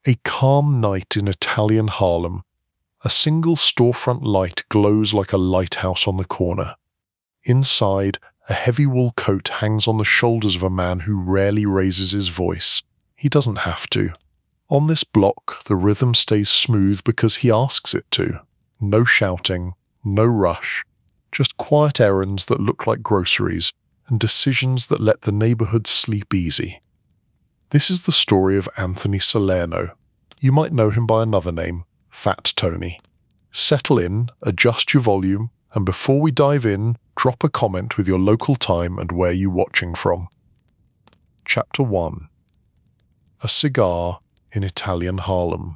A calm night in Italian Harlem. A single storefront light glows like a lighthouse on the corner. Inside, a heavy wool coat hangs on the shoulders of a man who rarely raises his voice. He doesn't have to. On this block, the rhythm stays smooth because he asks it to. No shouting, no rush, just quiet errands that look like groceries and decisions that let the neighborhood sleep easy. This is the story of Anthony Salerno. You might know him by another name, Fat Tony. Settle in, adjust your volume, and before we dive in, drop a comment with your local time and where you're watching from. Chapter 1. A Cigar in Italian Harlem.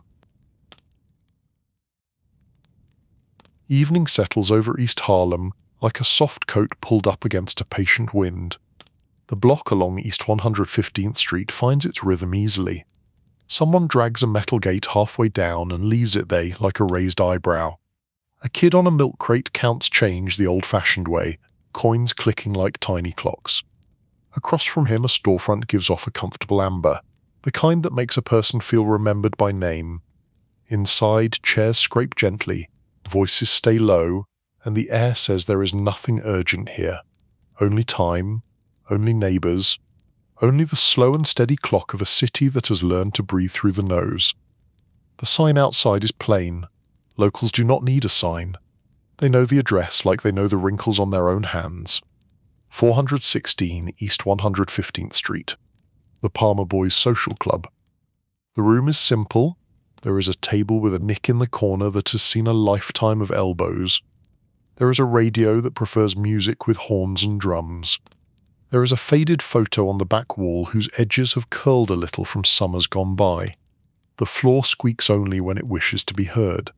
Evening settles over East Harlem like a soft coat pulled up against a patient wind. The block along East 115th Street finds its rhythm easily. Someone drags a metal gate halfway down and leaves it there like a raised eyebrow. A kid on a milk crate counts change the old-fashioned way, coins clicking like tiny clocks. Across from him, a storefront gives off a comfortable amber, the kind that makes a person feel remembered by name. Inside, chairs scrape gently, voices stay low, and the air says there is nothing urgent here. Only time, only neighbors, only the slow and steady clock of a city that has learned to breathe through the nose. The sign outside is plain. Locals do not need a sign. They know the address like they know the wrinkles on their own hands. 416 East 115th Street. The Palmer Boys Social Club. The room is simple. There is a table with a nick in the corner that has seen a lifetime of elbows. There is a radio that prefers music with horns and drums. There is a faded photo on the back wall whose edges have curled a little from summers gone by. The floor squeaks only when it wishes to be heard.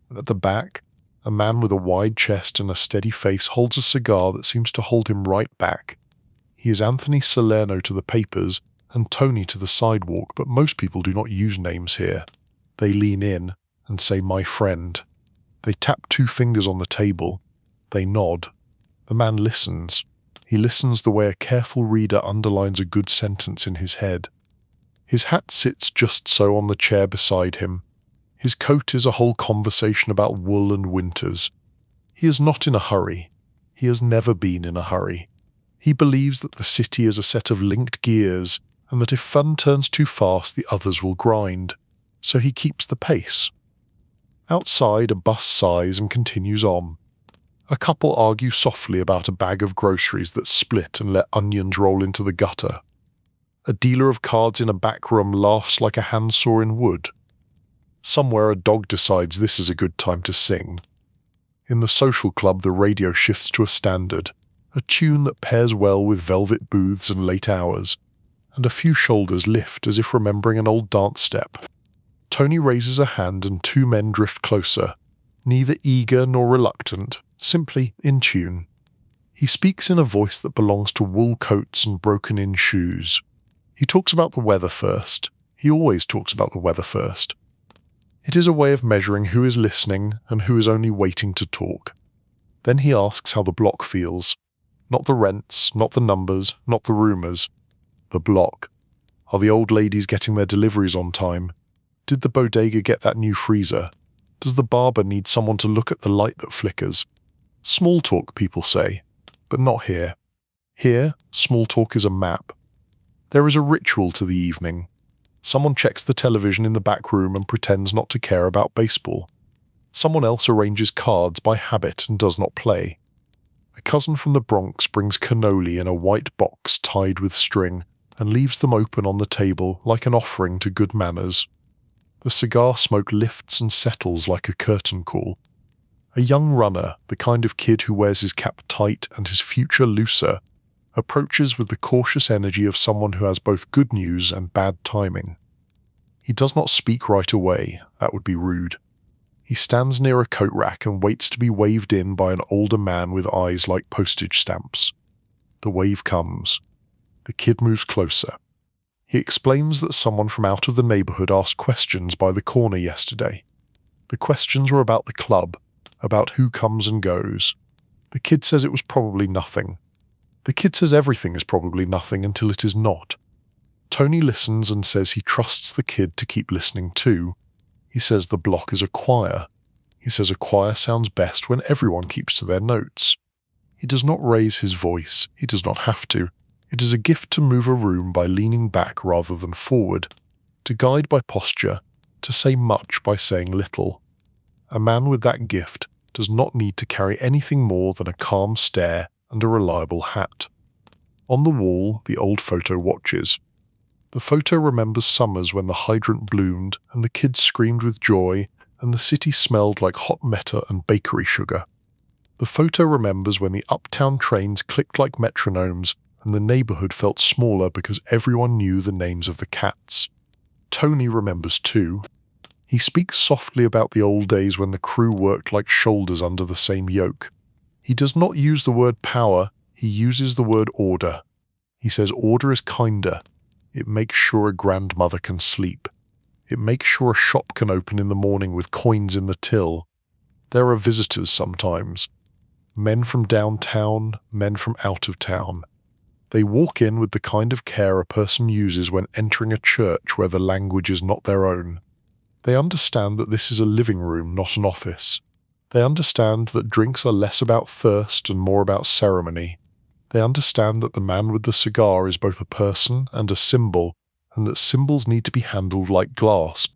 And at the back, a man with a wide chest and a steady face holds a cigar that seems to hold him right back. He is Anthony Salerno to the papers and Tony to the sidewalk, but most people do not use names here. They lean in and say, "My friend." They tap 2 fingers on the table. They nod. The man listens. He listens the way a careful reader underlines a good sentence in his head. His hat sits just so on the chair beside him. His coat is a whole conversation about wool and winters. He is not in a hurry. He has never been in a hurry. He believes that the city is a set of linked gears, and that if fun turns too fast, the others will grind. So he keeps the pace. Outside, a bus sighs and continues on. A couple argue softly about a bag of groceries that split and let onions roll into the gutter. A dealer of cards in a back room laughs like a handsaw in wood. Somewhere a dog decides this is a good time to sing. In the social club, the radio shifts to a standard, a tune that pairs well with velvet booths and late hours, and a few shoulders lift as if remembering an old dance step. Tony raises a hand and 2 men drift closer, neither eager nor reluctant, simply in tune. He speaks in a voice that belongs to wool coats and broken-in shoes. He talks about the weather first. He always talks about the weather first. It is a way of measuring who is listening and who is only waiting to talk. Then he asks how the block feels. Not the rents, not the numbers, not the rumors. The block. Are the old ladies getting their deliveries on time? Did the bodega get that new freezer? Does the barber need someone to look at the light that flickers? Small talk, people say, but not here. Here, small talk is a map. There is a ritual to the evening. Someone checks the television in the back room and pretends not to care about baseball. Someone else arranges cards by habit and does not play. A cousin from the Bronx brings cannoli in a white box tied with string and leaves them open on the table like an offering to good manners. The cigar smoke lifts and settles like a curtain call. A young runner, the kind of kid who wears his cap tight and his future looser, approaches with the cautious energy of someone who has both good news and bad timing. He does not speak right away, that would be rude. He stands near a coat rack and waits to be waved in by an older man with eyes like postage stamps. The wave comes. The kid moves closer. He explains that someone from out of the neighborhood asked questions by the corner yesterday. The questions were about the club, about who comes and goes. The kid says it was probably nothing. The kid says everything is probably nothing until it is not. Tony listens and says he trusts the kid to keep listening too. He says the block is a choir. He says a choir sounds best when everyone keeps to their notes. He does not raise his voice. He does not have to. It is a gift to move a room by leaning back rather than forward, to guide by posture, to say much by saying little. A man with that gift does not need to carry anything more than a calm stare and a reliable hat. On the wall, the old photo watches. The photo remembers summers when the hydrant bloomed and the kids screamed with joy and the city smelled like hot meta and bakery sugar. The photo remembers when the Uptown trains clicked like metronomes and the neighborhood felt smaller because everyone knew the names of the cats. Tony remembers too. He speaks softly about the old days when the crew worked like shoulders under the same yoke. He does not use the word power, he uses the word order. He says order is kinder. It makes sure a grandmother can sleep. It makes sure a shop can open in the morning with coins in the till. There are visitors sometimes. Men from downtown, men from out of town. They walk in with the kind of care a person uses when entering a church where the language is not their own. They understand that this is a living room, not an office. They understand that drinks are less about thirst and more about ceremony. They understand that the man with the cigar is both a person and a symbol, and that symbols need to be handled like glass.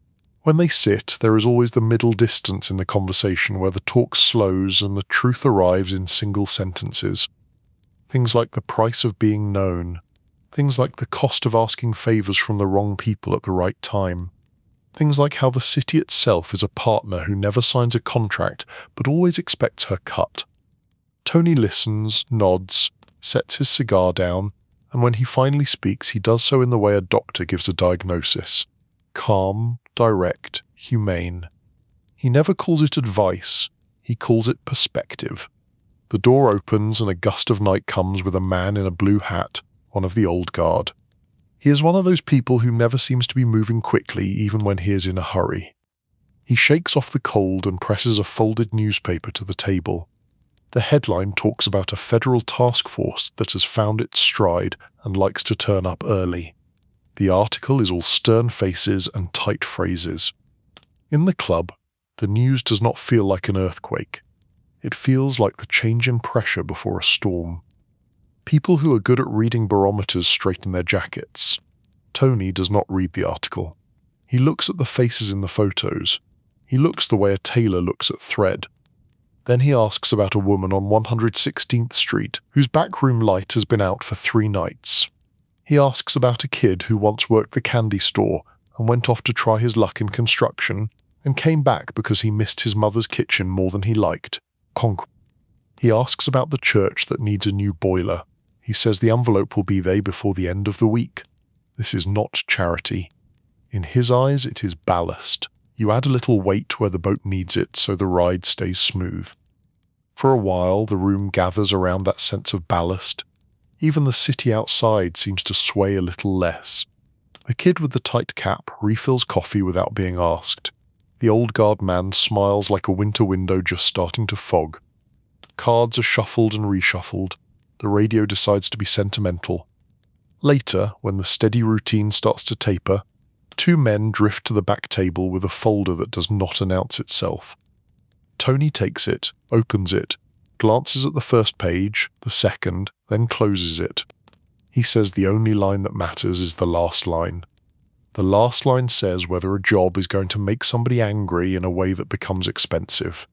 When they sit, there is always the middle distance in the conversation where the talk slows and the truth arrives in single sentences. Things like the price of being known. Things like the cost of asking favors from the wrong people at the right time. Things like how the city itself is a partner who never signs a contract but always expects her cut. Tony listens, nods, sets his cigar down, and when he finally speaks, he does so in the way a doctor gives a diagnosis. Calm, direct, humane. He never calls it advice, he calls it perspective. The door opens and a gust of night comes with a man in a blue hat, one of the old guard. He is one of those people who never seems to be moving quickly even when he is in a hurry. He shakes off the cold and presses a folded newspaper to the table. The headline talks about a federal task force that has found its stride and likes to turn up early. The article is all stern faces and tight phrases. In the club, the news does not feel like an earthquake. It feels like the change in pressure before a storm. People who are good at reading barometers straighten their jackets. Tony does not read the article. He looks at the faces in the photos. He looks the way a tailor looks at thread. Then he asks about a woman on 116th Street whose backroom light has been out for 3 nights. He asks about a kid who once worked the candy store and went off to try his luck in construction and came back because he missed his mother's kitchen more than he liked. He asks about the church that needs a new boiler. He says the envelope will be there before the end of the week. This is not charity. In his eyes, it is ballast. You add a little weight where the boat needs it so the ride stays smooth. For a while, the room gathers around that sense of ballast. Even the city outside seems to sway a little less. The kid with the tight cap refills coffee without being asked. The old guard man smiles like a winter window just starting to fog. Cards are shuffled and reshuffled. The radio decides to be sentimental. Later, when the steady routine starts to taper, 2 men drift to the back table with a folder that does not announce itself. Tony takes it, opens it, glances at the first page, the second, then closes it. He says the only line that matters is the last line. The last line says whether a job is going to make somebody angry in a way that becomes expensive.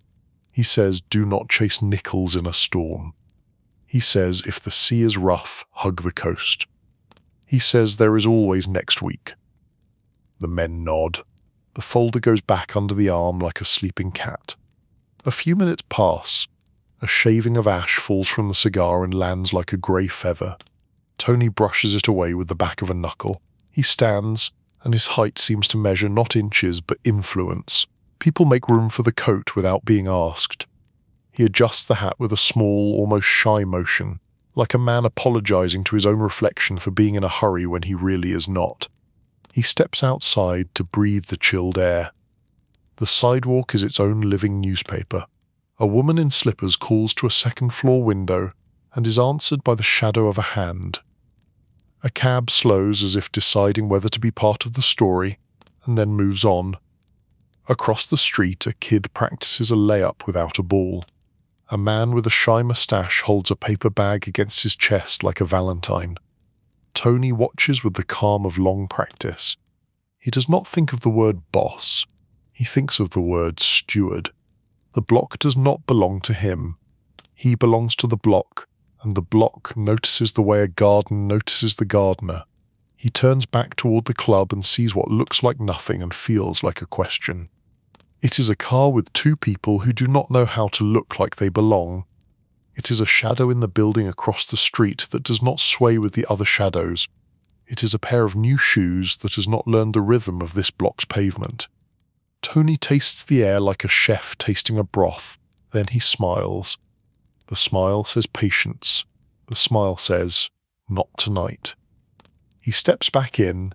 He says, do not chase nickels in a storm. He says, if the sea is rough, hug the coast. He says there is always next week. The men nod. The folder goes back under the arm like a sleeping cat. A few minutes pass. A shaving of ash falls from the cigar and lands like a grey feather. Tony brushes it away with the back of a knuckle. He stands, and his height seems to measure not inches but influence. People make room for the coat without being asked. He adjusts the hat with a small, almost shy motion, like a man apologizing to his own reflection for being in a hurry when he really is not. He steps outside to breathe the chilled air. The sidewalk is its own living newspaper. A woman in slippers calls to a second-floor window and is answered by the shadow of a hand. A cab slows as if deciding whether to be part of the story, and then moves on. Across the street, a kid practices a layup without a ball. A man with a shy moustache holds a paper bag against his chest like a valentine. Tony watches with the calm of long practice. He does not think of the word boss. He thinks of the word steward. The block does not belong to him. He belongs to the block, and the block notices the way a garden notices the gardener. He turns back toward the club and sees what looks like nothing and feels like a question. It is a car with two people who do not know how to look like they belong. It is a shadow in the building across the street that does not sway with the other shadows. It is a pair of new shoes that has not learned the rhythm of this block's pavement. Tony tastes the air like a chef tasting a broth. Then he smiles. The smile says patience. The smile says, not tonight. He steps back in.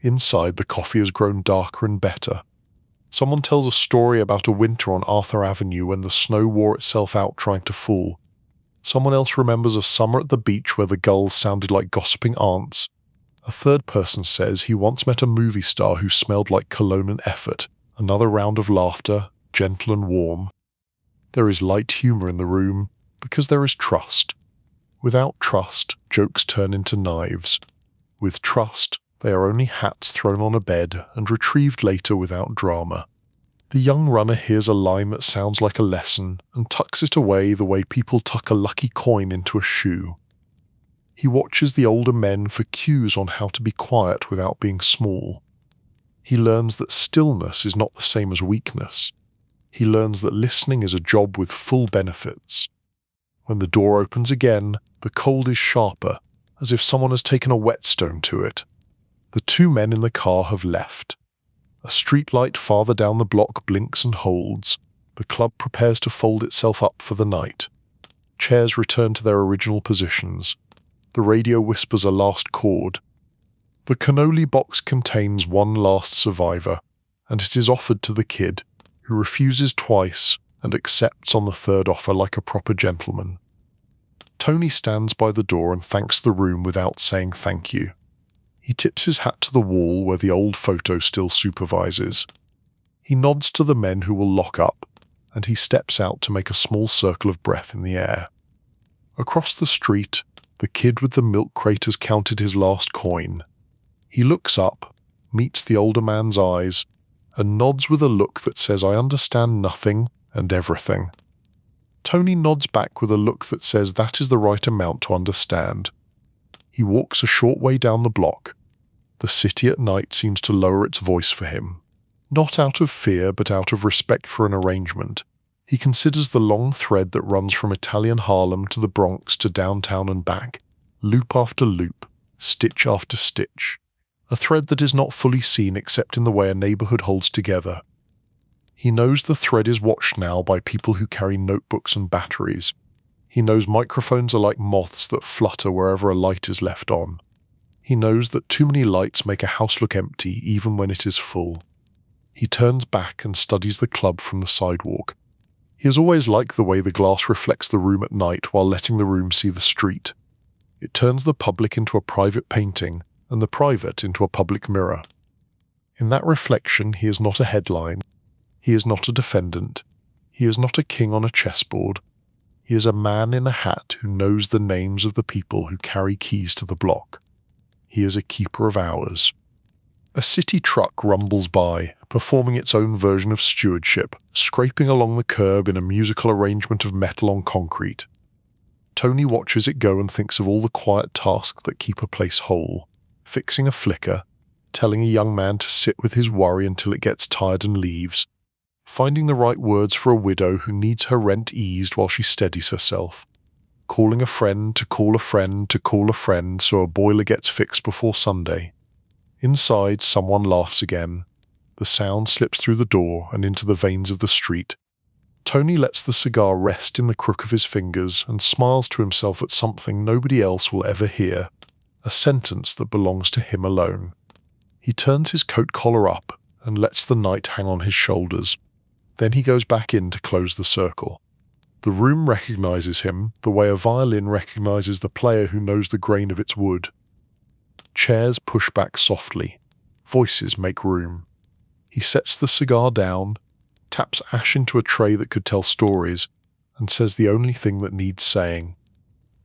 Inside, the coffee has grown darker and better. Someone tells a story about a winter on Arthur Avenue when the snow wore itself out trying to fall. Someone else remembers a summer at the beach where the gulls sounded like gossiping aunts. A third person says he once met a movie star who smelled like cologne and effort. Another round of laughter, gentle and warm. There is light humor in the room, because there is trust. Without trust, jokes turn into knives. With trust, they are only hats thrown on a bed and retrieved later without drama. The young runner hears a line that sounds like a lesson and tucks it away the way people tuck a lucky coin into a shoe. He watches the older men for cues on how to be quiet without being small. He learns that stillness is not the same as weakness. He learns that listening is a job with full benefits. When the door opens again, the cold is sharper, as if someone has taken a whetstone to it. The two men in the car have left. A streetlight farther down the block blinks and holds. The club prepares to fold itself up for the night. Chairs return to their original positions. The radio whispers a last chord. The cannoli box contains one last survivor, and it is offered to the kid, who refuses twice and accepts on the third offer like a proper gentleman. Tony stands by the door and thanks the room without saying thank you. He tips his hat to the wall where the old photo still supervises. He nods to the men who will lock up, and he steps out to make a small circle of breath in the air. Across the street, the kid with the milk crate has counted his last coin. He looks up, meets the older man's eyes, and nods with a look that says, I understand nothing and everything. Tony nods back with a look that says that is the right amount to understand. He walks a short way down the block. The city at night seems to lower its voice for him. Not out of fear, but out of respect for an arrangement. He considers the long thread that runs from Italian Harlem to the Bronx to downtown and back, loop after loop, stitch after stitch. A thread that is not fully seen except in the way a neighborhood holds together. He knows the thread is watched now by people who carry notebooks and batteries. He knows microphones are like moths that flutter wherever a light is left on. He knows that too many lights make a house look empty even when it is full. He turns back and studies the club from the sidewalk. He has always liked the way the glass reflects the room at night while letting the room see the street. It turns the public into a private painting, and the private into a public mirror. In that reflection, he is not a headline. He is not a defendant. He is not a king on a chessboard. He is a man in a hat who knows the names of the people who carry keys to the block. He is a keeper of hours. A city truck rumbles by, performing its own version of stewardship, scraping along the curb in a musical arrangement of metal on concrete. Tony watches it go and thinks of all the quiet tasks that keep a place whole. Fixing a flicker, telling a young man to sit with his worry until it gets tired and leaves, finding the right words for a widow who needs her rent eased while she steadies herself, calling a friend to call a friend to call a friend so a boiler gets fixed before Sunday. Inside, someone laughs again. The sound slips through the door and into the veins of the street. Tony lets the cigar rest in the crook of his fingers and smiles to himself at something nobody else will ever hear, a sentence that belongs to him alone. He turns his coat collar up and lets the night hang on his shoulders. Then he goes back in to close the circle. The room recognizes him the way a violin recognizes the player who knows the grain of its wood. Chairs push back softly. Voices make room. He sets the cigar down, taps ash into a tray that could tell stories, and says the only thing that needs saying.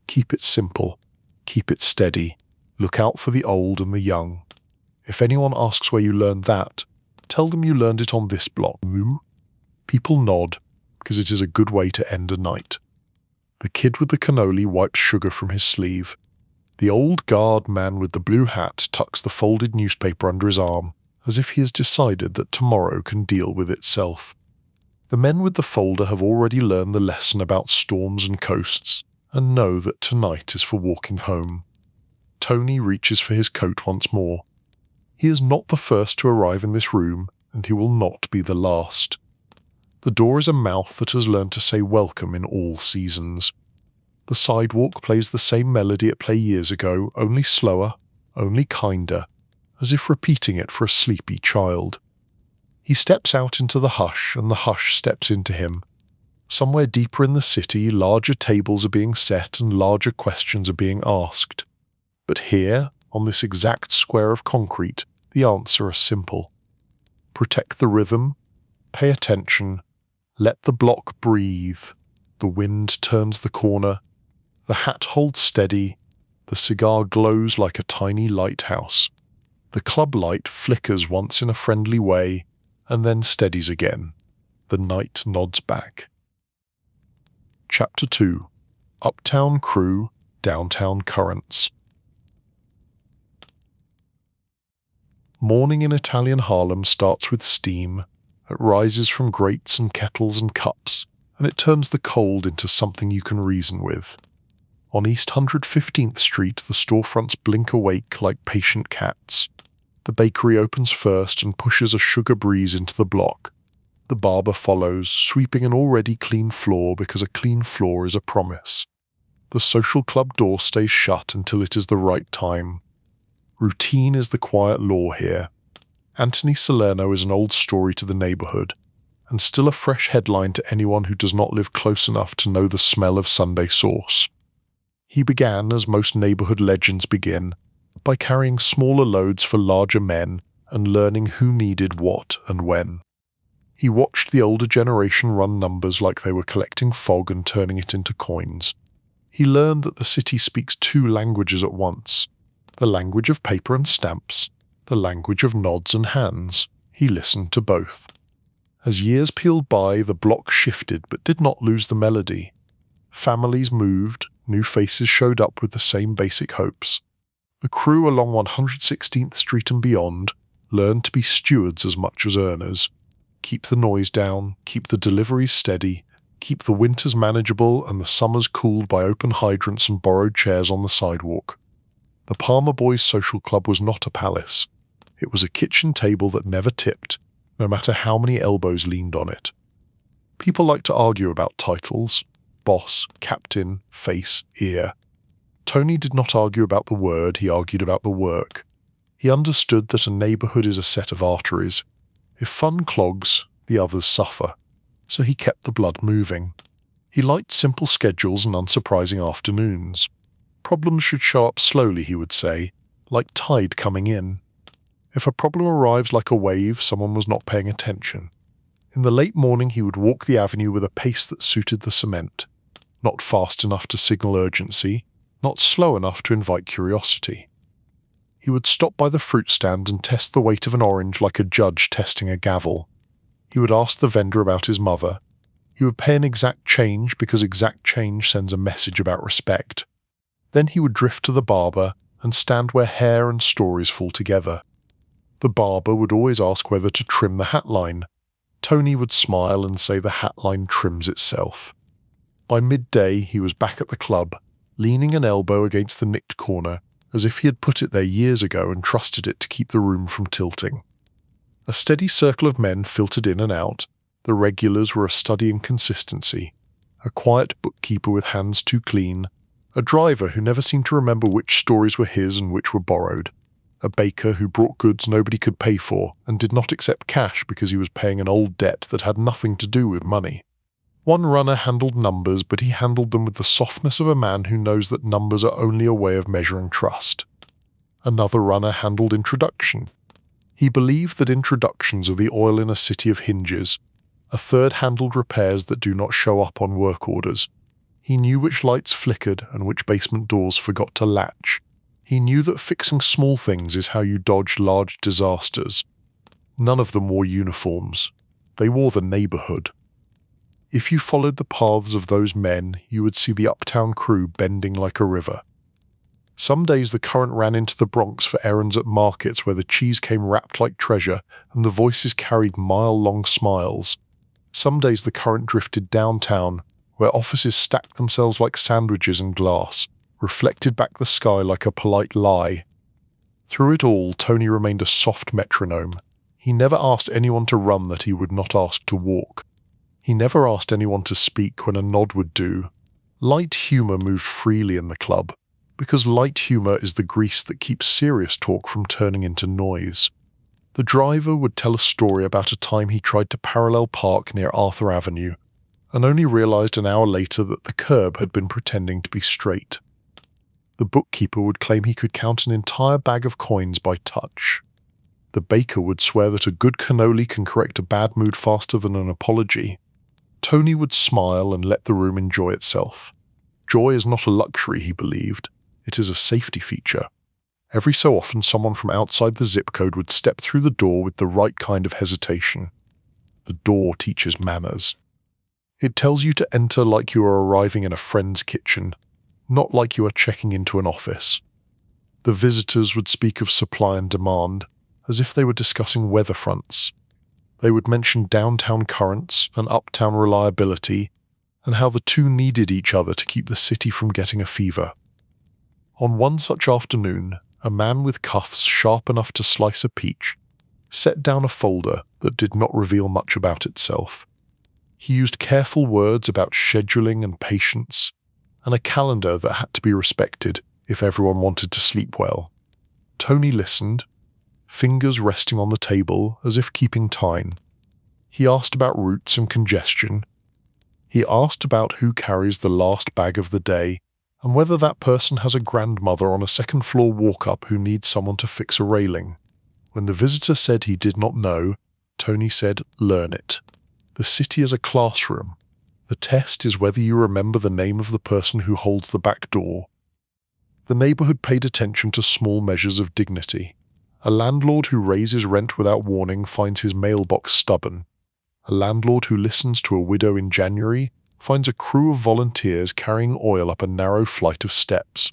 Keep it simple. Keep it steady. Look out for the old and the young. If anyone asks where you learned that, tell them you learned it on this block. People nod, because it is a good way to end a night. The kid with the cannoli wipes sugar from his sleeve. The old guard man with the blue hat tucks the folded newspaper under his arm, as if he has decided that tomorrow can deal with itself. The men with the folder have already learned the lesson about storms and coasts, and know that tonight is for walking home. Tony reaches for his coat once more. He is not the first to arrive in this room, and he will not be the last. The door is a mouth that has learned to say welcome in all seasons. The sidewalk plays the same melody it played years ago, only slower, only kinder, as if repeating it for a sleepy child. He steps out into the hush, and the hush steps into him. Somewhere deeper in the city, larger tables are being set and larger questions are being asked. But here, on this exact square of concrete, the answer is simple. Protect the rhythm, pay attention, let the block breathe. The wind turns the corner, the hat holds steady, the cigar glows like a tiny lighthouse. The club light flickers once in a friendly way, and then steadies again. The night nods back. Chapter 2. Uptown Crew, Downtown Currents. Morning in Italian Harlem starts with steam. It rises from grates and kettles and cups, and it turns the cold into something you can reason with. On East 115th Street, the storefronts blink awake like patient cats. The bakery opens first and pushes a sugar breeze into the block. The barber follows, sweeping an already clean floor because a clean floor is a promise. The social club door stays shut until it is the right time. Routine is the quiet law here. Anthony Salerno is an old story to the neighborhood, and still a fresh headline to anyone who does not live close enough to know the smell of Sunday sauce. He began, as most neighborhood legends begin, by carrying smaller loads for larger men and learning who needed what and when. He watched the older generation run numbers like they were collecting fog and turning it into coins. He learned that the city speaks two languages at once, the language of paper and stamps, the language of nods and hands. He listened to both. As years peeled by, the block shifted but did not lose the melody. Families moved, new faces showed up with the same basic hopes. The crew along 116th Street and beyond learned to be stewards as much as earners. Keep the noise down, keep the deliveries steady, keep the winters manageable and the summers cooled by open hydrants and borrowed chairs on the sidewalk. The Palmer Boys Social Club was not a palace. It was a kitchen table that never tipped, no matter how many elbows leaned on it. People like to argue about titles: boss, captain, face, ear. Tony did not argue about the word, he argued about the work. He understood that a neighborhood is a set of arteries. If fun clogs, the others suffer. So he kept the blood moving. He liked simple schedules and unsurprising afternoons. Problems should show up slowly, he would say, like tide coming in. If a problem arrives like a wave, someone was not paying attention. In the late morning he would walk the avenue with a pace that suited the cement. Not fast enough to signal urgency, not slow enough to invite curiosity. He would stop by the fruit stand and test the weight of an orange like a judge testing a gavel. He would ask the vendor about his mother. He would pay an exact change because exact change sends a message about respect. Then he would drift to the barber and stand where hair and stories fall together. The barber would always ask whether to trim the hat line. Tony would smile and say the hat line trims itself. By midday he was back at the club, leaning an elbow against the nicked corner, as if he had put it there years ago and trusted it to keep the room from tilting. A steady circle of men filtered in and out. The regulars were a study in consistency. A quiet bookkeeper with hands too clean. A driver who never seemed to remember which stories were his and which were borrowed. A baker who brought goods nobody could pay for and did not accept cash because he was paying an old debt that had nothing to do with money. One runner handled numbers, but he handled them with the softness of a man who knows that numbers are only a way of measuring trust. Another runner handled introduction. He believed that introductions are the oil in a city of hinges. A third handled repairs that do not show up on work orders. He knew which lights flickered and which basement doors forgot to latch. He knew that fixing small things is how you dodge large disasters. None of them wore uniforms. They wore the neighborhood. If you followed the paths of those men, you would see the Uptown crew bending like a river. Some days the current ran into the Bronx for errands at markets where the cheese came wrapped like treasure and the voices carried mile-long smiles. Some days the current drifted downtown, where offices stacked themselves like sandwiches in glass, reflected back the sky like a polite lie. Through it all, Tony remained a soft metronome. He never asked anyone to run that he would not ask to walk. He never asked anyone to speak when a nod would do. Light humor moved freely in the club, because light humor is the grease that keeps serious talk from turning into noise. The driver would tell a story about a time he tried to parallel park near Arthur Avenue, and only realized an hour later that the curb had been pretending to be straight. The bookkeeper would claim he could count an entire bag of coins by touch. The baker would swear that a good cannoli can correct a bad mood faster than an apology. Tony would smile and let the room enjoy itself. Joy is not a luxury, he believed. It is a safety feature. Every so often someone from outside the zip code would step through the door with the right kind of hesitation. The door teaches manners. It tells you to enter like you are arriving in a friend's kitchen, not like you are checking into an office. The visitors would speak of supply and demand, as if they were discussing weather fronts. They would mention downtown currents and uptown reliability, and how the two needed each other to keep the city from getting a fever. On one such afternoon, a man with cuffs sharp enough to slice a peach set down a folder that did not reveal much about itself. He used careful words about scheduling and patience, and a calendar that had to be respected if everyone wanted to sleep well. Tony listened, fingers resting on the table as if keeping time. He asked about routes and congestion. He asked about who carries the last bag of the day, and whether that person has a grandmother on a second-floor walk-up who needs someone to fix a railing. When the visitor said he did not know, Tony said, "Learn it. The city is a classroom. The test is whether you remember the name of the person who holds the back door." The neighborhood paid attention to small measures of dignity. A landlord who raises rent without warning finds his mailbox stubborn. A landlord who listens to a widow in January finds a crew of volunteers carrying oil up a narrow flight of steps.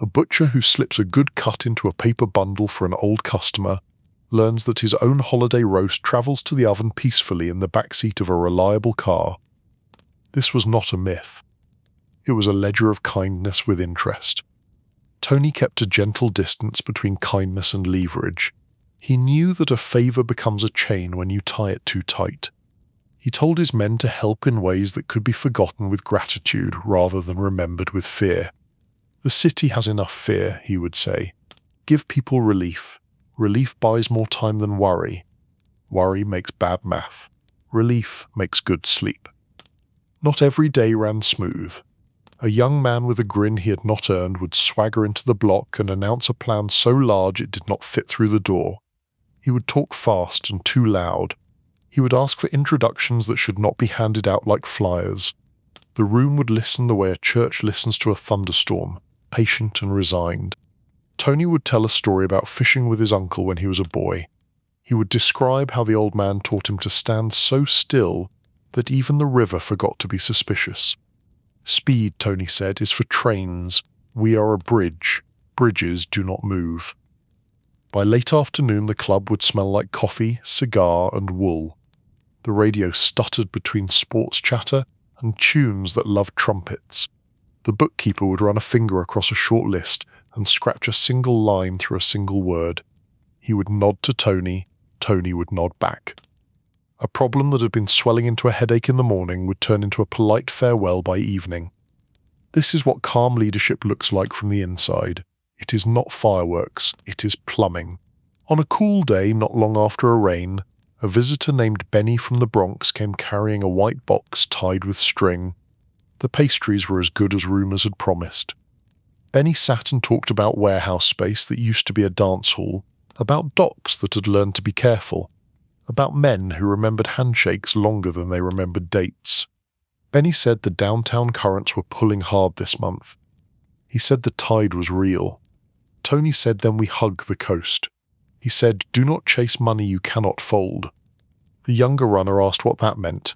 A butcher who slips a good cut into a paper bundle for an old customer learns that his own holiday roast travels to the oven peacefully in the backseat of a reliable car. This was not a myth. It was a ledger of kindness with interest. Tony kept a gentle distance between kindness and leverage. He knew that a favor becomes a chain when you tie it too tight. He told his men to help in ways that could be forgotten with gratitude rather than remembered with fear. The city has enough fear, he would say. Give people relief. Relief buys more time than worry. Worry makes bad math. Relief makes good sleep. Not every day ran smooth. A young man with a grin he had not earned would swagger into the block and announce a plan so large it did not fit through the door. He would talk fast and too loud. He would ask for introductions that should not be handed out like flyers. The room would listen the way a church listens to a thunderstorm, patient and resigned. Tony would tell a story about fishing with his uncle when he was a boy. He would describe how the old man taught him to stand so still that even the river forgot to be suspicious. Speed, Tony said, is for trains. We are a bridge. Bridges do not move. By late afternoon, the club would smell like coffee, cigar, and wool. The radio stuttered between sports chatter and tunes that loved trumpets. The bookkeeper would run a finger across a short list and scratch a single line through a single word. He would nod to Tony. Tony would nod back. A problem that had been swelling into a headache in the morning would turn into a polite farewell by evening. This is what calm leadership looks like from the inside. It is not fireworks, it is plumbing. On a cool day not long after a rain, a visitor named Benny from the Bronx came carrying a white box tied with string. The pastries were as good as rumors had promised. Benny sat and talked about warehouse space that used to be a dance hall, about docks that had learned to be careful, about men who remembered handshakes longer than they remembered dates. Benny said the downtown currents were pulling hard this month. He said the tide was real. Tony said then we hug the coast. He said, do not chase money you cannot fold. The younger runner asked what that meant.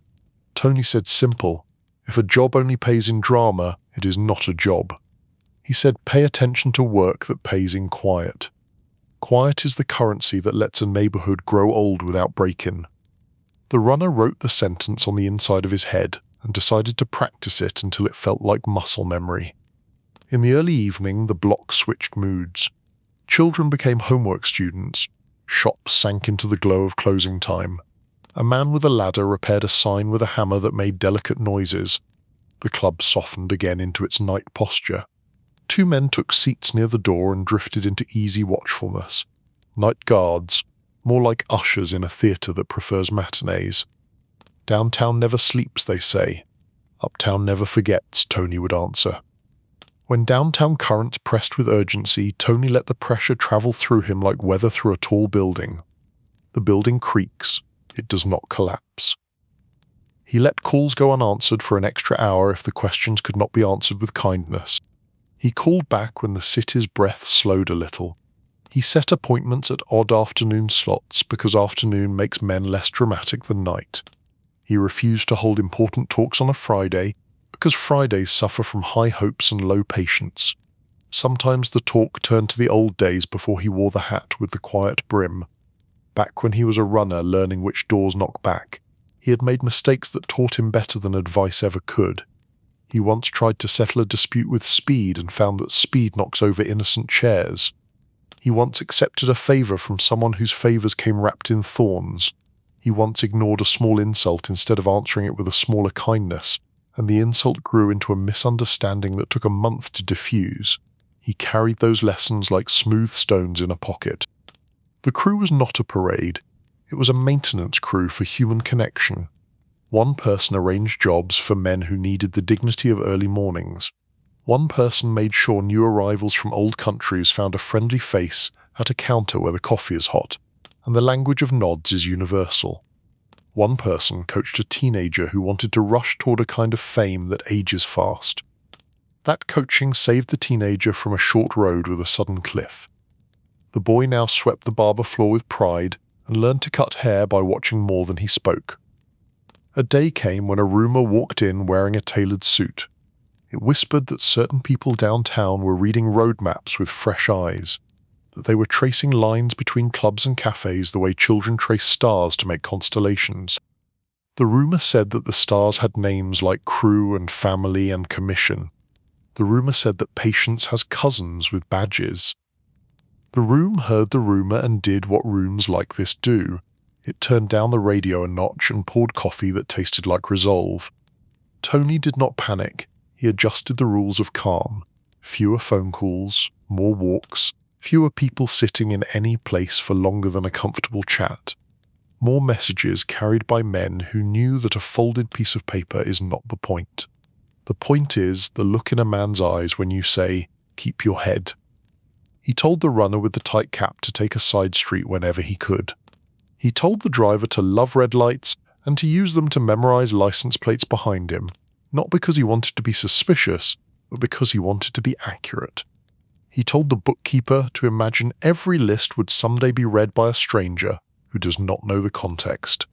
Tony said simple. If a job only pays in drama, it is not a job. He said pay attention to work that pays in quiet. Quiet is the currency that lets a neighborhood grow old without break-in. The runner wrote the sentence on the inside of his head and decided to practice it until it felt like muscle memory. In the early evening, the block switched moods. Children became homework students. Shops sank into the glow of closing time. A man with a ladder repaired a sign with a hammer that made delicate noises. The club softened again into its night posture. 2 men took seats near the door and drifted into easy watchfulness. Night guards, more like ushers in a theatre that prefers matinees. Downtown never sleeps, they say. Uptown never forgets, Tony would answer. When downtown currents pressed with urgency, Tony let the pressure travel through him like weather through a tall building. The building creaks. It does not collapse. He let calls go unanswered for an extra hour if the questions could not be answered with kindness. He called back when the city's breath slowed a little. He set appointments at odd afternoon slots because afternoon makes men less dramatic than night. He refused to hold important talks on a Friday because Fridays suffer from high hopes and low patience. Sometimes the talk turned to the old days before he wore the hat with the quiet brim. Back when he was a runner learning which doors knock back, he had made mistakes that taught him better than advice ever could. He once tried to settle a dispute with speed and found that speed knocks over innocent chairs. He once accepted a favor from someone whose favors came wrapped in thorns. He once ignored a small insult instead of answering it with a smaller kindness, and the insult grew into a misunderstanding that took a month to diffuse. He carried those lessons like smooth stones in a pocket. The crew was not a parade. It was a maintenance crew for human connection. One person arranged jobs for men who needed the dignity of early mornings. One person made sure new arrivals from old countries found a friendly face at a counter where the coffee is hot, and the language of nods is universal. One person coached a teenager who wanted to rush toward a kind of fame that ages fast. That coaching saved the teenager from a short road with a sudden cliff. The boy now swept the barber floor with pride and learned to cut hair by watching more than he spoke. A day came when a rumor walked in wearing a tailored suit. It whispered that certain people downtown were reading road maps with fresh eyes, that they were tracing lines between clubs and cafes the way children trace stars to make constellations. The rumor said that the stars had names like crew and family and commission. The rumor said that patience has cousins with badges. The room heard the rumor and did what rooms like this do. It turned down the radio a notch and poured coffee that tasted like resolve. Tony did not panic. He adjusted the rules of calm. Fewer phone calls, more walks, fewer people sitting in any place for longer than a comfortable chat. More messages carried by men who knew that a folded piece of paper is not the point. The point is the look in a man's eyes when you say, "Keep your head." He told the runner with the tight cap to take a side street whenever he could. He told the driver to love red lights and to use them to memorize license plates behind him, not because he wanted to be suspicious, but because he wanted to be accurate. He told the bookkeeper to imagine every list would someday be read by a stranger who does not know the context.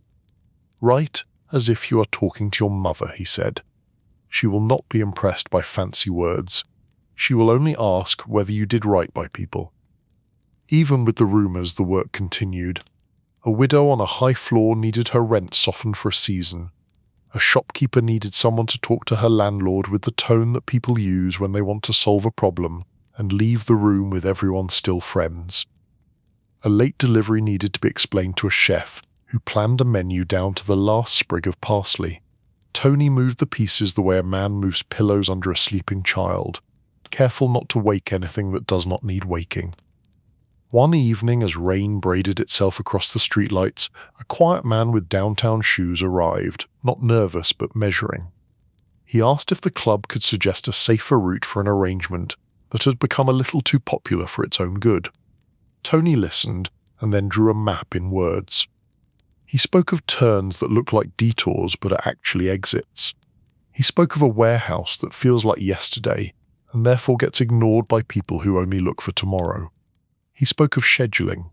Write as if you are talking to your mother, he said. She will not be impressed by fancy words. She will only ask whether you did right by people. Even with the rumors, the work continued. A widow on a high floor needed her rent softened for a season. A shopkeeper needed someone to talk to her landlord with the tone that people use when they want to solve a problem and leave the room with everyone still friends. A late delivery needed to be explained to a chef who planned a menu down to the last sprig of parsley. Tony moved the pieces the way a man moves pillows under a sleeping child, careful not to wake anything that does not need waking. One evening, as rain braided itself across the streetlights, a quiet man with downtown shoes arrived, not nervous but measuring. He asked if the club could suggest a safer route for an arrangement, that had become a little too popular for its own good. Tony listened and then drew a map in words. He spoke of turns that look like detours but are actually exits. He spoke of a warehouse that feels like yesterday and therefore gets ignored by people who only look for tomorrow. He spoke of scheduling.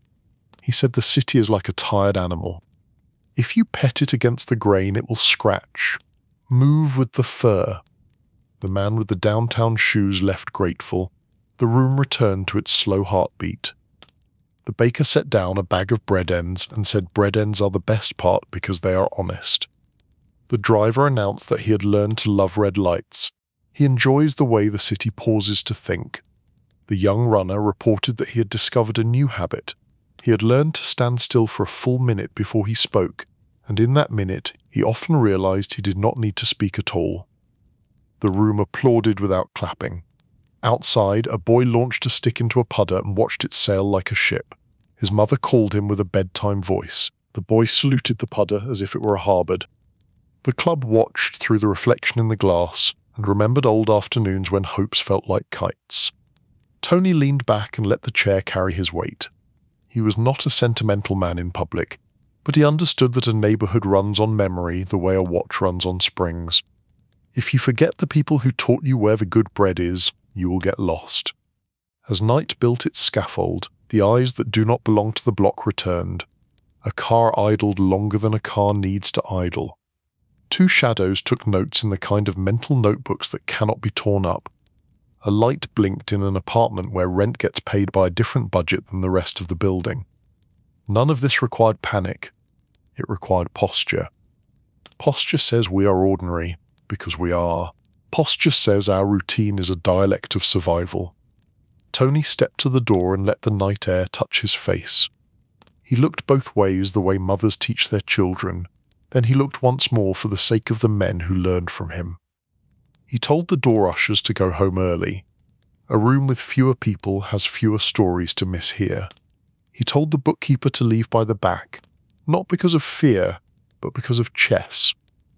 He said the city is like a tired animal. If you pet it against the grain, it will scratch. Move with the fur. The man with the downtown shoes left grateful. The room returned to its slow heartbeat. The baker set down a bag of bread ends and said bread ends are the best part because they are honest. The driver announced that he had learned to love red lights. He enjoys the way the city pauses to think. The young runner reported that he had discovered a new habit. He had learned to stand still for a full minute before he spoke, and in that minute he often realized he did not need to speak at all. The room applauded without clapping. Outside, a boy launched a stick into a puddle and watched it sail like a ship. His mother called him with a bedtime voice. The boy saluted the puddle as if it were a harbour. The club watched through the reflection in the glass and remembered old afternoons when hopes felt like kites. Tony leaned back and let the chair carry his weight. He was not a sentimental man in public, but he understood that a neighbourhood runs on memory the way a watch runs on springs. If you forget the people who taught you where the good bread is, you will get lost. As night built its scaffold, the eyes that do not belong to the block returned. A car idled longer than a car needs to idle. Two shadows took notes in the kind of mental notebooks that cannot be torn up. A light blinked in an apartment where rent gets paid by a different budget than the rest of the building. None of this required panic. It required posture. Posture says we are ordinary, because we are. Posture says our routine is a dialect of survival. Tony stepped to the door and let the night air touch his face. He looked both ways the way mothers teach their children. Then he looked once more for the sake of the men who learned from him. He told the door ushers to go home early. A room with fewer people has fewer stories to mishear. He told the bookkeeper to leave by the back, not because of fear, but because of chess.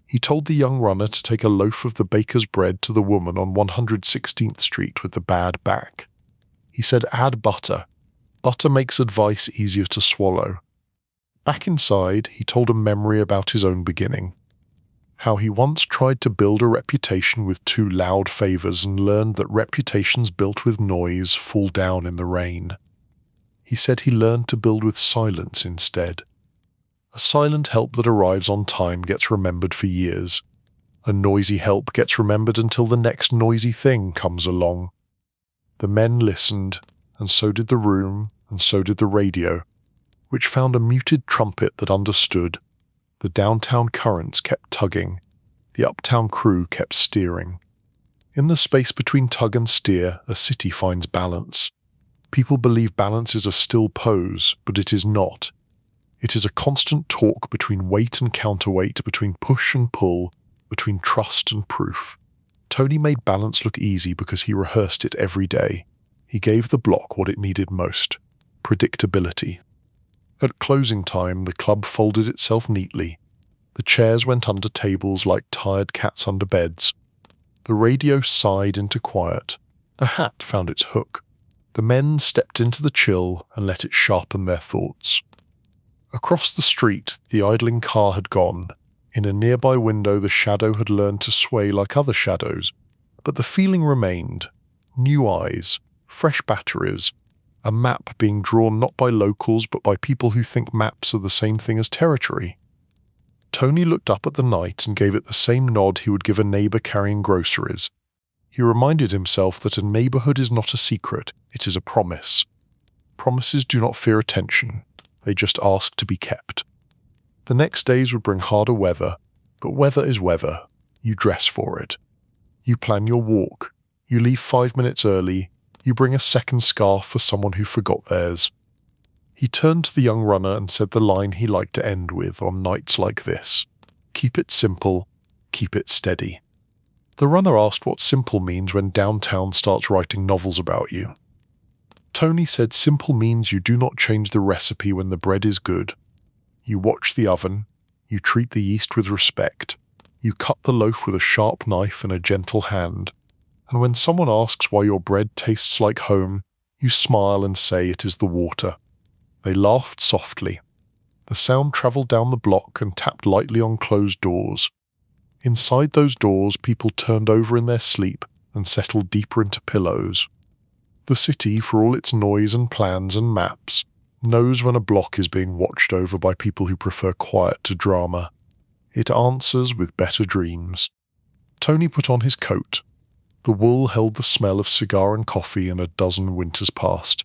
He told the young runner to take a loaf of the baker's bread to the woman on 116th Street with the bad back. He said add butter. Butter makes advice easier to swallow. Back inside, he told a memory about his own beginning. How he once tried to build a reputation with 2 loud favors and learned that reputations built with noise fall down in the rain. He said he learned to build with silence instead. A silent help that arrives on time gets remembered for years. A noisy help gets remembered until the next noisy thing comes along. The men listened, and so did the room, and so did the radio, which found a muted trumpet that understood. The downtown currents kept tugging. The uptown crew kept steering. In the space between tug and steer, a city finds balance. People believe balance is a still pose, but it is not. It is a constant talk between weight and counterweight, between push and pull, between trust and proof. Tony made balance look easy because he rehearsed it every day. He gave the block what it needed most: predictability. At closing time, the club folded itself neatly. The chairs went under tables like tired cats under beds. The radio sighed into quiet. The hat found its hook. The men stepped into the chill and let it sharpen their thoughts. Across the street, the idling car had gone. In a nearby window, the shadow had learned to sway like other shadows, but the feeling remained. New eyes, fresh batteries, a map being drawn not by locals but by people who think maps are the same thing as territory. Tony looked up at the night and gave it the same nod he would give a neighbour carrying groceries. He reminded himself that a neighbourhood is not a secret, it is a promise. Promises do not fear attention, they just ask to be kept. The next days would bring harder weather, but weather is weather. You dress for it. You plan your walk. You leave 5 minutes early. You bring a second scarf for someone who forgot theirs. He turned to the young runner and said the line he liked to end with on nights like this: keep it simple, keep it steady. The runner asked what simple means when downtown starts writing novels about you. Tony said simple means you do not change the recipe when the bread is good. You watch the oven, you treat the yeast with respect, you cut the loaf with a sharp knife and a gentle hand, And when someone asks why your bread tastes like home, you smile and say it is the water. They laughed softly. The sound travelled down the block and tapped lightly on closed doors. Inside those doors, people turned over in their sleep and settled deeper into pillows. The city, for all its noise and plans and maps, knows when a block is being watched over by people who prefer quiet to drama. It answers with better dreams. Tony put on his coat. The wool held the smell of cigar and coffee in a dozen winters past.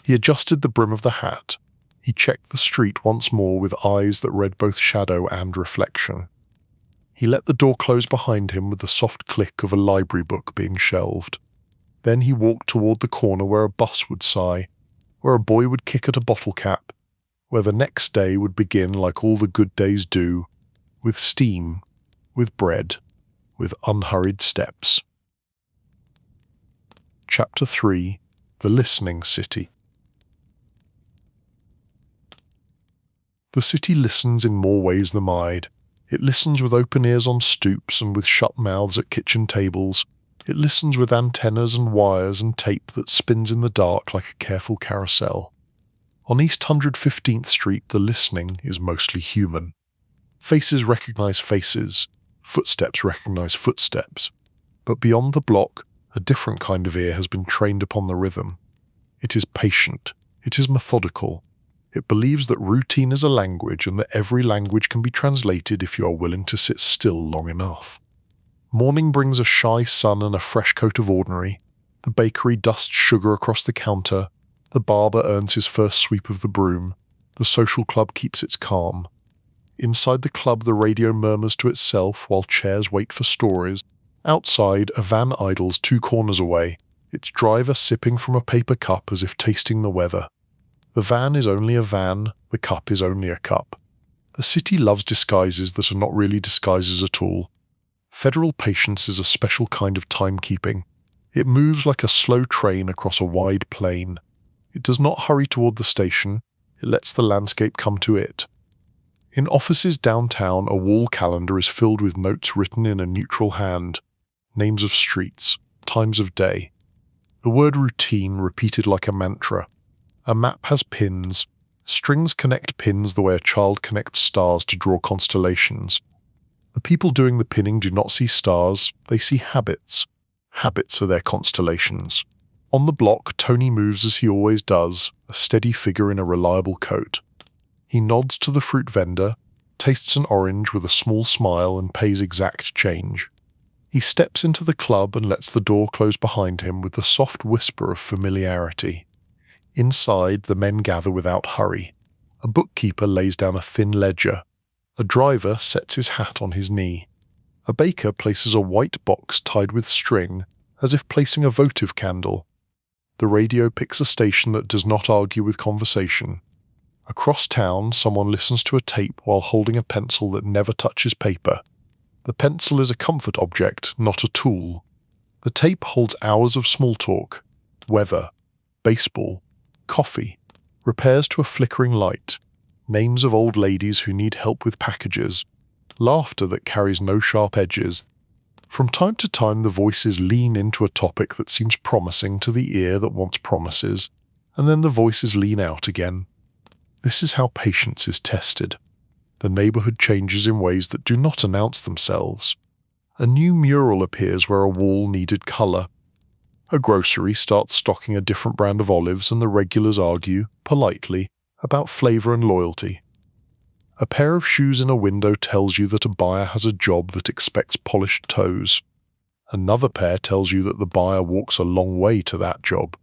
He adjusted the brim of the hat. He checked the street once more with eyes that read both shadow and reflection. He let the door close behind him with the soft click of a library book being shelved. Then he walked toward the corner where a bus would sigh, where a boy would kick at a bottle cap, where the next day would begin like all the good days do, with steam, with bread, with unhurried steps. Chapter 3: The Listening City. The city listens in more ways than I'd. It listens with open ears on stoops and with shut mouths at kitchen tables. It listens with antennas and wires and tape that spins in the dark like a careful carousel. On East 115th Street, the listening is mostly human. Faces recognize faces, footsteps recognize footsteps. But beyond the block, a different kind of ear has been trained upon the rhythm. It is patient. It is methodical. It believes that routine is a language and that every language can be translated if you are willing to sit still long enough. Morning brings a shy sun and a fresh coat of ordinary. The bakery dusts sugar across the counter. The barber earns his first sweep of the broom. The social club keeps its calm. Inside the club, the radio murmurs to itself while chairs wait for stories. Outside, a van idles 2 corners away, its driver sipping from a paper cup as if tasting the weather. The van is only a van, the cup is only a cup. The city loves disguises that are not really disguises at all. Federal patience is a special kind of timekeeping. It moves like a slow train across a wide plain. It does not hurry toward the station, it lets the landscape come to it. In offices downtown, a wall calendar is filled with notes written in a neutral hand. Names of streets, times of day. The word routine repeated like a mantra. A map has pins. Strings connect pins the way a child connects stars to draw constellations. The people doing the pinning do not see stars, they see habits. Habits are their constellations. On the block, Tony moves as he always does, a steady figure in a reliable coat. He nods to the fruit vendor, tastes an orange with a small smile and pays exact change. He steps into the club and lets the door close behind him with the soft whisper of familiarity. Inside, the men gather without hurry. A bookkeeper lays down a thin ledger. A driver sets his hat on his knee. A baker places a white box tied with string, as if placing a votive candle. The radio picks a station that does not argue with conversation. Across town, someone listens to a tape while holding a pencil that never touches paper. The pencil is a comfort object, not a tool. The tape holds hours of small talk, weather, baseball, coffee, repairs to a flickering light, names of old ladies who need help with packages, laughter that carries no sharp edges. From time to time the voices lean into a topic that seems promising to the ear that wants promises, and then the voices lean out again. This is how patience is tested. The neighborhood changes in ways that do not announce themselves. A new mural appears where a wall needed color. A grocery starts stocking a different brand of olives and the regulars argue, politely, about flavor and loyalty. A pair of shoes in a window tells you that a buyer has a job that expects polished toes. Another pair tells you that the buyer walks a long way to that job.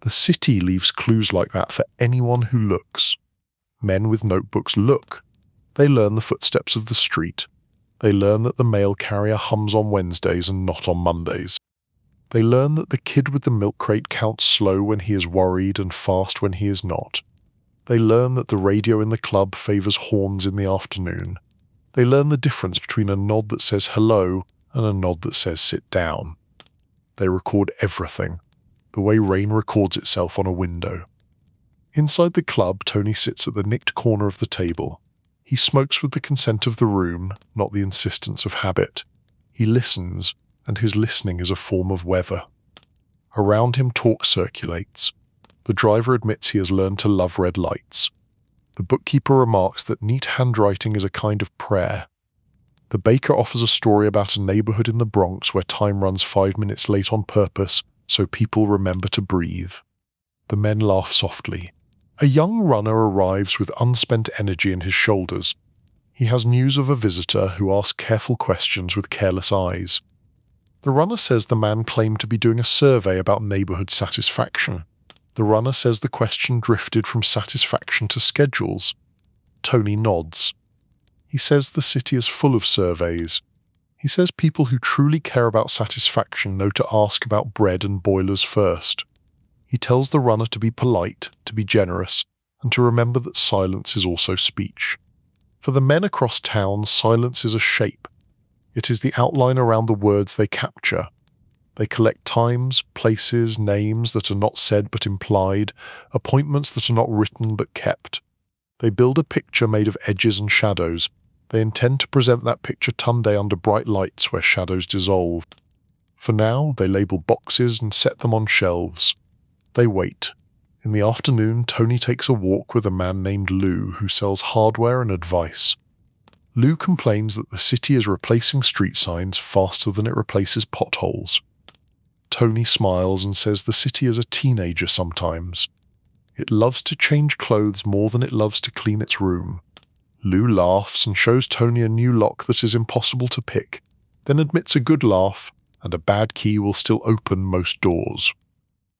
The city leaves clues like that for anyone who looks. Men with notebooks look. They learn the footsteps of the street. They learn that the mail carrier hums on Wednesdays and not on Mondays. They learn that the kid with the milk crate counts slow when he is worried and fast when he is not. They learn that the radio in the club favors horns in the afternoon. They learn the difference between a nod that says hello and a nod that says sit down. They record everything, the way rain records itself on a window. Inside the club, Tony sits at the nicked corner of the table. He smokes with the consent of the room, not the insistence of habit. He listens, and his listening is a form of weather. Around him talk circulates. The driver admits he has learned to love red lights. The bookkeeper remarks that neat handwriting is a kind of prayer. The baker offers a story about a neighborhood in the Bronx where time runs 5 minutes late on purpose so people remember to breathe. The men laugh softly. A young runner arrives with unspent energy in his shoulders. He has news of a visitor who asks careful questions with careless eyes. The runner says the man claimed to be doing a survey about neighborhood satisfaction. The runner says the question drifted from satisfaction to schedules. Tony nods. He says the city is full of surveys. He says people who truly care about satisfaction know to ask about bread and boilers first. He tells the runner to be polite, to be generous, and to remember that silence is also speech. For the men across town, silence is a shape. It is the outline around the words they capture. They collect times, places, names that are not said but implied, appointments that are not written but kept. They build a picture made of edges and shadows. They intend to present that picture Tunday under bright lights where shadows dissolve. For now, they label boxes and set them on shelves. They wait. In the afternoon, Tony takes a walk with a man named Lou who sells hardware and advice. Lou complains that the city is replacing street signs faster than it replaces potholes. Tony smiles and says the city is a teenager sometimes. It loves to change clothes more than it loves to clean its room. Lou laughs and shows Tony a new lock that is impossible to pick, then admits a good laugh and a bad key will still open most doors.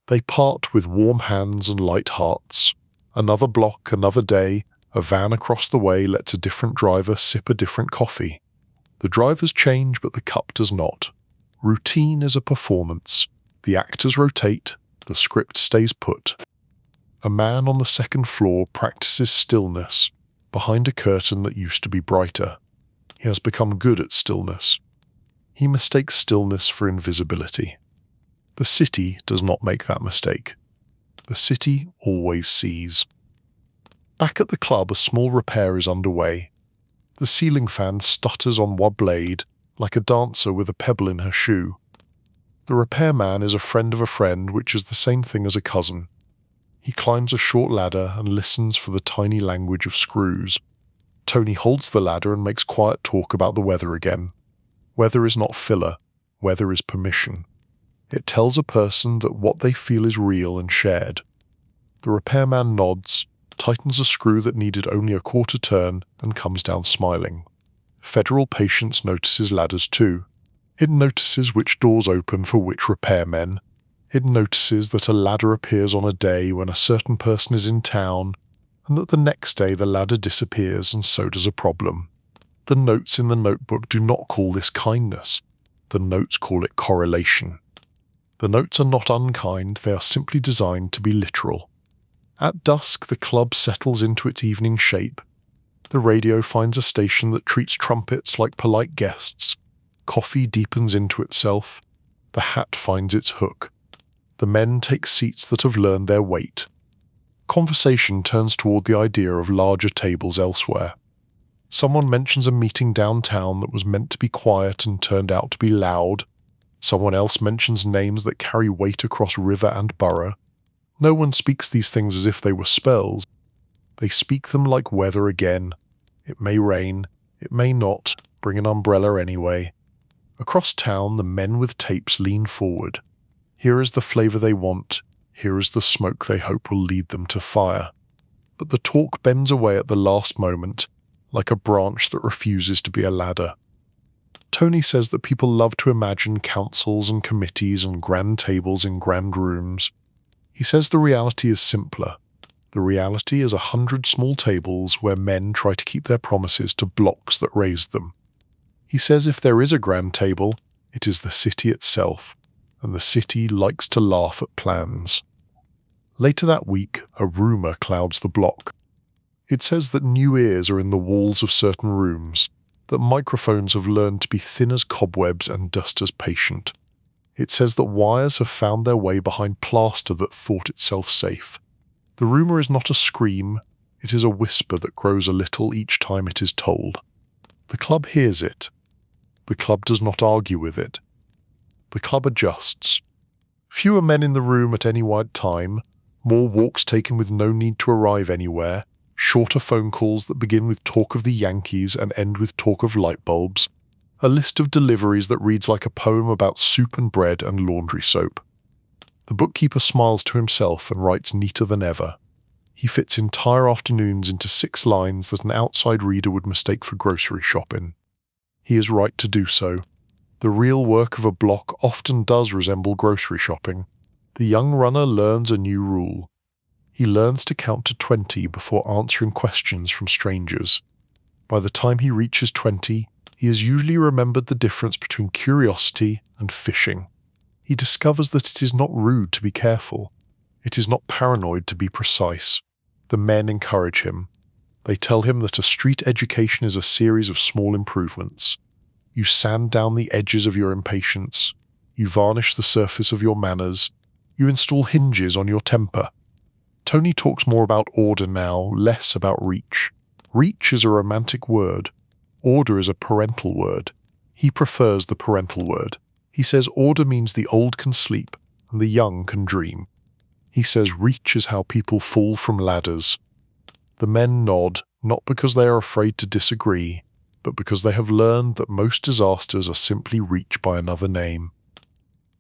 They part with warm hands and light hearts. Another block, another day, a van across the way lets a different driver sip a different coffee. The drivers change, but the cup does not. Routine is a performance. The actors rotate, the script stays put. A man on the second floor practices stillness behind a curtain that used to be brighter. He has become good at stillness. He mistakes stillness for invisibility. The city does not make that mistake. The city always sees. Back at the club, a small repair is underway. The ceiling fan stutters on one blade, like a dancer with a pebble in her shoe. The repairman is a friend of a friend, which is the same thing as a cousin. He climbs a short ladder and listens for the tiny language of screws. Tony holds the ladder and makes quiet talk about the weather again. Weather is not filler. Weather is permission. It tells a person that what they feel is real and shared. The repairman nods, tightens a screw that needed only a quarter turn, and comes down smiling. Federal Patience notices ladders too. It notices which doors open for which repairmen. It notices that a ladder appears on a day when a certain person is in town, and that the next day the ladder disappears, and so does a problem. The notes in the notebook do not call this kindness. The notes call it correlation. The notes are not unkind, they are simply designed to be literal. At dusk, the club settles into its evening shape. The radio finds a station that treats trumpets like polite guests. Coffee deepens into itself. The hat finds its hook. The men take seats that have learned their weight. Conversation turns toward the idea of larger tables elsewhere. Someone mentions a meeting downtown that was meant to be quiet and turned out to be loud. Someone else mentions names that carry weight across river and borough. No one speaks these things as if they were spells. They speak them like weather again. It may rain, it may not, bring an umbrella anyway. Across town, the men with tapes lean forward. Here is the flavor they want, here is the smoke they hope will lead them to fire. But the talk bends away at the last moment, like a branch that refuses to be a ladder. Tony says that people love to imagine councils and committees and grand tables in grand rooms. He says the reality is simpler. The reality is 100 small tables where men try to keep their promises to blocks that raised them. He says if there is a grand table, it is the city itself, and the city likes to laugh at plans. Later that week, a rumor clouds the block. It says that new ears are in the walls of certain rooms, that microphones have learned to be thin as cobwebs and dust as patient. It says that wires have found their way behind plaster that thought itself safe. The rumor is not a scream, it is a whisper that grows a little each time it is told. The club hears it. The club does not argue with it. The club adjusts. Fewer men in the room at any one time, more walks taken with no need to arrive anywhere, shorter phone calls that begin with talk of the Yankees and end with talk of light bulbs, a list of deliveries that reads like a poem about soup and bread and laundry soap. The bookkeeper smiles to himself and writes neater than ever. He fits entire afternoons into 6 lines that an outside reader would mistake for grocery shopping. He is right to do so. The real work of a block often does resemble grocery shopping. The young runner learns a new rule. He learns to count to 20 before answering questions from strangers. By the time he reaches 20, he has usually remembered the difference between curiosity and fishing. He discovers that it is not rude to be careful. It is not paranoid to be precise. The men encourage him. They tell him that a street education is a series of small improvements. You sand down the edges of your impatience. You varnish the surface of your manners. You install hinges on your temper. Tony talks more about order now, less about reach. Reach is a romantic word. Order is a parental word. He prefers the parental word. He says order means the old can sleep and the young can dream. He says reach is how people fall from ladders. The men nod, not because they are afraid to disagree, but because they have learned that most disasters are simply reach by another name.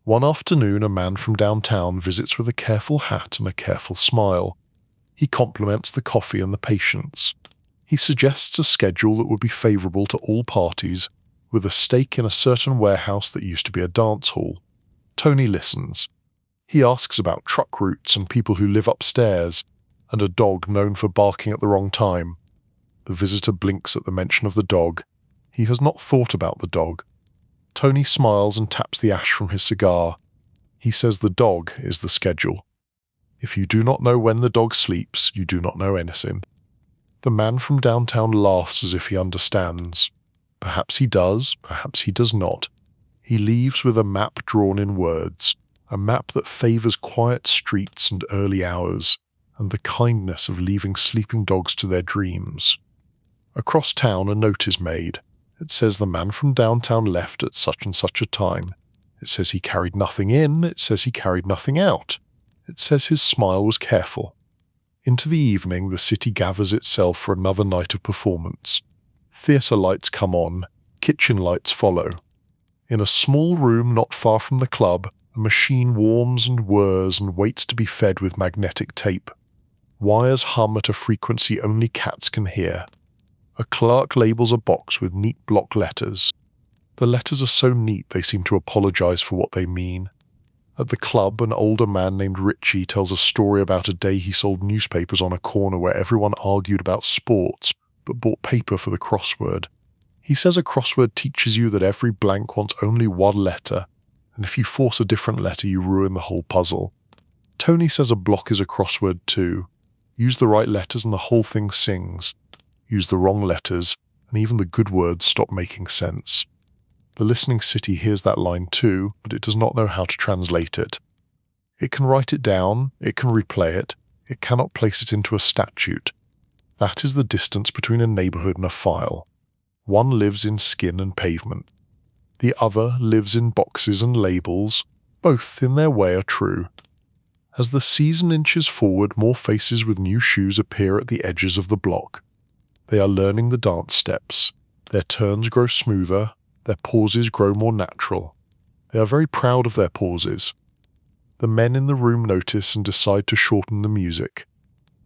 One afternoon, a man from downtown visits with a careful hat and a careful smile. He compliments the coffee and the patience. He suggests a schedule that would be favorable to all parties, with a stake in a certain warehouse that used to be a dance hall. Tony listens. He asks about truck routes and people who live upstairs, and a dog known for barking at the wrong time. The visitor blinks at the mention of the dog. He has not thought about the dog. Tony smiles and taps the ash from his cigar. He says the dog is the schedule. If you do not know when the dog sleeps, you do not know anything. The man from downtown laughs as if he understands. Perhaps he does, perhaps he does not. He leaves with a map drawn in words, a map that favors quiet streets and early hours, and the kindness of leaving sleeping dogs to their dreams. Across town a note is made. It says the man from downtown left at such and such a time. It says he carried nothing in, it says he carried nothing out. It says his smile was careful. Into the evening the city gathers itself for another night of performance. Theatre lights come on, kitchen lights follow. In a small room not far from the club, a machine warms and whirs and waits to be fed with magnetic tape. Wires hum at a frequency only cats can hear. A clerk labels a box with neat block letters. The letters are so neat they seem to apologize for what they mean. At the club, an older man named Richie tells a story about a day he sold newspapers on a corner where everyone argued about sports, but bought paper for the crossword. He says a crossword teaches you that every blank wants only one letter, and if you force a different letter you ruin the whole puzzle. Tony says a block is a crossword too. Use the right letters and the whole thing sings. Use the wrong letters, and even the good words stop making sense. The listening city hears that line too, but it does not know how to translate it. It can write it down, it can replay it, it cannot place it into a statute. That is the distance between a neighborhood and a file. One lives in skin and pavement. The other lives in boxes and labels. Both, in their way, are true. As the season inches forward, more faces with new shoes appear at the edges of the block. They are learning the dance steps. Their turns grow smoother, their pauses grow more natural. They are very proud of their pauses. The men in the room notice and decide to shorten the music.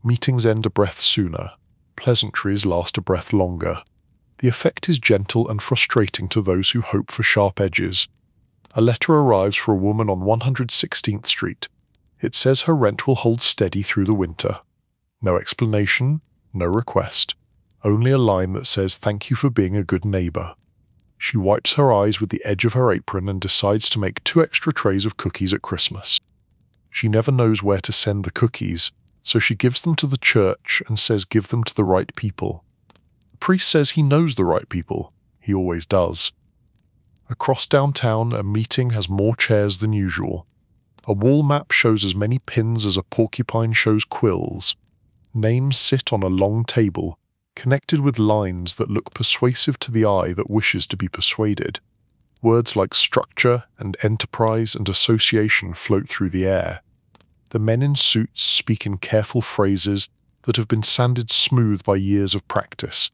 Meetings end a breath sooner. Pleasantries last a breath longer. The effect is gentle and frustrating to those who hope for sharp edges. A letter arrives for a woman on 116th Street. It says her rent will hold steady through the winter. No explanation, no request. Only a line that says thank you for being a good neighbor. She wipes her eyes with the edge of her apron and decides to make 2 extra trays of cookies at Christmas. She never knows where to send the cookies, so she gives them to the church and says give them to the right people. The priest says he knows the right people. He always does. Across downtown, a meeting has more chairs than usual. A wall map shows as many pins as a porcupine shows quills. Names sit on a long table, connected with lines that look persuasive to the eye that wishes to be persuaded. Words like structure and enterprise and association float through the air. The men in suits speak in careful phrases that have been sanded smooth by years of practice.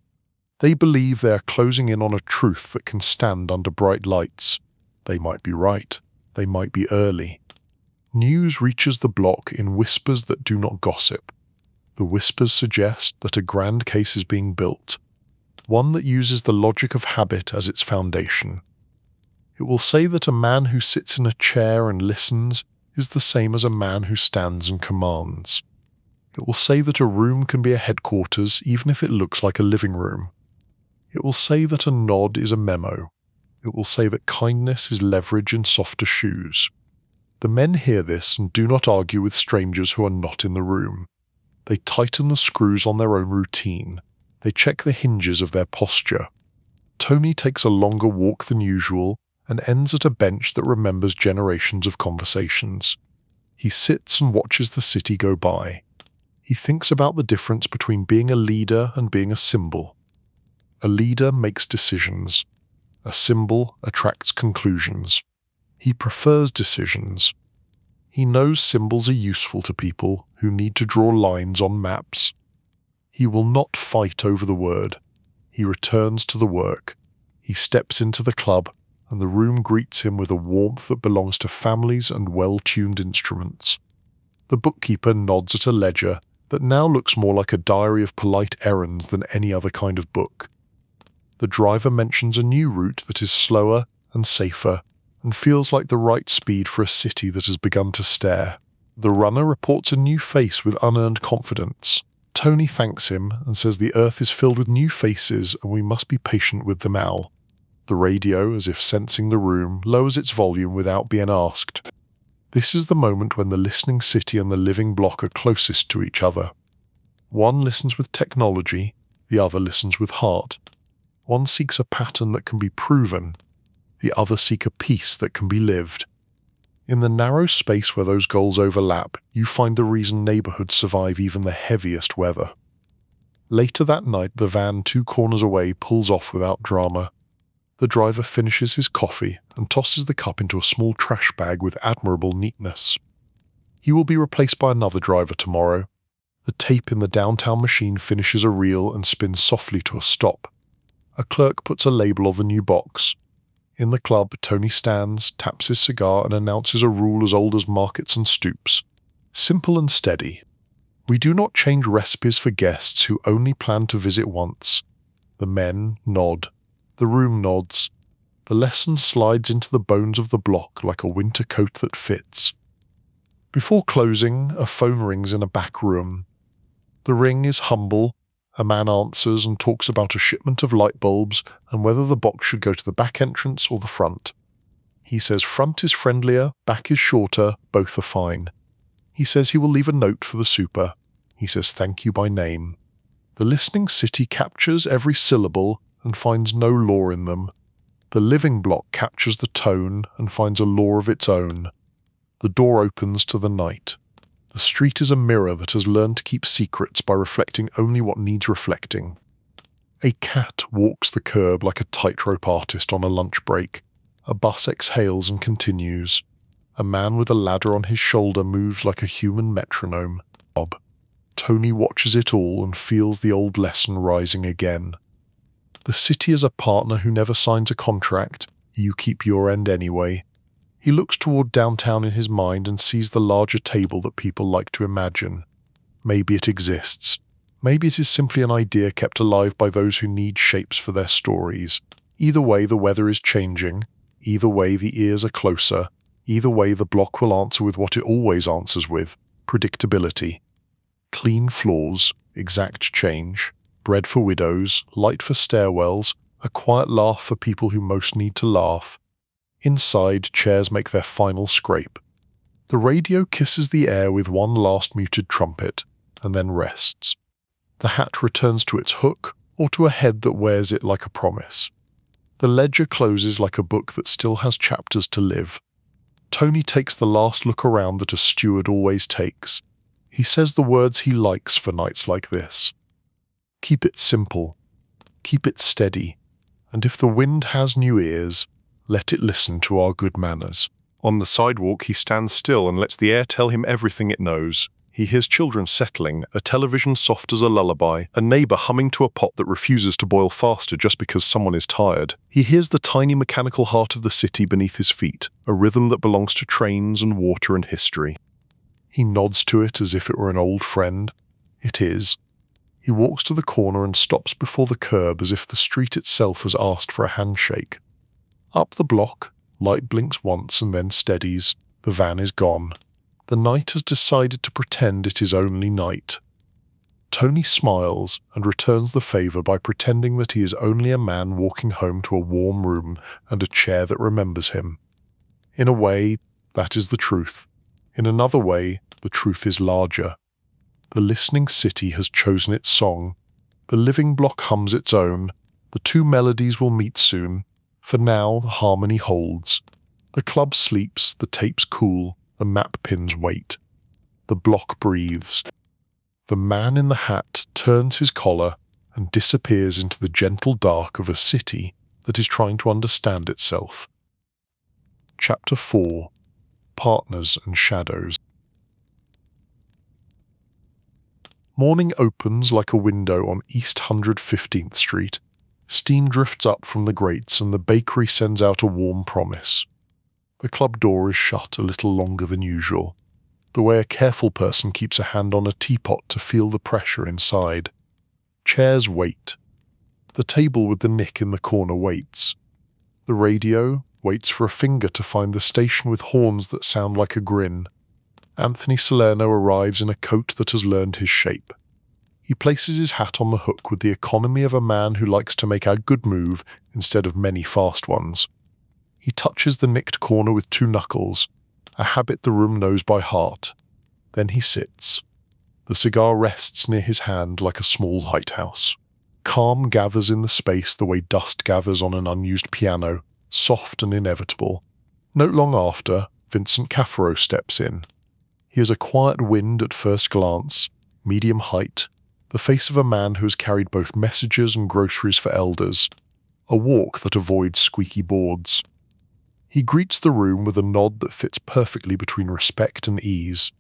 They believe they are closing in on a truth that can stand under bright lights. They might be right. They might be early. News reaches the block in whispers that do not gossip. The whispers suggest that a grand case is being built, one that uses the logic of habit as its foundation. It will say that a man who sits in a chair and listens is the same as a man who stands and commands. It will say that a room can be a headquarters even if it looks like a living room. It will say that a nod is a memo. It will say that kindness is leverage in softer shoes. The men hear this and do not argue with strangers who are not in the room. They tighten the screws on their own routine. They check the hinges of their posture. Tony takes a longer walk than usual and ends at a bench that remembers generations of conversations. He sits and watches the city go by. He thinks about the difference between being a leader and being a symbol. A leader makes decisions. A symbol attracts conclusions. He prefers decisions. He knows symbols are useful to people who need to draw lines on maps. He will not fight over the word. He returns to the work. He steps into the club, and the room greets him with a warmth that belongs to families and well-tuned instruments. The bookkeeper nods at a ledger that now looks more like a diary of polite errands than any other kind of book. The driver mentions a new route that is slower and safer and feels like the right speed for a city that has begun to stare. The runner reports a new face with unearned confidence. Tony thanks him and says the earth is filled with new faces and we must be patient with them all. The radio, as if sensing the room, lowers its volume without being asked. This is the moment when the listening city and the living block are closest to each other. One listens with technology, the other listens with heart. One seeks a pattern that can be proven, the other seeks a peace that can be lived. In the narrow space where those goals overlap, you find the reason neighborhoods survive even the heaviest weather. Later that night, the van 2 corners away pulls off without drama. The driver finishes his coffee and tosses the cup into a small trash bag with admirable neatness. He will be replaced by another driver tomorrow. The tape in the downtown machine finishes a reel and spins softly to a stop. A clerk puts a label on the new box. In the club, Tony stands, taps his cigar and announces a rule as old as markets and stoops. Simple and steady. We do not change recipes for guests who only plan to visit once. The men nod. The room nods. The lesson slides into the bones of the block like a winter coat that fits. Before closing, a phone rings in a back room. The ring is humble. A man answers and talks about a shipment of light bulbs and whether the box should go to the back entrance or the front. He says front is friendlier, back is shorter, both are fine. He says he will leave a note for the super. He says thank you by name. The listening city captures every syllable and finds no law in them. The living block captures the tone and finds a law of its own. The door opens to the night. The street is a mirror that has learned to keep secrets by reflecting only what needs reflecting. A cat walks the curb like a tightrope artist on a lunch break. A bus exhales and continues. A man with a ladder on his shoulder moves like a human metronome. Tony watches it all and feels the old lesson rising again. The city is a partner who never signs a contract. You keep your end anyway. He looks toward downtown in his mind and sees the larger table that people like to imagine. Maybe it exists. Maybe it is simply an idea kept alive by those who need shapes for their stories. Either way, the weather is changing. Either way, the ears are closer. Either way, the block will answer with what it always answers with: predictability. Clean floors, exact change, bread for widows, light for stairwells, a quiet laugh for people who most need to laugh. Inside, chairs make their final scrape. The radio kisses the air with one last muted trumpet, and then rests. The hat returns to its hook, or to a head that wears it like a promise. The ledger closes like a book that still has chapters to live. Tony takes the last look around that a steward always takes. He says the words he likes for nights like this. Keep it simple. Keep it steady. And if the wind has new ears, let it listen to our good manners. On the sidewalk, he stands still and lets the air tell him everything it knows. He hears children settling, a television soft as a lullaby, a neighbor humming to a pot that refuses to boil faster just because someone is tired. He hears the tiny mechanical heart of the city beneath his feet, a rhythm that belongs to trains and water and history. He nods to it as if it were an old friend. It is. He walks to the corner and stops before the curb as if the street itself has asked for a handshake. Up the block, light blinks once and then steadies. The van is gone. The night has decided to pretend it is only night. Tony smiles and returns the favor by pretending that he is only a man walking home to a warm room and a chair that remembers him. In a way, that is the truth. In another way, the truth is larger. The listening city has chosen its song. The living block hums its own. The two melodies will meet soon. For now, the harmony holds. The club sleeps, the tapes cool, the map pins wait. The block breathes. The man in the hat turns his collar and disappears into the gentle dark of a city that is trying to understand itself. Chapter 4. Partners and Shadows. Morning opens like a window on East 115th Street. Steam drifts up from the grates and the bakery sends out a warm promise. The club door is shut a little longer than usual, the way a careful person keeps a hand on a teapot to feel the pressure inside. Chairs wait. The table with the nick in the corner waits. The radio waits for a finger to find the station with horns that sound like a grin. Anthony Salerno arrives in a coat that has learned his shape. He places his hat on the hook with the economy of a man who likes to make a good move instead of many fast ones. He touches the nicked corner with two knuckles, a habit the room knows by heart. Then he sits. The cigar rests near his hand like a small lighthouse. Calm gathers in the space the way dust gathers on an unused piano, soft and inevitable. Not long after, Vincent Caffaro steps in. He is a quiet wind at first glance, medium height, the face of a man who has carried both messages and groceries for elders, a walk that avoids squeaky boards. He greets the room with a nod that fits perfectly between respect and ease.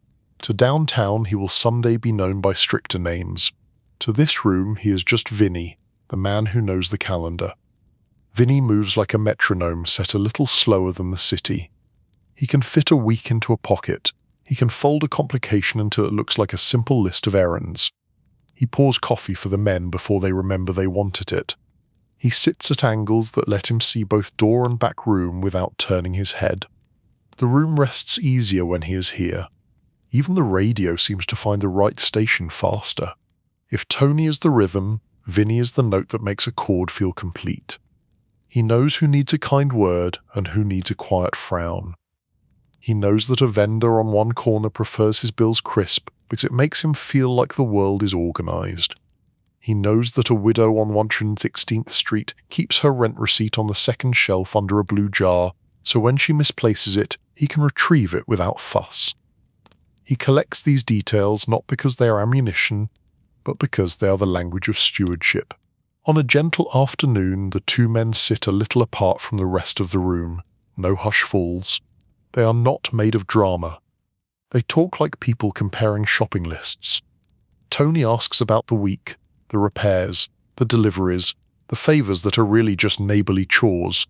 To downtown he will someday be known by stricter names. To this room he is just Vinny, the man who knows the calendar. Vinny moves like a metronome set a little slower than the city. He can fit a week into a pocket. He can fold a complication until it looks like a simple list of errands. He pours coffee for the men before they remember they wanted it. He sits at angles that let him see both door and back room without turning his head. The room rests easier when he is here. Even the radio seems to find the right station faster. If Tony is the rhythm, Vinny is the note that makes a chord feel complete. He knows who needs a kind word and who needs a quiet frown. He knows that a vendor on one corner prefers his bills crisp because it makes him feel like the world is organized. He knows that a widow on 116th Street keeps her rent receipt on the second shelf under a blue jar, so when she misplaces it, he can retrieve it without fuss. He collects these details not because they are ammunition, but because they are the language of stewardship. On a gentle afternoon, the two men sit a little apart from the rest of the room. No hush falls. They are not made of drama. They talk like people comparing shopping lists. Tony asks about the week, the repairs, the deliveries, the favors that are really just neighborly chores.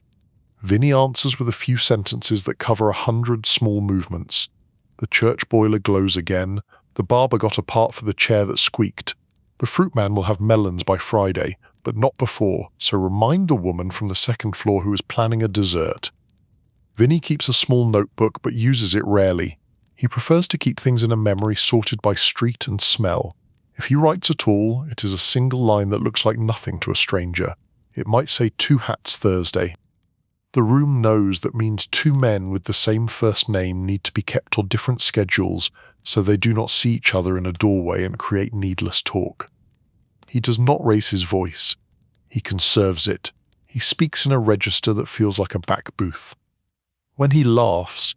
Vinny answers with a few sentences that cover 100 small movements. The church boiler glows again. The barber got a part for the chair that squeaked. The fruit man will have melons by Friday, but not before, so remind the woman from the second floor who is planning a dessert. Vinny keeps a small notebook but uses it rarely. He prefers to keep things in a memory sorted by street and smell. If he writes at all, it is a single line that looks like nothing to a stranger. It might say 2 hats Thursday. The room knows that means 2 men with the same first name need to be kept on different schedules so they do not see each other in a doorway and create needless talk. He does not raise his voice. He conserves it. He speaks in a register that feels like a back booth. When he laughs,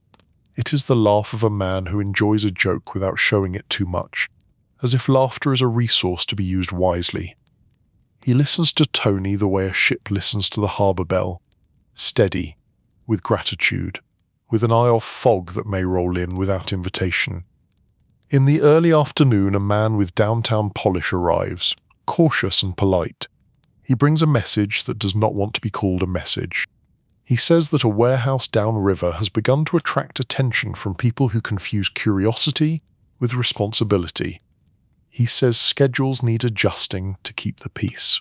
it is the laugh of a man who enjoys a joke without showing it too much, as if laughter is a resource to be used wisely. He listens to Tony the way a ship listens to the harbour bell. Steady. with gratitude, with an eye of fog that may roll in without invitation. In the early afternoon, a man with downtown polish arrives, cautious and polite. He brings a message that does not want to be called a message. He says that a warehouse downriver has begun to attract attention from people who confuse curiosity with responsibility. He says schedules need adjusting to keep the peace.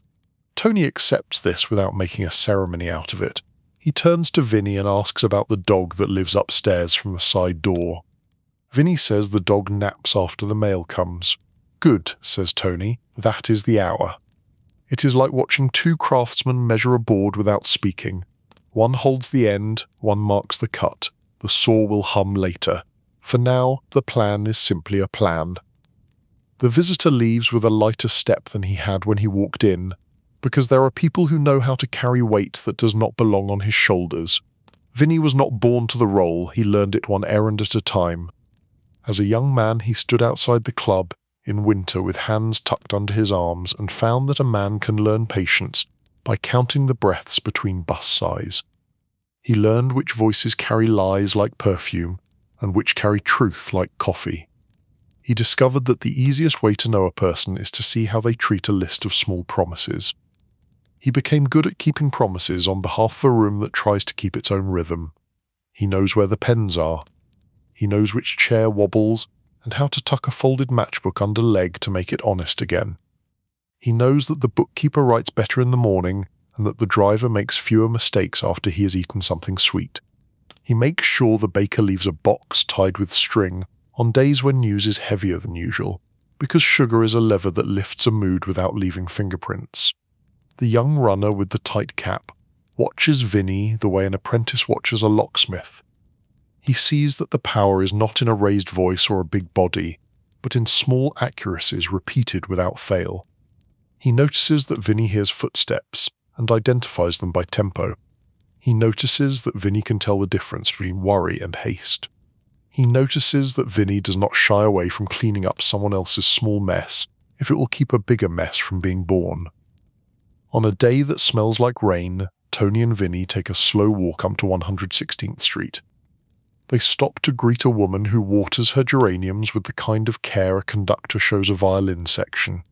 Tony accepts this without making a ceremony out of it. He turns to Vinny and asks about the dog that lives upstairs from the side door. Vinny says the dog naps after the mail comes. Good, says Tony, that is the hour. It is like watching two craftsmen measure a board without speaking. One holds the end, one marks the cut. The saw will hum later. For now, the plan is simply a plan. The visitor leaves with a lighter step than he had when he walked in, because there are people who know how to carry weight that does not belong on his shoulders. Vinny was not born to the role, he learned it one errand at a time. As a young man, he stood outside the club in winter with hands tucked under his arms and found that a man can learn patience by counting the breaths between bus sighs. He learned which voices carry lies like perfume and which carry truth like coffee. He discovered that the easiest way to know a person is to see how they treat a list of small promises. He became good at keeping promises on behalf of a room that tries to keep its own rhythm. He knows where the pens are. He knows which chair wobbles and how to tuck a folded matchbook under leg to make it honest again. He knows that the bookkeeper writes better in the morning and that the driver makes fewer mistakes after he has eaten something sweet. He makes sure the baker leaves a box tied with string on days when news is heavier than usual, because sugar is a lever that lifts a mood without leaving fingerprints. The young runner with the tight cap watches Vinny the way an apprentice watches a locksmith. He sees that the power is not in a raised voice or a big body, but in small accuracies repeated without fail. He notices that Vinny hears footsteps and identifies them by tempo. He notices that Vinny can tell the difference between worry and haste. He notices that Vinny does not shy away from cleaning up someone else's small mess if it will keep a bigger mess from being born. On a day that smells like rain, Tony and Vinny take a slow walk up to 116th Street. They stop to greet a woman who waters her geraniums with the kind of care a conductor shows a violin section.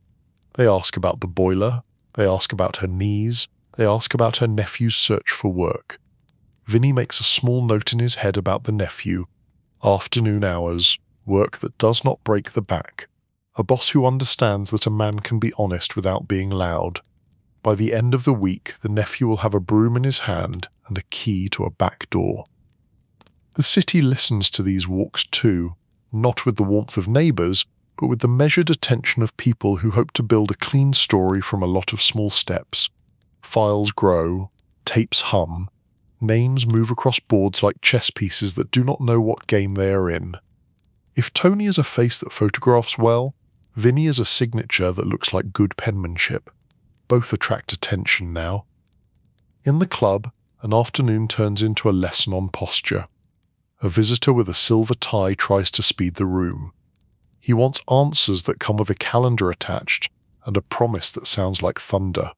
They ask about the boiler, they ask about her knees, they ask about her nephew's search for work. Vinny makes a small note in his head about the nephew. Afternoon hours, work that does not break the back. A boss who understands that a man can be honest without being loud. By the end of the week, the nephew will have a broom in his hand and a key to a back door. The city listens to these walks too, not with the warmth of neighbours, but with the measured attention of people who hope to build a clean story from a lot of small steps. Files grow, tapes hum, names move across boards like chess pieces that do not know what game they are in. If Tony is a face that photographs well, Vinny is a signature that looks like good penmanship. Both attract attention now. In the club, an afternoon turns into a lesson on posture. A visitor with a silver tie tries to speed the room. He wants answers that come with a calendar attached and a promise that sounds like thunder.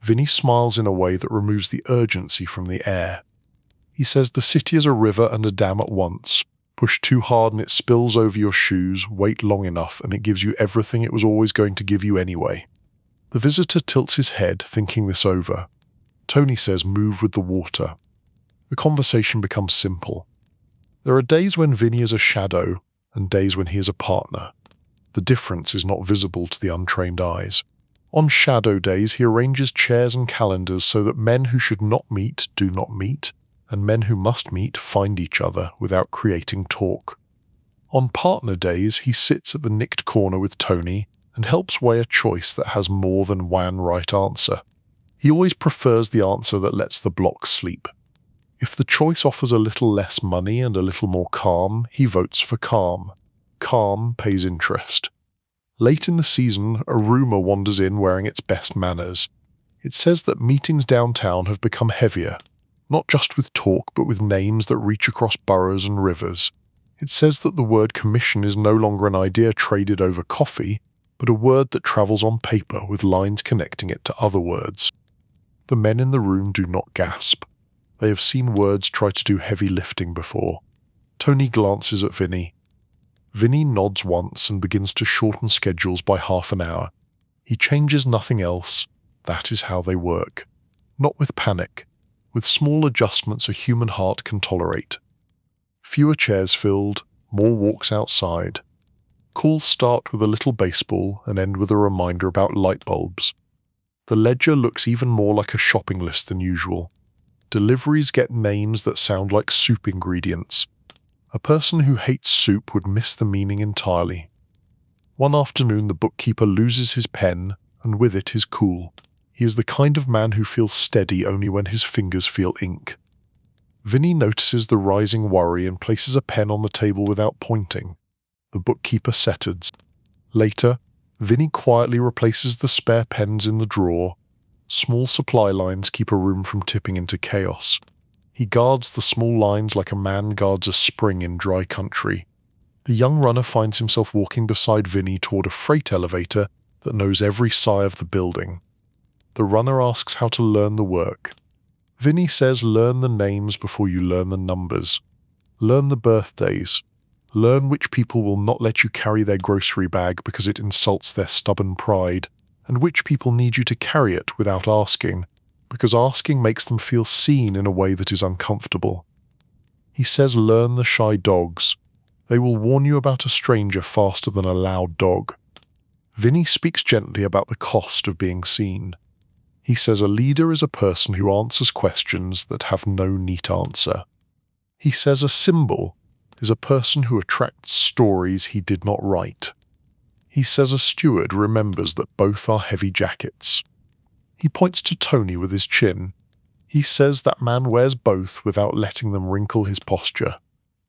Vinny smiles in a way that removes the urgency from the air. He says the city is a river and a dam at once. Push too hard and it spills over your shoes, wait long enough and it gives you everything it was always going to give you anyway. The visitor tilts his head, thinking this over. Tony says move with the water. The conversation becomes simple. There are days when Vinny is a shadow and days when he is a partner. The difference is not visible to the untrained eyes. On shadow days, he arranges chairs and calendars so that men who should not meet do not meet, and men who must meet find each other without creating talk. On partner days, he sits at the nicked corner with Tony and helps weigh a choice that has more than one right answer. He always prefers the answer that lets the block sleep. If the choice offers a little less money and a little more calm, he votes for calm. Calm pays interest. Late in the season, a rumour wanders in wearing its best manners. It says that meetings downtown have become heavier, not just with talk but with names that reach across boroughs and rivers. It says that the word commission is no longer an idea traded over coffee, but a word that travels on paper with lines connecting it to other words. The men in the room do not gasp. They have seen words try to do heavy lifting before. Tony glances at Vinny. Vinny nods once and begins to shorten schedules by half an hour. He changes nothing else. That is how they work. Not with panic, with small adjustments a human heart can tolerate. Fewer chairs filled, more walks outside. Calls start with a little baseball and end with a reminder about light bulbs. The ledger looks even more like a shopping list than usual. Deliveries get names that sound like soup ingredients. A person who hates soup would miss the meaning entirely. One afternoon the bookkeeper loses his pen, and with it his cool. He is the kind of man who feels steady only when his fingers feel ink. Vinny notices the rising worry and places a pen on the table without pointing. The bookkeeper settles. Later, Vinny quietly replaces the spare pens in the drawer. Small supply lines keep a room from tipping into chaos. He guards the small lines like a man guards a spring in dry country. The young runner finds himself walking beside Vinny toward a freight elevator that knows every sigh of the building. The runner asks how to learn the work. Vinny says learn the names before you learn the numbers. Learn the birthdays. Learn which people will not let you carry their grocery bag because it insults their stubborn pride, and which people need you to carry it without asking, because asking makes them feel seen in a way that is uncomfortable. He says learn the shy dogs. They will warn you about a stranger faster than a loud dog. Vinny speaks gently about the cost of being seen. He says a leader is a person who answers questions that have no neat answer. He says a symbol is a person who attracts stories he did not write. He says a steward remembers that both are heavy jackets. He points to Tony with his chin. He says that man wears both without letting them wrinkle his posture.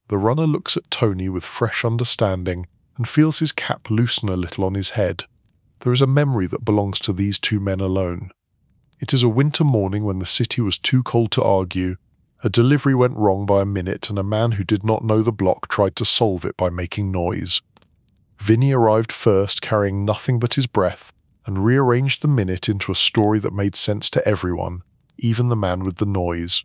The runner looks at Tony with fresh understanding and feels his cap loosen a little on his head. There is a memory that belongs to these two men alone. It is a winter morning when the city was too cold to argue. A delivery went wrong by a minute and a man who did not know the block tried to solve it by making noise. Vinny arrived first carrying nothing but his breath and rearranged the minute into a story that made sense to everyone, even the man with the noise.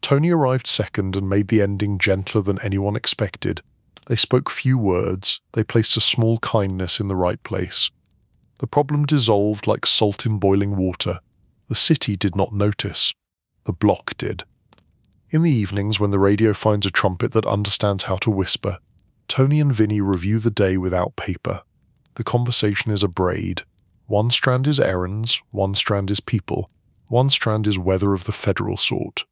Tony arrived second and made the ending gentler than anyone expected. They spoke few words, they placed a small kindness in the right place. The problem dissolved like salt in boiling water. The city did not notice. The block did. In the evenings, when the radio finds a trumpet that understands how to whisper, Tony and Vinny review the day without paper. The conversation is a braid. One strand is errands, one strand is people, one strand is weather of the federal sort.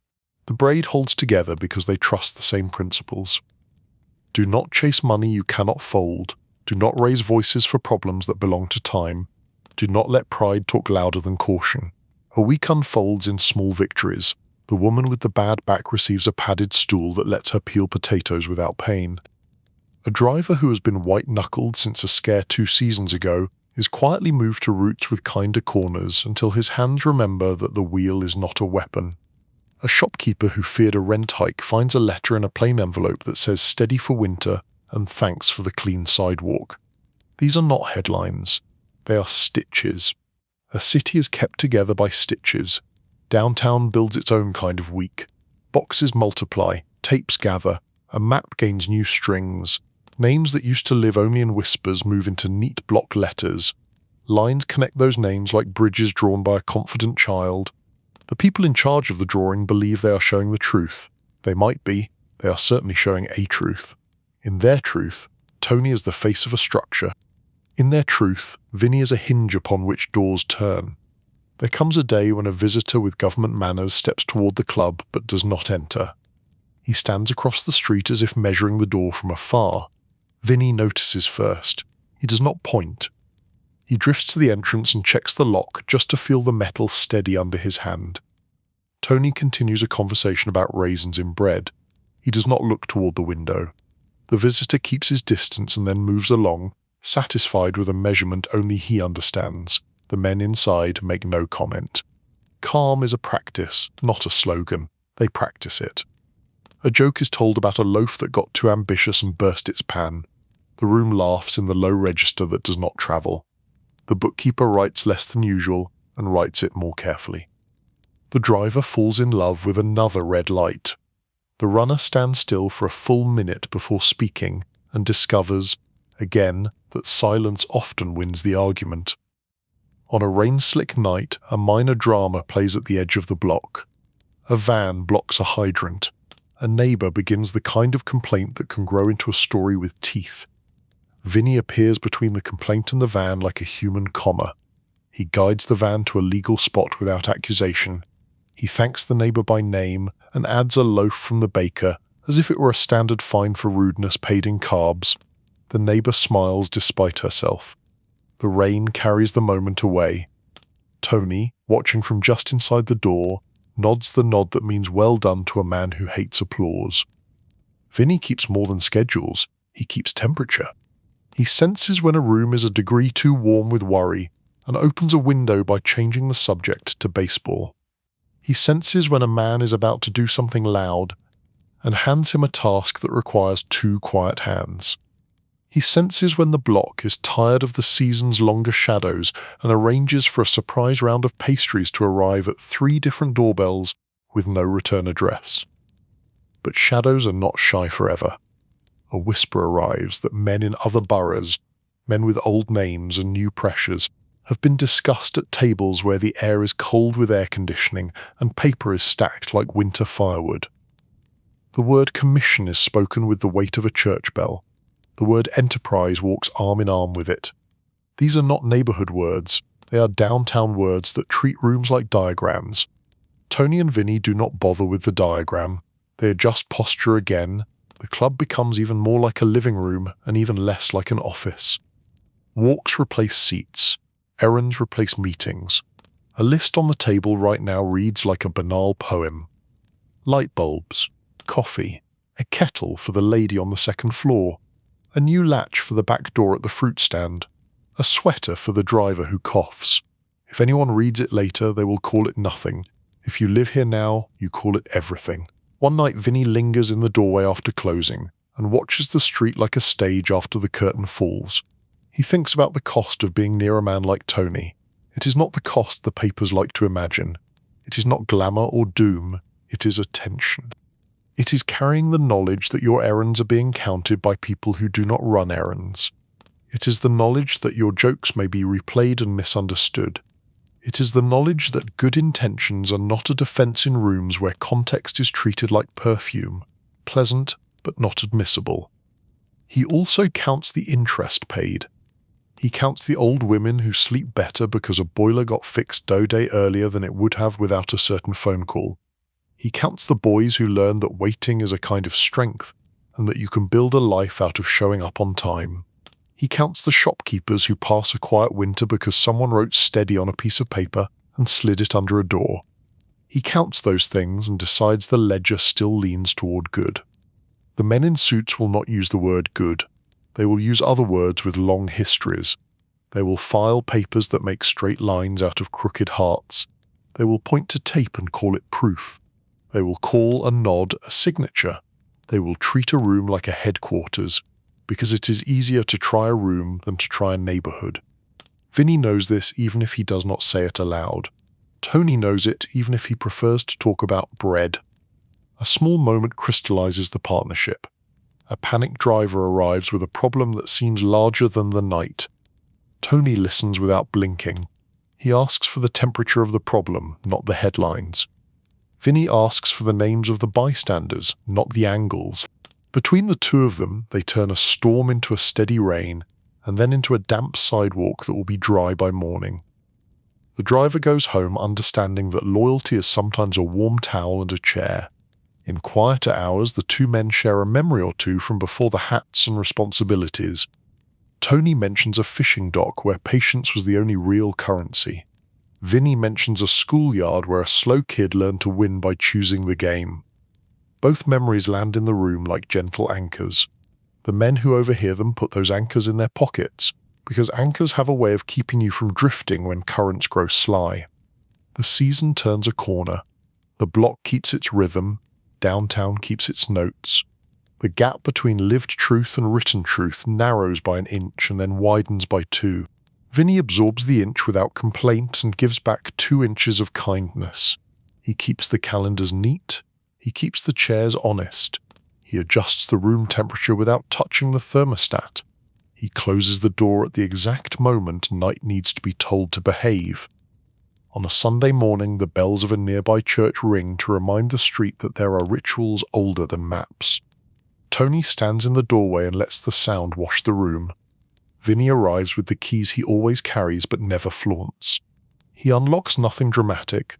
The braid holds together because they trust the same principles. Do not chase money you cannot fold. Do not raise voices for problems that belong to time. Do not let pride talk louder than caution. A week unfolds in small victories. The woman with the bad back receives a padded stool that lets her peel potatoes without pain. A driver who has been white-knuckled since a scare 2 seasons ago is quietly moved to routes with kinder corners until his hands remember that the wheel is not a weapon. A shopkeeper who feared a rent hike finds a letter in a plain envelope that says steady for winter and thanks for the clean sidewalk. These are not headlines. They are stitches. A city is kept together by stitches. Downtown builds its own kind of week. Boxes multiply, tapes gather, a map gains new strings. Names that used to live only in whispers move into neat block letters. Lines connect those names like bridges drawn by a confident child. The people in charge of the drawing believe they are showing the truth. They might be. They are certainly showing a truth. In their truth, Tony is the face of a structure. In their truth, Vinny is a hinge upon which doors turn. There comes a day when a visitor with government manners steps toward the club but does not enter. He stands across the street as if measuring the door from afar. Vinny notices first. He does not point. He drifts to the entrance and checks the lock just to feel the metal steady under his hand. Tony continues a conversation about raisins in bread. He does not look toward the window. The visitor keeps his distance and then moves along, satisfied with a measurement only he understands. The men inside make no comment. Calm is a practice, not a slogan. They practice it. A joke is told about a loaf that got too ambitious and burst its pan. The room laughs in the low register that does not travel. The bookkeeper writes less than usual and writes it more carefully. The driver falls in love with another red light. The runner stands still for a full minute before speaking and discovers, again, that silence often wins the argument. On a rain-slick night, a minor drama plays at the edge of the block. A van blocks a hydrant. A neighbor begins the kind of complaint that can grow into a story with teeth. Vinny appears between the complaint and the van like a human comma. He guides the van to a legal spot without accusation. He thanks the neighbor by name and adds a loaf from the baker as if it were a standard fine for rudeness paid in carbs. The neighbor smiles despite herself. The rain carries the moment away. Tony, watching from just inside the door, nods the nod that means well done to a man who hates applause. Vinny keeps more than schedules, he keeps temperature. He senses when a room is a degree too warm with worry and opens a window by changing the subject to baseball. He senses when a man is about to do something loud and hands him a task that requires 2 quiet hands. He senses when the block is tired of the season's longer shadows and arranges for a surprise round of pastries to arrive at 3 different doorbells with no return address. But shadows are not shy forever. A whisper arrives that men in other boroughs, men with old names and new pressures, have been discussed at tables where the air is cold with air conditioning and paper is stacked like winter firewood. The word commission is spoken with the weight of a church bell. The word enterprise walks arm in arm with it. These are not neighborhood words, they are downtown words that treat rooms like diagrams. Tony and Vinny do not bother with the diagram. They adjust posture again. The club becomes even more like a living room and even less like an office. Walks replace seats. Errands replace meetings. A list on the table right now reads like a banal poem. Light bulbs, coffee, a kettle for the lady on the second floor, a new latch for the back door at the fruit stand, a sweater for the driver who coughs. If anyone reads it later, they will call it nothing. If you live here now, you call it everything. One night Vinny lingers in the doorway after closing and watches the street like a stage after the curtain falls. He thinks about the cost of being near a man like Tony. It is not the cost the papers like to imagine. It is not glamour or doom. It is attention. It is carrying the knowledge that your errands are being counted by people who do not run errands. It is the knowledge that your jokes may be replayed and misunderstood. It is the knowledge that good intentions are not a defense in rooms where context is treated like perfume, pleasant but not admissible. He also counts the interest paid. He counts the old women who sleep better because a boiler got fixed a day earlier than it would have without a certain phone call. He counts the boys who learn that waiting is a kind of strength and that you can build a life out of showing up on time. He counts the shopkeepers who pass a quiet winter because someone wrote steady on a piece of paper and slid it under a door. He counts those things and decides the ledger still leans toward good. The men in suits will not use the word good. They will use other words with long histories. They will file papers that make straight lines out of crooked hearts. They will point to tape and call it proof. They will call a nod a signature. They will treat a room like a headquarters, because it is easier to try a room than to try a neighborhood. Vinny knows this even if he does not say it aloud. Tony knows it even if he prefers to talk about bread. A small moment crystallizes the partnership. A panicked driver arrives with a problem that seems larger than the night. Tony listens without blinking. He asks for the temperature of the problem, not the headlines. Vinny asks for the names of the bystanders, not the angles. Between the two of them, they turn a storm into a steady rain, and then into a damp sidewalk that will be dry by morning. The driver goes home understanding that loyalty is sometimes a warm towel and a chair. In quieter hours, the two men share a memory or two from before the hats and responsibilities. Tony mentions a fishing dock where patience was the only real currency. Vinny mentions a schoolyard where a slow kid learned to win by choosing the game. Both memories land in the room like gentle anchors. The men who overhear them put those anchors in their pockets, because anchors have a way of keeping you from drifting when currents grow sly. The season turns a corner. The block keeps its rhythm. Downtown keeps its notes. The gap between lived truth and written truth narrows by an inch and then widens by 2. Vinny absorbs the inch without complaint and gives back 2 inches of kindness. He keeps the calendars neat. He keeps the chairs honest. He adjusts the room temperature without touching the thermostat. He closes the door at the exact moment Night needs to be told to behave. On a Sunday morning, the bells of a nearby church ring to remind the street that there are rituals older than maps. Tony stands in the doorway and lets the sound wash the room. Vinny arrives with the keys he always carries but never flaunts. He unlocks nothing dramatic.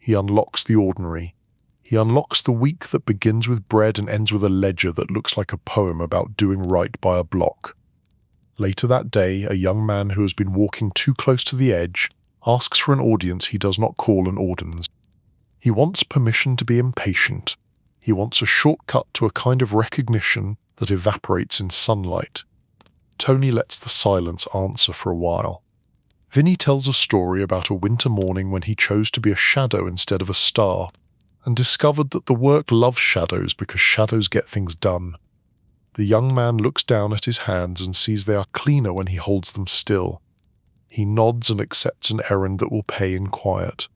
He unlocks the ordinary. He unlocks the week that begins with bread and ends with a ledger that looks like a poem about doing right by a block. Later that day, a young man who has been walking too close to the edge asks for an audience he does not call and orders. He wants permission to be impatient. He wants a shortcut to a kind of recognition that evaporates in sunlight. Tony lets the silence answer for a while. Vinny tells a story about a winter morning when he chose to be a shadow instead of a star, and discovered that the work loves shadows because shadows get things done. The young man looks down at his hands and sees they are cleaner when he holds them still. He nods and accepts an errand that will pay in quiet.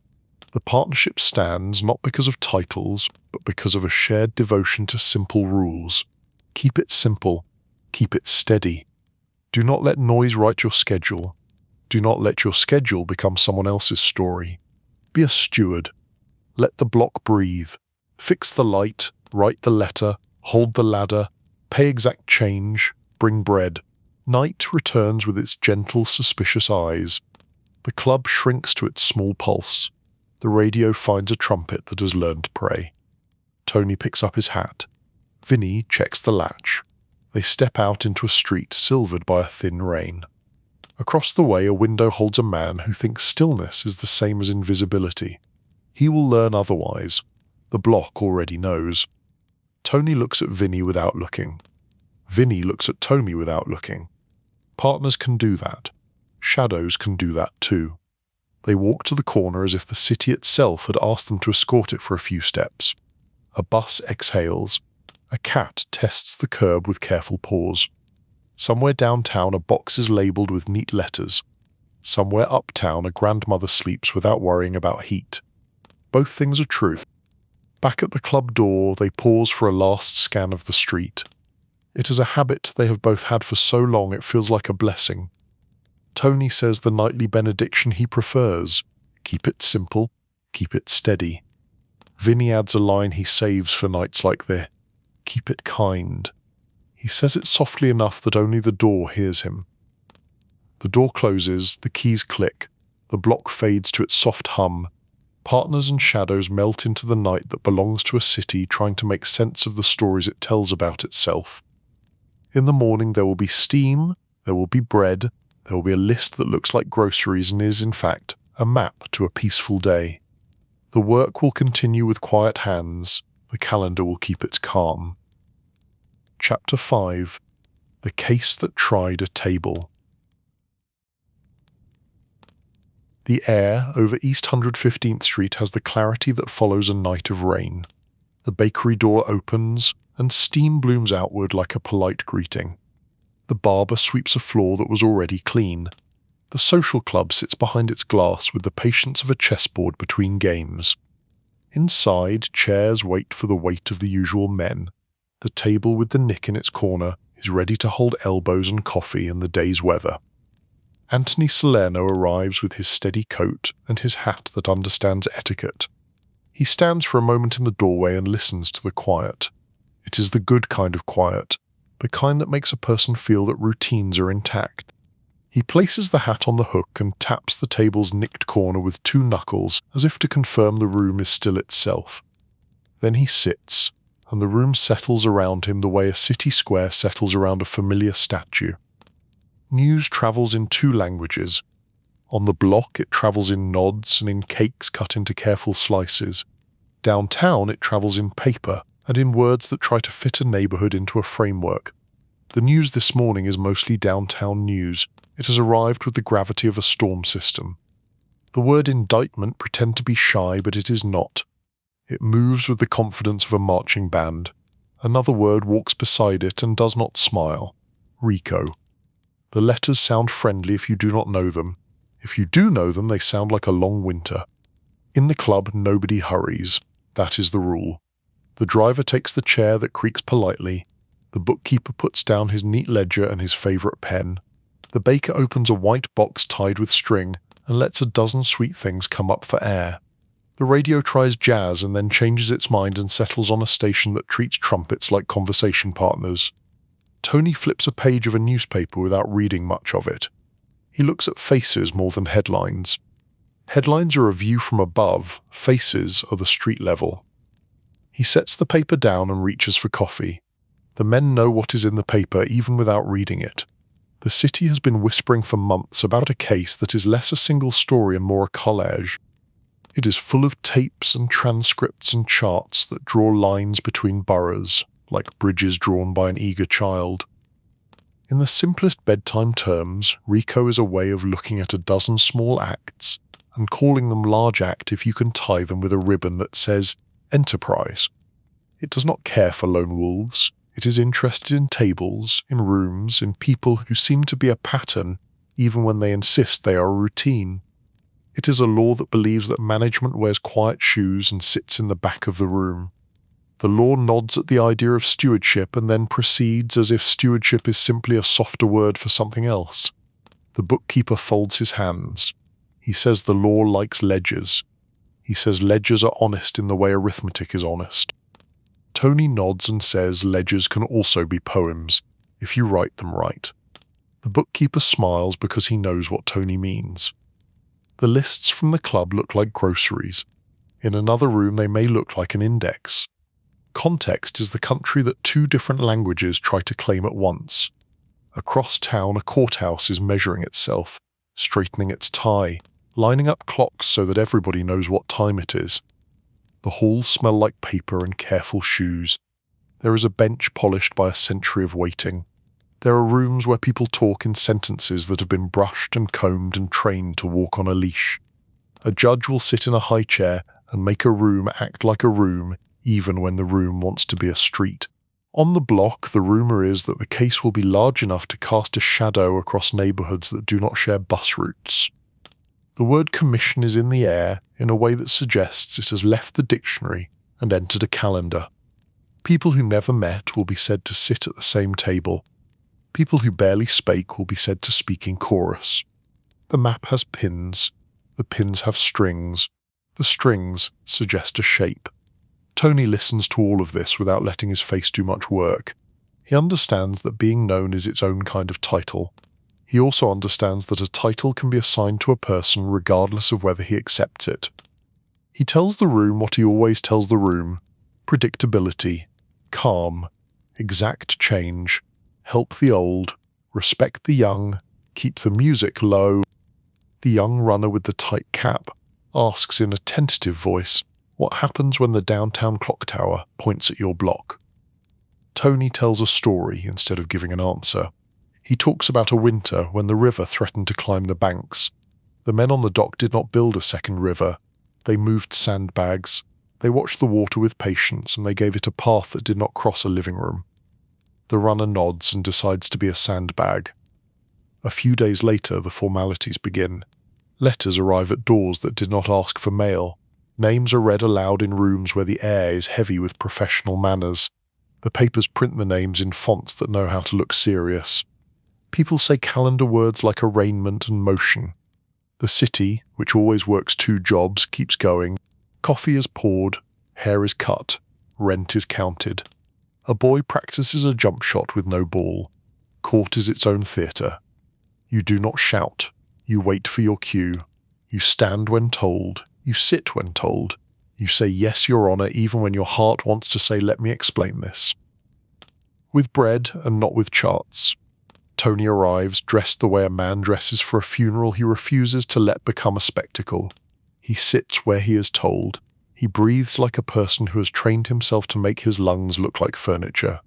The partnership stands not because of titles, but because of a shared devotion to simple rules. Keep it simple. Keep it steady. Do not let noise write your schedule. Do not let your schedule become someone else's story. Be a steward. Let the block breathe. Fix the light, write the letter, hold the ladder, pay exact change, bring bread. Night returns with its gentle, suspicious eyes. The club shrinks to its small pulse. The radio finds a trumpet that has learned to pray. Tony picks up his hat. Vinny checks the latch. They step out into a street silvered by a thin rain. Across the way, a window holds a man who thinks stillness is the same as invisibility. He will learn otherwise. The block already knows. Tony looks at Vinny without looking. Vinny looks at Tony without looking. Partners can do that. Shadows can do that too. They walk to the corner as if the city itself had asked them to escort it for a few steps. A bus exhales. A cat tests the curb with careful paws. Somewhere downtown, a box is labelled with neat letters. Somewhere uptown, a grandmother sleeps without worrying about heat. Both things are true. Back at the club door, they pause for a last scan of the street. It is a habit they have both had for so long it feels like a blessing. Tony says the nightly benediction he prefers. Keep it simple, keep it steady. Vinny adds a line he saves for nights like this. Keep it kind. He says it softly enough that only the door hears him. The door closes, the keys click, the block fades to its soft hum. Partners and shadows melt into the night that belongs to a city trying to make sense of the stories it tells about itself. In the morning there will be steam, there will be bread, there will be a list that looks like groceries and is, in fact, a map to a peaceful day. The work will continue with quiet hands, the calendar will keep its calm. Chapter 5. The Case That Tried a Table. The air over East 115th Street has the clarity that follows a night of rain. The bakery door opens, and steam blooms outward like a polite greeting. The barber sweeps a floor that was already clean. The social club sits behind its glass with the patience of a chessboard between games. Inside, chairs wait for the weight of the usual men. The table with the nick in its corner is ready to hold elbows and coffee in the day's weather. Anthony Salerno arrives with his steady coat and his hat that understands etiquette. He stands for a moment in the doorway and listens to the quiet. It is the good kind of quiet, the kind that makes a person feel that routines are intact. He places the hat on the hook and taps the table's nicked corner with 2 knuckles as if to confirm the room is still itself. Then he sits, and the room settles around him the way a city square settles around a familiar statue. News travels in 2 languages. On the block it travels in nods and in cakes cut into careful slices. Downtown it travels in paper and in words that try to fit a neighborhood into a framework. The news this morning is mostly downtown news. It has arrived with the gravity of a storm system. The word indictment pretends to be shy, but it is not. It moves with the confidence of a marching band. Another word walks beside it and does not smile. Rico. The letters sound friendly if you do not know them. If you do know them, they sound like a long winter. In the club, nobody hurries. That is the rule. The driver takes the chair that creaks politely. The bookkeeper puts down his neat ledger and his favourite pen. The baker opens a white box tied with string and lets a dozen sweet things come up for air. The radio tries jazz and then changes its mind and settles on a station that treats trumpets like conversation partners. Tony flips a page of a newspaper without reading much of it. He looks at faces more than headlines. Headlines are a view from above, faces are the street level. He sets the paper down and reaches for coffee. The men know what is in the paper even without reading it. The city has been whispering for months about a case that is less a single story and more a collage. It is full of tapes and transcripts and charts that draw lines between boroughs, like bridges drawn by an eager child. In the simplest bedtime terms, Rico is a way of looking at a dozen small acts and calling them large act if you can tie them with a ribbon that says Enterprise. It does not care for lone wolves. It is interested in tables, in rooms, in people who seem to be a pattern even when they insist they are a routine. It is a law that believes that management wears quiet shoes and sits in the back of the room. The law nods at the idea of stewardship and then proceeds as if stewardship is simply a softer word for something else. The bookkeeper folds his hands. He says the law likes ledgers. He says ledgers are honest in the way arithmetic is honest. Tony nods and says ledgers can also be poems, if you write them right. The bookkeeper smiles because he knows what Tony means. The lists from the club look like groceries. In another room they may look like an index. Context is the country that two different languages try to claim at once. Across town a courthouse is measuring itself, straightening its tie, lining up clocks so that everybody knows what time it is. The halls smell like paper and careful shoes. There is a bench polished by a century of waiting. There are rooms where people talk in sentences that have been brushed and combed and trained to walk on a leash. A judge will sit in a high chair and make a room act like a room even when the room wants to be a street. On the block, the rumour is that the case will be large enough to cast a shadow across neighbourhoods that do not share bus routes. The word commission is in the air in a way that suggests it has left the dictionary and entered a calendar. People who never met will be said to sit at the same table. People who barely spake will be said to speak in chorus. The map has pins. The pins have strings. The strings suggest a shape. Tony listens to all of this without letting his face do much work. He understands that being known is its own kind of title. He also understands that a title can be assigned to a person regardless of whether he accepts it. He tells the room what he always tells the room: predictability, calm, exact change, help the old, respect the young, keep the music low. The young runner with the tight cap asks in a tentative voice what happens when the downtown clock tower points at your block. Tony tells a story instead of giving an answer. He talks about a winter when the river threatened to climb the banks. The men on the dock did not build a second river. They moved sandbags. They watched the water with patience, and they gave it a path that did not cross a living room. The runner nods and decides to be a sandbag. A few days later, the formalities begin. Letters arrive at doors that did not ask for mail. Names are read aloud in rooms where the air is heavy with professional manners. The papers print the names in fonts that know how to look serious. People say calendar words like arraignment and motion. The city, which always works 2 jobs, keeps going. Coffee is poured, hair is cut, rent is counted. A boy practices a jump shot with no ball. Court is its own theatre. You do not shout. You wait for your cue. You stand when told. You sit when told. You say yes, Your Honour, even when your heart wants to say let me explain this. With bread and not with charts. Tony arrives, dressed the way a man dresses for a funeral he refuses to let become a spectacle. He sits where he is told. He breathes like a person who has trained himself to make his lungs look like furniture.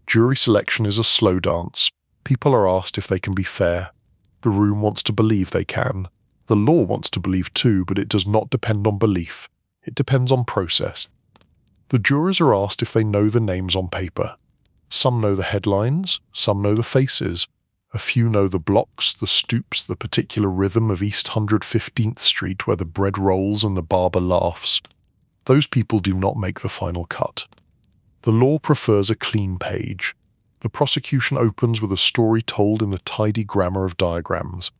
Jury selection is a slow dance. People are asked if they can be fair. The room wants to believe they can. The law wants to believe too, but it does not depend on belief. It depends on process. The jurors are asked if they know the names on paper. Some know the headlines, some know the faces. A few know the blocks, the stoops, the particular rhythm of East 115th Street where the bread rolls and the barber laughs. Those people do not make the final cut. The law prefers a clean page. The prosecution opens with a story told in the tidy grammar of diagrams.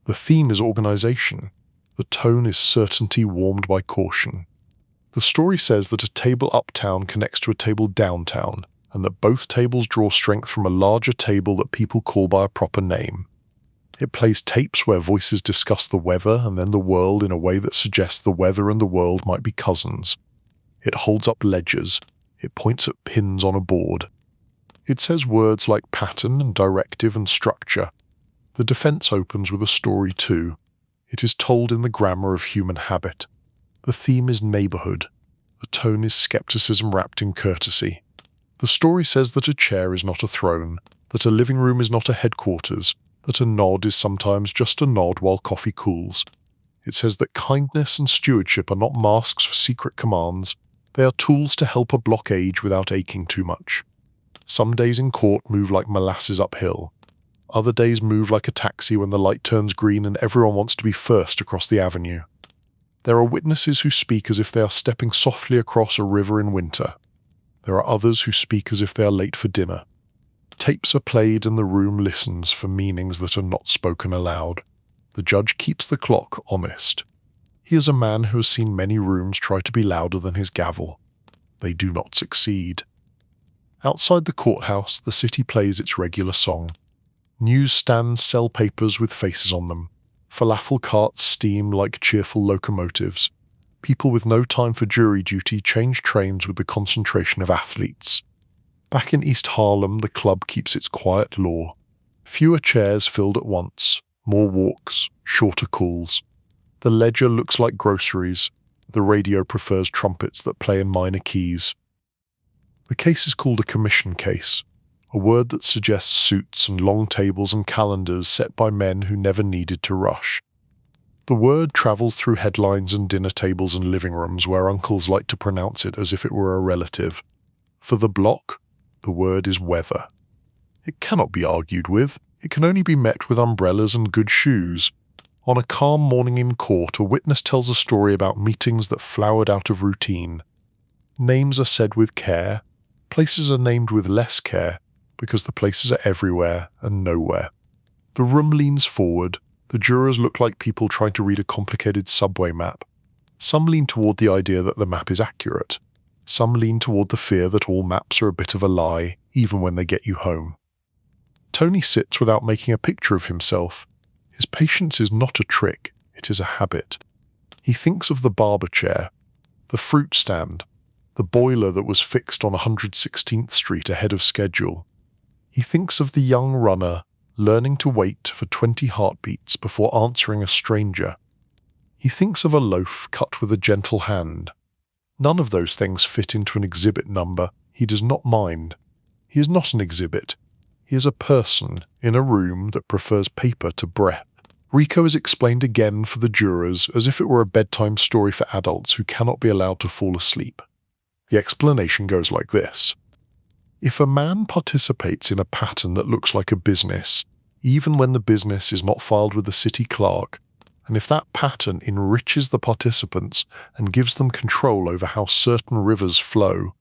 The theme is organization. The tone is certainty warmed by caution. The story says that a table uptown connects to a table downtown, and that both tables draw strength from a larger table that people call by a proper name. It plays tapes where voices discuss the weather and then the world in a way that suggests the weather and the world might be cousins. It holds up ledgers. It points at pins on a board. It says words like pattern and directive and structure. The defense opens with a story too. It is told in the grammar of human habit. The theme is neighborhood. The tone is skepticism wrapped in courtesy. The story says that a chair is not a throne, that a living room is not a headquarters, that a nod is sometimes just a nod while coffee cools. It says that kindness and stewardship are not masks for secret commands. They are tools to help a block age without aching too much. Some days in court move like molasses uphill. Other days move like a taxi when the light turns green and everyone wants to be first across the avenue. There are witnesses who speak as if they are stepping softly across a river in winter. There are others who speak as if they are late for dinner. Tapes are played and the room listens for meanings that are not spoken aloud. The judge keeps the clock honest. He is a man who has seen many rooms try to be louder than his gavel. They do not succeed. Outside the courthouse, the city plays its regular song. Newsstands sell papers with faces on them. Falafel carts steam like cheerful locomotives. People with no time for jury duty change trains with the concentration of athletes. Back in East Harlem, the club keeps its quiet law. Fewer chairs filled at once, more walks, shorter calls. The ledger looks like groceries. The radio prefers trumpets that play in minor keys. The case is called a commission case, a word that suggests suits and long tables and calendars set by men who never needed to rush. The word travels through headlines and dinner tables and living rooms where uncles like to pronounce it as if it were a relative. For the block, the word is weather. It cannot be argued with. It can only be met with umbrellas and good shoes. On a calm morning in court, a witness tells a story about meetings that flowered out of routine. Names are said with care. Places are named with less care, because the places are everywhere and nowhere. The room leans forward. The jurors look like people trying to read a complicated subway map. Some lean toward the idea that the map is accurate. Some lean toward the fear that all maps are a bit of a lie, even when they get you home. Tony sits without making a picture of himself. His patience is not a trick, it is a habit. He thinks of the barber chair, the fruit stand, the boiler that was fixed on 116th Street ahead of schedule. He thinks of the young runner learning to wait for 20 heartbeats before answering a stranger. He thinks of a loaf cut with a gentle hand. None of those things fit into an exhibit number. He does not mind. He is not an exhibit. He is a person in a room that prefers paper to breath. Rico is explained again for the jurors as if it were a bedtime story for adults who cannot be allowed to fall asleep. The explanation goes like this. If a man participates in a pattern that looks like a business, even when the business is not filed with the city clerk, and if that pattern enriches the participants and gives them control over how certain rivers flow,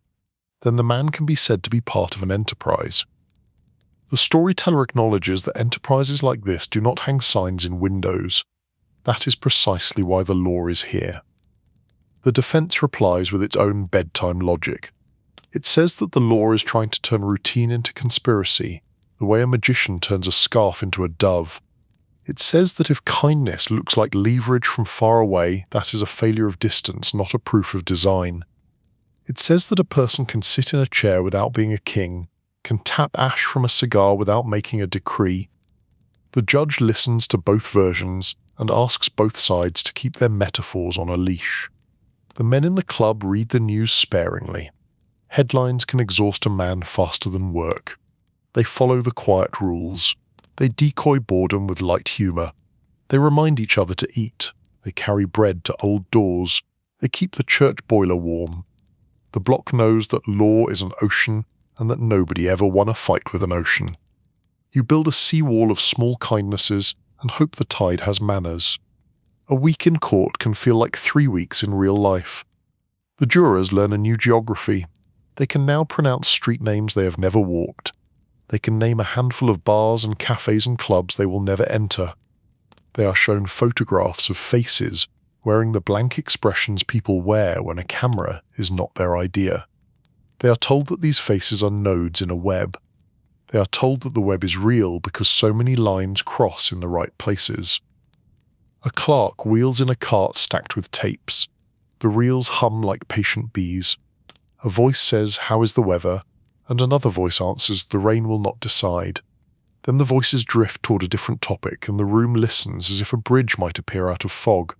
then the man can be said to be part of an enterprise. The storyteller acknowledges that enterprises like this do not hang signs in windows. That is precisely why the law is here. The defense replies with its own bedtime logic. It says that the law is trying to turn routine into conspiracy, the way a magician turns a scarf into a dove. It says that if kindness looks like leverage from far away, that is a failure of distance, not a proof of design. It says that a person can sit in a chair without being a king, can tap ash from a cigar without making a decree. The judge listens to both versions and asks both sides to keep their metaphors on a leash. The men in the club read the news sparingly. Headlines can exhaust a man faster than work. They follow the quiet rules. They decoy boredom with light humor. They remind each other to eat. They carry bread to old doors. They keep the church boiler warm. The block knows that law is an ocean and that nobody ever won a fight with an ocean. You build a seawall of small kindnesses and hope the tide has manners. A week in court can feel like 3 weeks in real life. The jurors learn a new geography. They can now pronounce street names they have never walked. They can name a handful of bars and cafes and clubs they will never enter. They are shown photographs of faces wearing the blank expressions people wear when a camera is not their idea. They are told that these faces are nodes in a web. They are told that the web is real because so many lines cross in the right places. A clerk wheels in a cart stacked with tapes. The reels hum like patient bees. A voice says, "How is the weather?" and another voice answers, "The rain will not decide." Then the voices drift toward a different topic and the room listens as if a bridge might appear out of fog.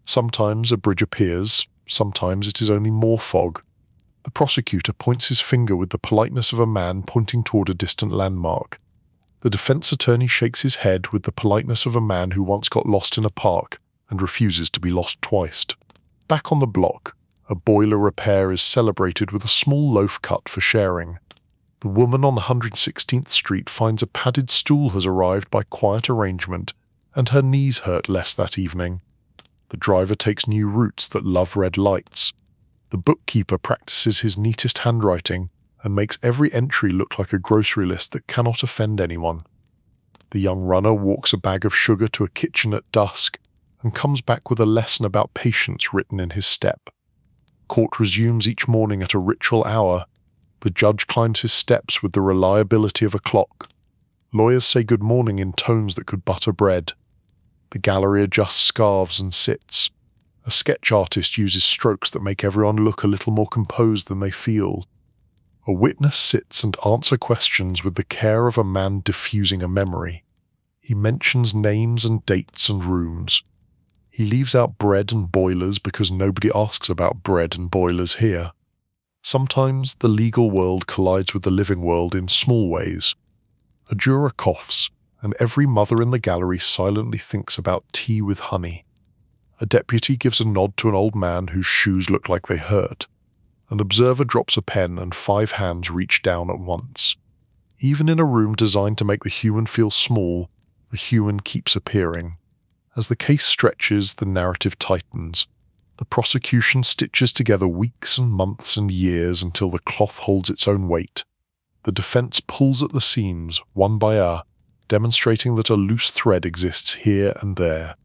Sometimes a bridge appears, sometimes it is only more fog. The prosecutor points his finger with the politeness of a man pointing toward a distant landmark. The defense attorney shakes his head with the politeness of a man who once got lost in a park and refuses to be lost twice. Back on the block, a boiler repair is celebrated with a small loaf cut for sharing. The woman on 116th Street finds a padded stool has arrived by quiet arrangement, and her knees hurt less that evening. The driver takes new routes that love red lights. The bookkeeper practices his neatest handwriting and makes every entry look like a grocery list that cannot offend anyone. The young runner walks a bag of sugar to a kitchen at dusk and comes back with a lesson about patience written in his step. Court resumes each morning at a ritual hour. The judge climbs his steps with the reliability of a clock. Lawyers say good morning in tones that could butter bread. The gallery adjusts scarves and sits. A sketch artist uses strokes that make everyone look a little more composed than they feel. A witness sits and answers questions with the care of a man diffusing a memory. He mentions names and dates and rooms. He leaves out bread and boilers because nobody asks about bread and boilers here. Sometimes the legal world collides with the living world in small ways. A juror coughs, and every mother in the gallery silently thinks about tea with honey. A deputy gives a nod to an old man whose shoes look like they hurt. An observer drops a pen and 5 hands reach down at once. Even in a room designed to make the human feel small, the human keeps appearing. As the case stretches, the narrative tightens. The prosecution stitches together weeks and months and years until the cloth holds its own weight. The defense pulls at the seams, one by one, demonstrating that a loose thread exists here and there.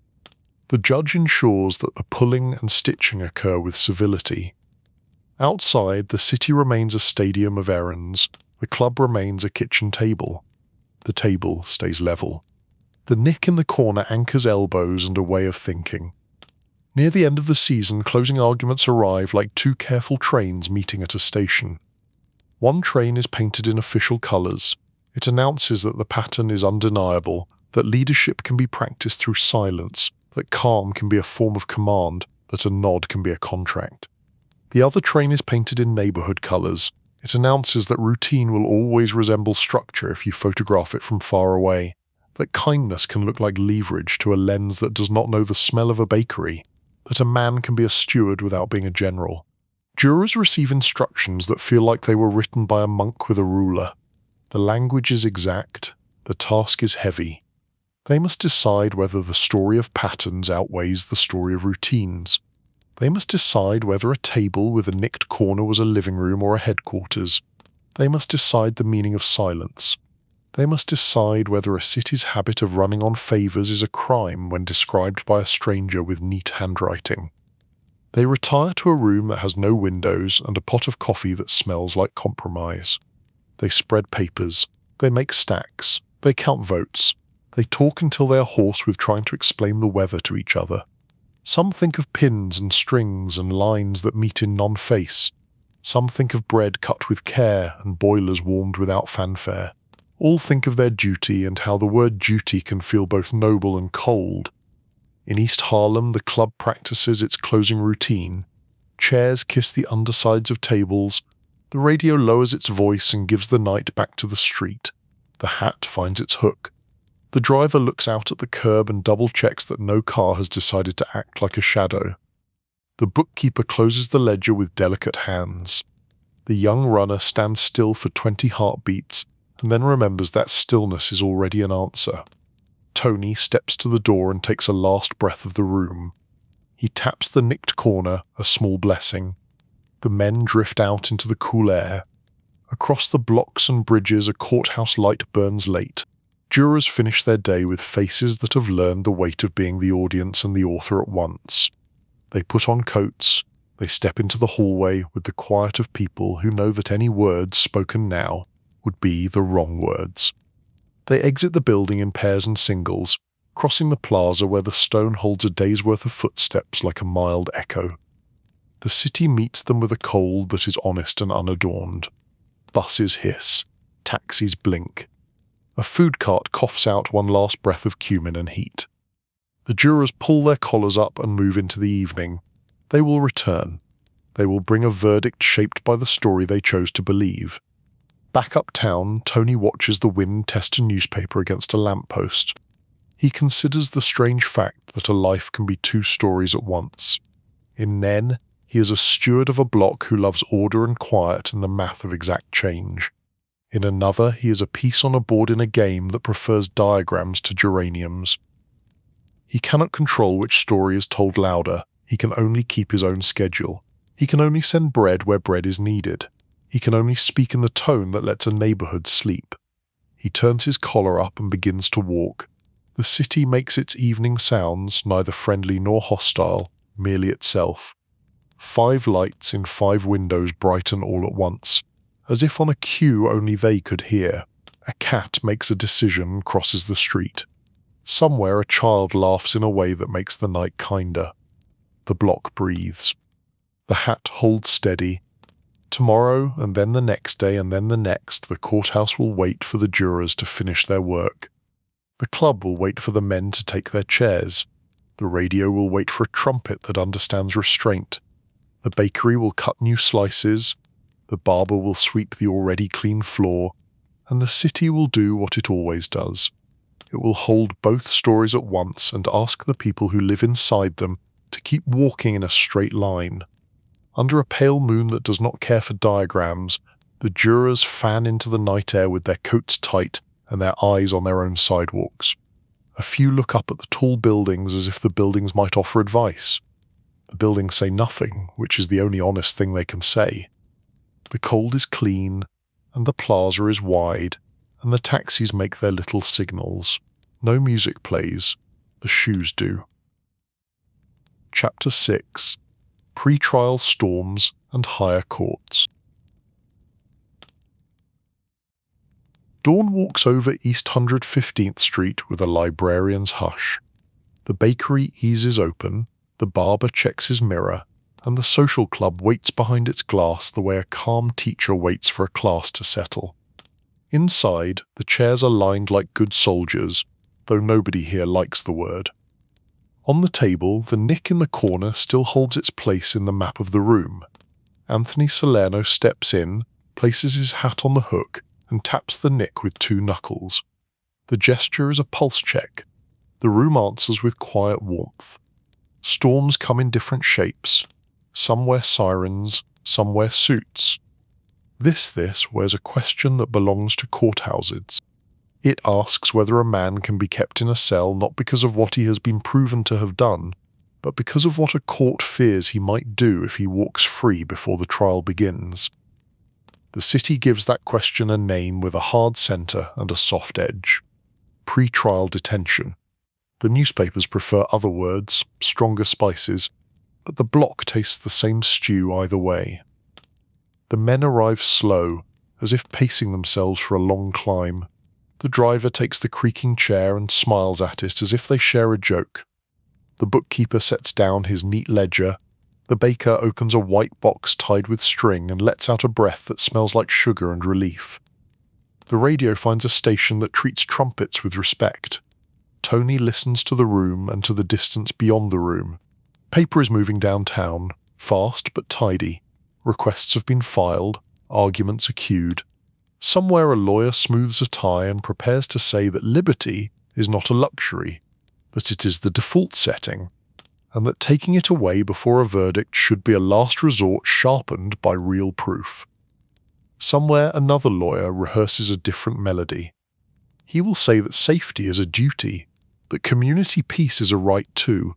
The judge ensures that the pulling and stitching occur with civility. Outside, the city remains a stadium of errands. The club remains a kitchen table. The table stays level. The nick in the corner anchors elbows and a way of thinking. Near the end of the season, closing arguments arrive like 2 careful trains meeting at a station. One train is painted in official colors. It announces that the pattern is undeniable, that leadership can be practiced through silence, that calm can be a form of command, that a nod can be a contract. The other train is painted in neighborhood colors. It announces that routine will always resemble structure if you photograph it from far away, that kindness can look like leverage to a lens that does not know the smell of a bakery, that a man can be a steward without being a general. Jurors receive instructions that feel like they were written by a monk with a ruler. The language is exact. The task is heavy. They must decide whether the story of patterns outweighs the story of routines. They must decide whether a table with a nicked corner was a living room or a headquarters. They must decide the meaning of silence. They must decide whether a city's habit of running on favors is a crime when described by a stranger with neat handwriting. They retire to a room that has no windows and a pot of coffee that smells like compromise. They spread papers. They make stacks. They count votes. They talk until they are hoarse with trying to explain the weather to each other. Some think of pins and strings and lines that meet in non-face. Some think of bread cut with care and boilers warmed without fanfare. All think of their duty and how the word duty can feel both noble and cold. In East Harlem, the club practices its closing routine. Chairs kiss the undersides of tables. The radio lowers its voice and gives the night back to the street. The hat finds its hook. The driver looks out at the curb and double-checks that no car has decided to act like a shadow. The bookkeeper closes the ledger with delicate hands. The young runner stands still for 20 heartbeats and then remembers that stillness is already an answer. Tony steps to the door and takes a last breath of the room. He taps the nicked corner, a small blessing. The men drift out into the cool air. Across the blocks and bridges a courthouse light burns late. Jurors finish their day with faces that have learned the weight of being the audience and the author at once. They put on coats. They step into the hallway with the quiet of people who know that any words spoken now would be the wrong words. They exit the building in pairs and singles, crossing the plaza where the stone holds a day's worth of footsteps like a mild echo. The city meets them with a cold that is honest and unadorned. Buses hiss. Taxis blink. A food cart coughs out one last breath of cumin and heat. The jurors pull their collars up and move into the evening. They will return. They will bring a verdict shaped by the story they chose to believe. Back uptown, Tony watches the wind test a newspaper against a lamppost. He considers the strange fact that a life can be two stories at once. In Nen, he is a steward of a block who loves order and quiet and the math of exact change. In another, he is a piece on a board in a game that prefers diagrams to geraniums. He cannot control which story is told louder. He can only keep his own schedule. He can only send bread where bread is needed. He can only speak in the tone that lets a neighborhood sleep. He turns his collar up and begins to walk. The city makes its evening sounds, neither friendly nor hostile, merely itself. 5 lights in 5 windows brighten all at once, as if on a cue only they could hear. A cat makes a decision and crosses the street. Somewhere a child laughs in a way that makes the night kinder. The block breathes. The hat holds steady. Tomorrow, and then the next day, and then the next, the courthouse will wait for the jurors to finish their work. The club will wait for the men to take their chairs. The radio will wait for a trumpet that understands restraint. The bakery will cut new slices. The barber will sweep the already clean floor. And the city will do what it always does. It will hold both stories at once and ask the people who live inside them to keep walking in a straight line. Under a pale moon that does not care for diagrams, the jurors fan into the night air with their coats tight and their eyes on their own sidewalks. A few look up at the tall buildings as if the buildings might offer advice. The buildings say nothing, which is the only honest thing they can say. The cold is clean, and the plaza is wide, and the taxis make their little signals. No music plays. The shoes do. Chapter 6. Pretrial Storms and Higher Courts. Dawn walks over East 115th Street with a librarian's hush. The bakery eases open, the barber checks his mirror, and the social club waits behind its glass the way a calm teacher waits for a class to settle. Inside, the chairs are lined like good soldiers, though nobody here likes the word. On the table, the nick in the corner still holds its place in the map of the room. Anthony Salerno steps in, places his hat on the hook, and taps the nick with 2 knuckles. The gesture is a pulse check. The room answers with quiet warmth. Storms come in different shapes. Some wear sirens, some wear suits. This wears a question that belongs to courthouses. It asks whether a man can be kept in a cell not because of what he has been proven to have done, but because of what a court fears he might do if he walks free before the trial begins. The city gives that question a name with a hard center and a soft edge. Pre-trial detention. The newspapers prefer other words, stronger spices, but the block tastes the same stew either way. The men arrive slow, as if pacing themselves for a long climb. The driver takes the creaking chair and smiles at it as if they share a joke. The bookkeeper sets down his neat ledger. The baker opens a white box tied with string and lets out a breath that smells like sugar and relief. The radio finds a station that treats trumpets with respect. Tony listens to the room and to the distance beyond the room. Paper is moving downtown, fast but tidy. Requests have been filed, arguments are queued. Somewhere a lawyer smooths a tie and prepares to say that liberty is not a luxury, that it is the default setting, and that taking it away before a verdict should be a last resort sharpened by real proof. Somewhere another lawyer rehearses a different melody. He will say that safety is a duty, that community peace is a right too,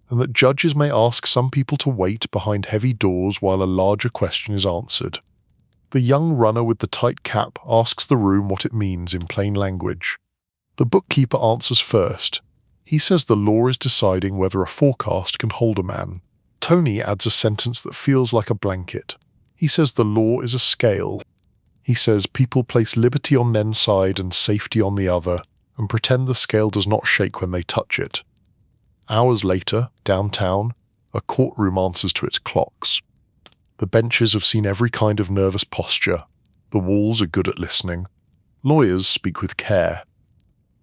and that judges may ask some people to wait behind heavy doors while a larger question is answered. The young runner with the tight cap asks the room what it means in plain language. The bookkeeper answers first. He says the law is deciding whether a forecast can hold a man. Tony adds a sentence that feels like a blanket. He says the law is a scale. He says people place liberty on one side and safety on the other, and pretend the scale does not shake when they touch it. Hours later, downtown, a courtroom answers to its clocks. The benches have seen every kind of nervous posture. The walls are good at listening. Lawyers speak with care.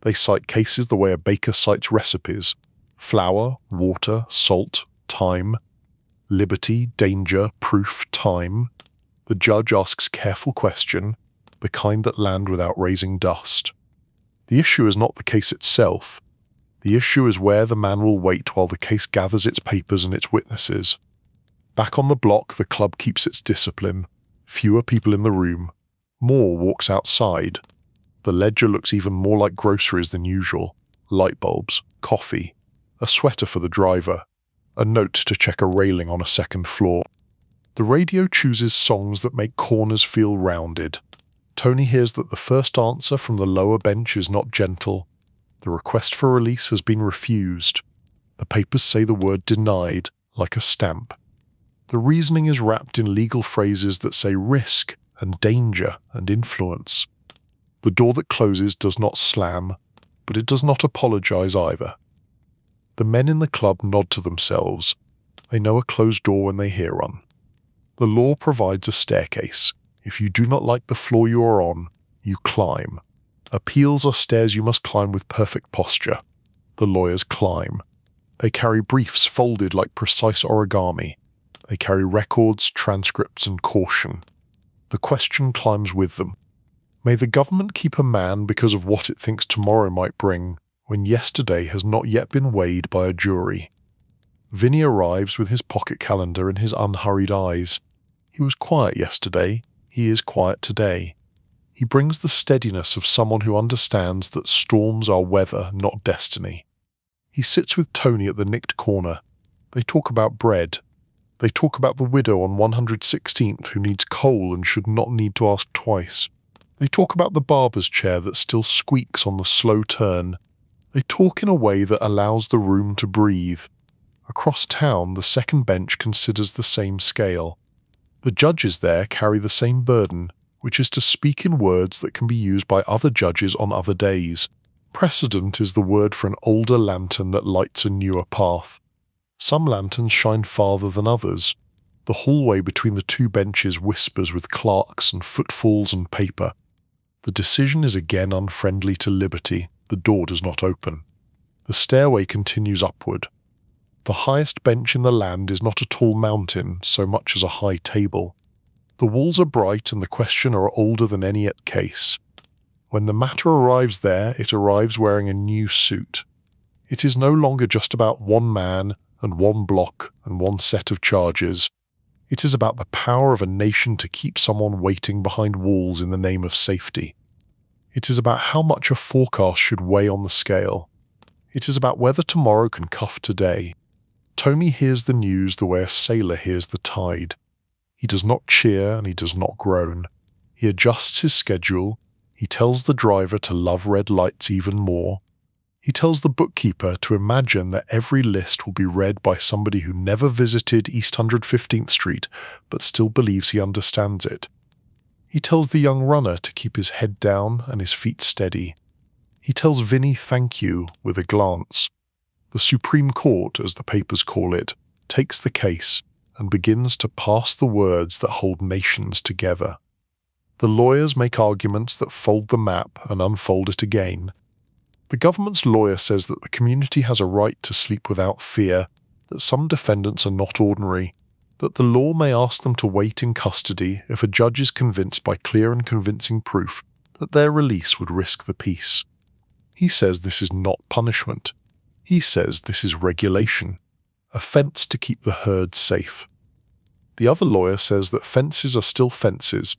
They cite cases the way a baker cites recipes: flour, water, salt, time, liberty, danger, proof, time. The judge asks careful question, the kind that land without raising dust. The issue is not the case itself. The issue is where the man will wait while the case gathers its papers and its witnesses. Back on the block, the club keeps its discipline. Fewer people in the room. More walks outside. The ledger looks even more like groceries than usual. Light bulbs, coffee, a sweater for the driver, a note to check a railing on a second floor. The radio chooses songs that make corners feel rounded. Tony hears that the first answer from the lower bench is not gentle. The request for release has been refused. The papers say the word denied, like a stamp. The reasoning is wrapped in legal phrases that say risk and danger and influence. The door that closes does not slam, but it does not apologize either. The men in the club nod to themselves. They know a closed door when they hear one. The law provides a staircase. If you do not like the floor you are on, you climb. Appeals are stairs you must climb with perfect posture. The lawyers climb. They carry briefs folded like precise origami. They carry records, transcripts, and caution. The question climbs with them. May the government keep a man because of what it thinks tomorrow might bring, when yesterday has not yet been weighed by a jury? Vinny arrives with his pocket calendar and his unhurried eyes. He was quiet yesterday. He is quiet today. He brings the steadiness of someone who understands that storms are weather, not destiny. He sits with Tony at the nicked corner. They talk about bread. They talk about the widow on 116th who needs coal and should not need to ask twice. They talk about the barber's chair that still squeaks on the slow turn. They talk in a way that allows the room to breathe. Across town, the second bench considers the same scale. The judges there carry the same burden, which is to speak in words that can be used by other judges on other days. Precedent is the word for an older lantern that lights a newer path. Some lanterns shine farther than others. The hallway between the two benches whispers with clerks and footfalls and paper. The decision is again unfriendly to liberty. The door does not open. The stairway continues upward. The highest bench in the land is not a tall mountain so much as a high table. The walls are bright and the questioner older than any case. When the matter arrives there, it arrives wearing a new suit. It is no longer just about one man and one block and one set of charges. It is about the power of a nation to keep someone waiting behind walls in the name of safety. It is about how much a forecast should weigh on the scale. It is about whether tomorrow can cuff today. Tony hears the news the way a sailor hears the tide. He does not cheer and he does not groan. He adjusts his schedule. He tells the driver to love red lights even more. He tells the bookkeeper to imagine that every list will be read by somebody who never visited East 115th Street but still believes he understands it. He tells the young runner to keep his head down and his feet steady. He tells Vinny thank you with a glance. The Supreme Court, as the papers call it, takes the case and begins to pass the words that hold nations together. The lawyers make arguments that fold the map and unfold it again. The government's lawyer says that the community has a right to sleep without fear, that some defendants are not ordinary, that the law may ask them to wait in custody if a judge is convinced by clear and convincing proof that their release would risk the peace. He says this is not punishment. He says this is regulation, a fence to keep the herd safe. The other lawyer says that fences are still fences,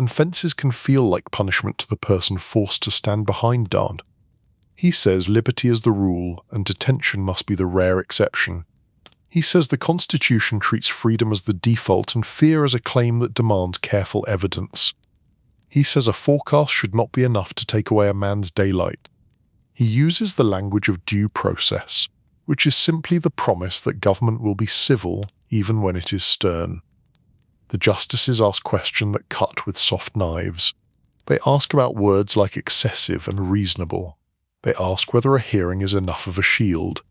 and fences can feel like punishment to the person forced to stand behind Dart. He says liberty is the rule and detention must be the rare exception. He says the Constitution treats freedom as the default and fear as a claim that demands careful evidence. He says a forecast should not be enough to take away a man's daylight. He uses the language of due process, which is simply the promise that government will be civil even when it is stern. The justices ask questions that cut with soft knives. They ask about words like excessive and reasonable. They ask whether a hearing is enough of a shield.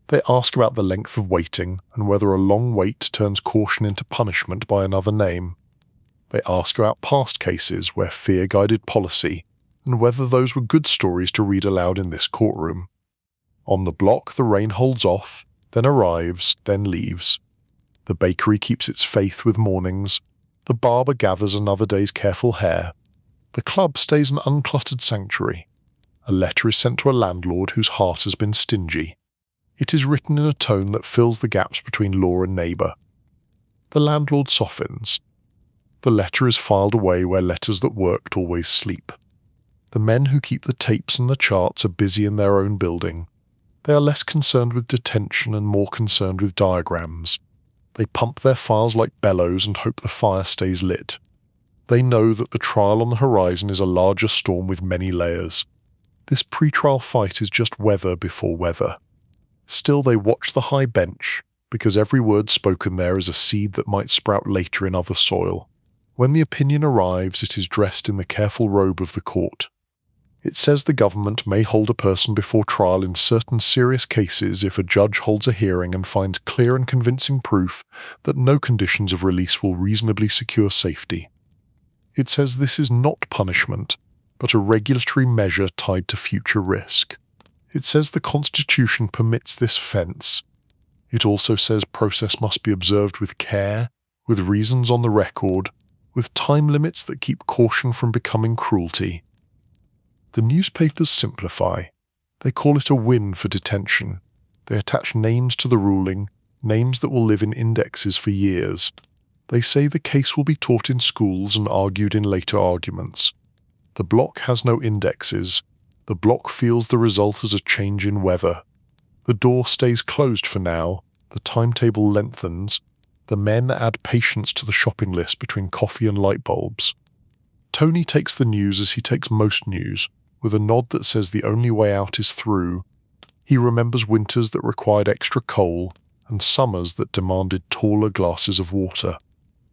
They ask about the length of waiting and whether a long wait turns caution into punishment by another name. They ask about past cases where fear guided policy and whether those were good stories to read aloud in this courtroom. On the block, the rain holds off, then arrives, then leaves. The bakery keeps its faith with mornings. The barber gathers another day's careful hair. The club stays an uncluttered sanctuary. A letter is sent to a landlord whose heart has been stingy. It is written in a tone that fills the gaps between law and neighbour. The landlord softens. The letter is filed away where letters that worked always sleep. The men who keep the tapes and the charts are busy in their own building. They are less concerned with detention and more concerned with diagrams. They pump their files like bellows and hope the fire stays lit. They know that the trial on the horizon is a larger storm with many layers. This pretrial fight is just weather before weather. Still they watch the high bench, because every word spoken there is a seed that might sprout later in other soil. When the opinion arrives, it is dressed in the careful robe of the court. It says the government may hold a person before trial in certain serious cases if a judge holds a hearing and finds clear and convincing proof that no conditions of release will reasonably secure safety. It says this is not punishment, but a regulatory measure tied to future risk. It says the Constitution permits this fence. It also says process must be observed with care, with reasons on the record, with time limits that keep caution from becoming cruelty. The newspapers simplify. They call it a win for detention. They attach names to the ruling, names that will live in indexes for years. They say the case will be taught in schools and argued in later arguments. The block has no indexes. The block feels the result as a change in weather. The door stays closed for now. The timetable lengthens. The men add patience to the shopping list between coffee and light bulbs. Tony takes the news as he takes most news, with a nod that says the only way out is through. He remembers winters that required extra coal and summers that demanded taller glasses of water.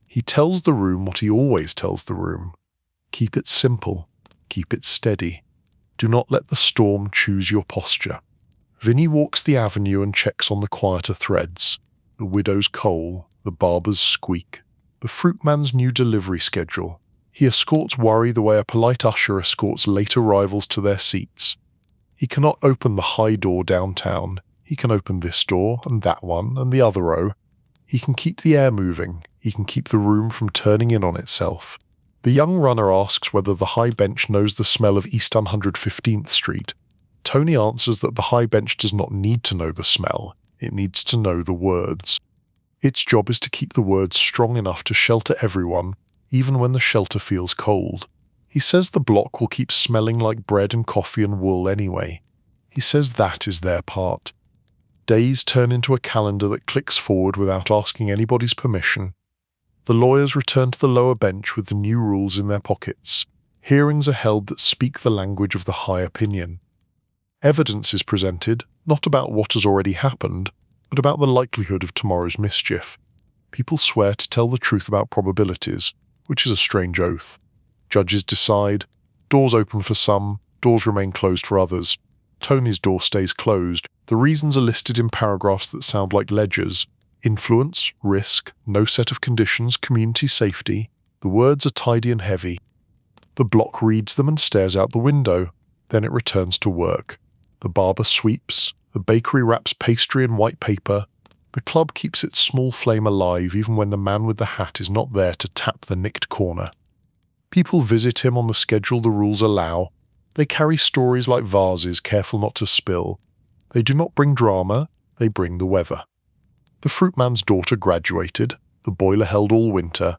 He tells the room what he always tells the room. Keep it simple. Keep it steady. Do not let the storm choose your posture. Vinny walks the avenue and checks on the quieter threads. The widow's coal, the barber's squeak, the fruitman's new delivery schedule. He escorts worry the way a polite usher escorts late arrivals to their seats. He cannot open the high door downtown. He can open this door and that one and the other row. He can keep the air moving. He can keep the room from turning in on itself. The young runner asks whether the high bench knows the smell of East 115th Street. Tony answers that the high bench does not need to know the smell. It needs to know the words. Its job is to keep the words strong enough to shelter everyone, even when the shelter feels cold. He says the block will keep smelling like bread and coffee and wool anyway. He says that is their part. Days turn into a calendar that clicks forward without asking anybody's permission. The lawyers return to the lower bench with the new rules in their pockets. Hearings are held that speak the language of the high opinion. Evidence is presented, not about what has already happened, but about the likelihood of tomorrow's mischief. People swear to tell the truth about probabilities, which is a strange oath. Judges decide. Doors open for some, doors remain closed for others. Tony's door stays closed. The reasons are listed in paragraphs that sound like ledgers. Influence, risk, no set of conditions, community safety. The words are tidy and heavy. The block reads them and stares out the window. Then it returns to work. The barber sweeps. The bakery wraps pastry in white paper. The club keeps its small flame alive even when the man with the hat is not there to tap the nicked corner. People visit him on the schedule the rules allow. They carry stories like vases, careful not to spill. They do not bring drama, they bring the weather. The fruitman's daughter graduated. The boiler held all winter.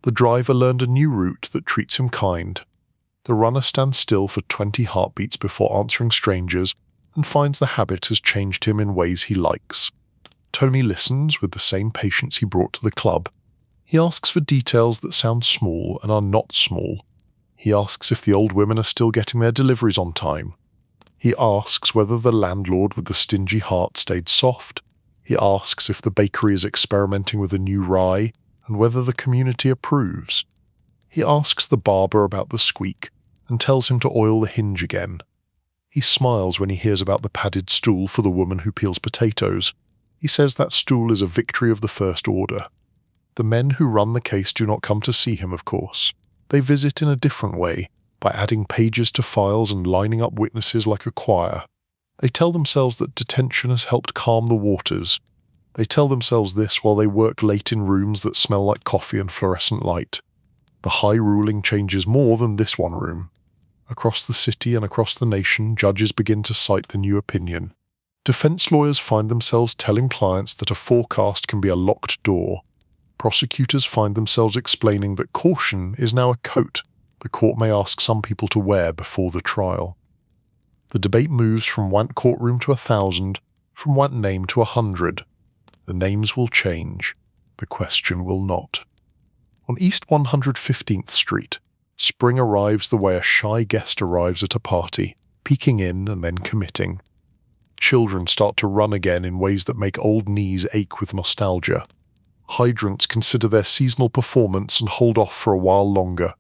The driver learned a new route that treats him kind. The runner stands still for 20 heartbeats before answering strangers and finds the habit has changed him in ways he likes. Tony listens with the same patience he brought to the club. He asks for details that sound small and are not small. He asks if the old women are still getting their deliveries on time. He asks whether the landlord with the stingy heart stayed soft. He asks if the bakery is experimenting with a new rye and whether the community approves. He asks the barber about the squeak and tells him to oil the hinge again. He smiles when he hears about the padded stool for the woman who peels potatoes. He says that stool is a victory of the first order. The men who run the case do not come to see him, of course. They visit in a different way, by adding pages to files and lining up witnesses like a choir. They tell themselves that detention has helped calm the waters. They tell themselves this while they work late in rooms that smell like coffee and fluorescent light. The high ruling changes more than this one room. Across the city and across the nation, judges begin to cite the new opinion. Defense lawyers find themselves telling clients that a forecast can be a locked door. Prosecutors find themselves explaining that caution is now a coat the court may ask some people to wear before the trial. The debate moves from want courtroom to 1,000, from want name to 100. The names will change. The question will not. On East 115th Street, spring arrives the way a shy guest arrives at a party, peeking in and then committing. Children start to run again in ways that make old knees ache with nostalgia. Hydrants consider their seasonal performance and hold off for a while longer.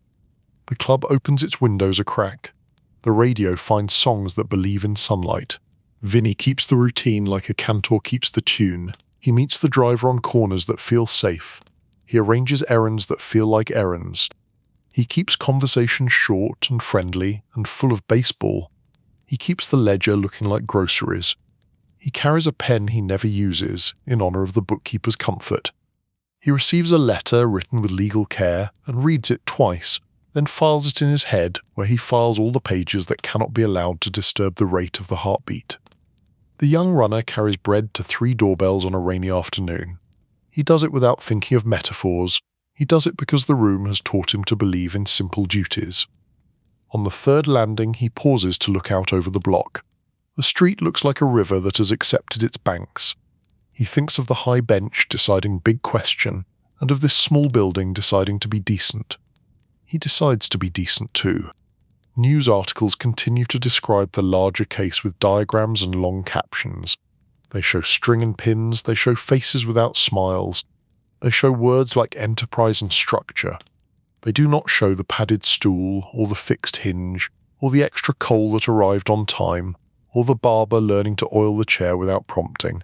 The club opens its windows a crack. The radio finds songs that believe in sunlight. Vinny keeps the routine like a cantor keeps the tune. He meets the driver on corners that feel safe. He arranges errands that feel like errands. He keeps conversations short and friendly and full of baseball. He keeps the ledger looking like groceries. He carries a pen he never uses in honor of the bookkeeper's comfort. He receives a letter written with legal care and reads it twice, then files it in his head where he files all the pages that cannot be allowed to disturb the rate of the heartbeat. The young runner carries bread to 3 doorbells on a rainy afternoon. He does it without thinking of metaphors. He does it because the room has taught him to believe in simple duties. On the 3rd landing he pauses to look out over the block. The street looks like a river that has accepted its banks. He thinks of the high bench deciding big question, and of this small building deciding to be decent. He decides to be decent too. News articles continue to describe the larger case with diagrams and long captions. They show string and pins, they show faces without smiles, they show words like enterprise and structure. They do not show the padded stool, or the fixed hinge, or the extra coal that arrived on time, or the barber learning to oil the chair without prompting.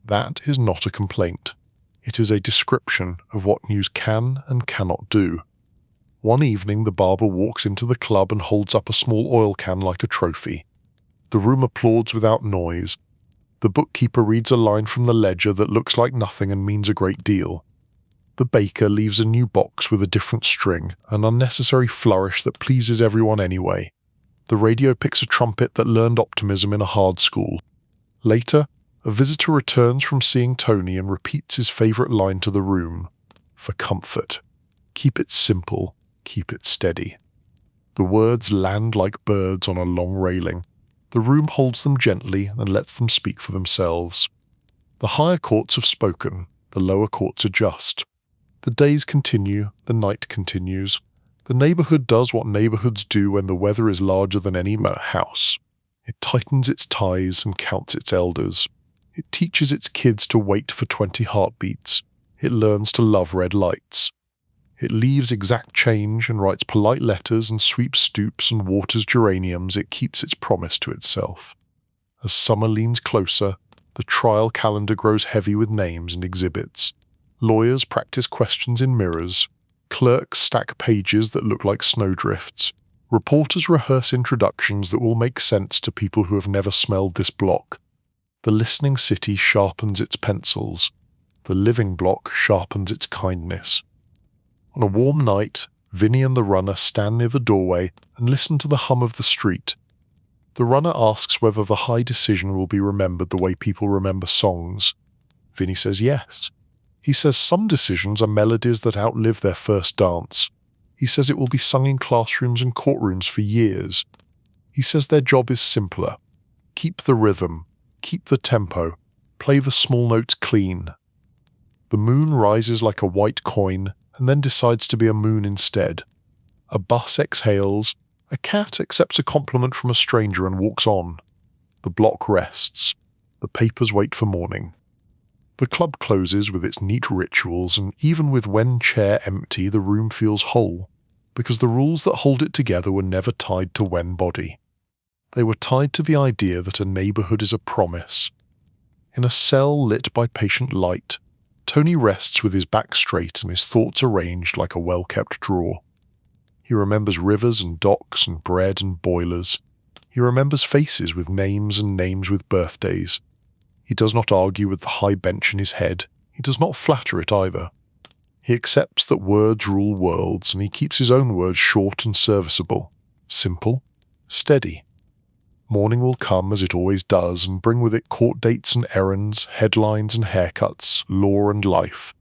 That is not a complaint. It is a description of what news can and cannot do. One evening the barber walks into the club and holds up a small oil can like a trophy. The room applauds without noise. The bookkeeper reads a line from the ledger that looks like nothing and means a great deal. The baker leaves a new box with a different string, an unnecessary flourish that pleases everyone anyway. The radio picks a trumpet that learned optimism in a hard school. Later, a visitor returns from seeing Tony and repeats his favorite line to the room. For comfort. Keep it simple. Keep it steady. The words land like birds on a long railing. The room holds them gently and lets them speak for themselves. The higher courts have spoken, the lower courts adjust. The days continue, the night continues. The neighborhood does what neighborhoods do when the weather is larger than any house. It tightens its ties and counts its elders. It teaches its kids to wait for 20 heartbeats. It learns to love red lights. It leaves exact change and writes polite letters and sweeps stoops and waters geraniums. It keeps its promise to itself. As summer leans closer, the trial calendar grows heavy with names and exhibits. Lawyers practice questions in mirrors. Clerks stack pages that look like snowdrifts. Reporters rehearse introductions that will make sense to people who have never smelled this block. The listening city sharpens its pencils. The living block sharpens its kindness. On a warm night, Vinny and the runner stand near the doorway and listen to the hum of the street. The runner asks whether the high decision will be remembered the way people remember songs. Vinny says yes. He says some decisions are melodies that outlive their first dance. He says it will be sung in classrooms and courtrooms for years. He says their job is simpler. Keep the rhythm, keep the tempo, play the small notes clean. The moon rises like a white coin and then decides to be a moon instead. A bus exhales, a cat accepts a compliment from a stranger and walks on. The block rests. The papers wait for morning. The club closes with its neat rituals, and even with one chair empty, the room feels whole, because the rules that hold it together were never tied to one body. They were tied to the idea that a neighborhood is a promise. In a cell lit by patient light, Tony rests with his back straight and his thoughts arranged like a well-kept drawer. He remembers rivers and docks and bread and boilers. He remembers faces with names and names with birthdays. He does not argue with the high bench in his head. He does not flatter it either. He accepts that words rule worlds, and he keeps his own words short and serviceable, simple, steady. Morning will come, as it always does, and bring with it court dates and errands, headlines and haircuts, law and life.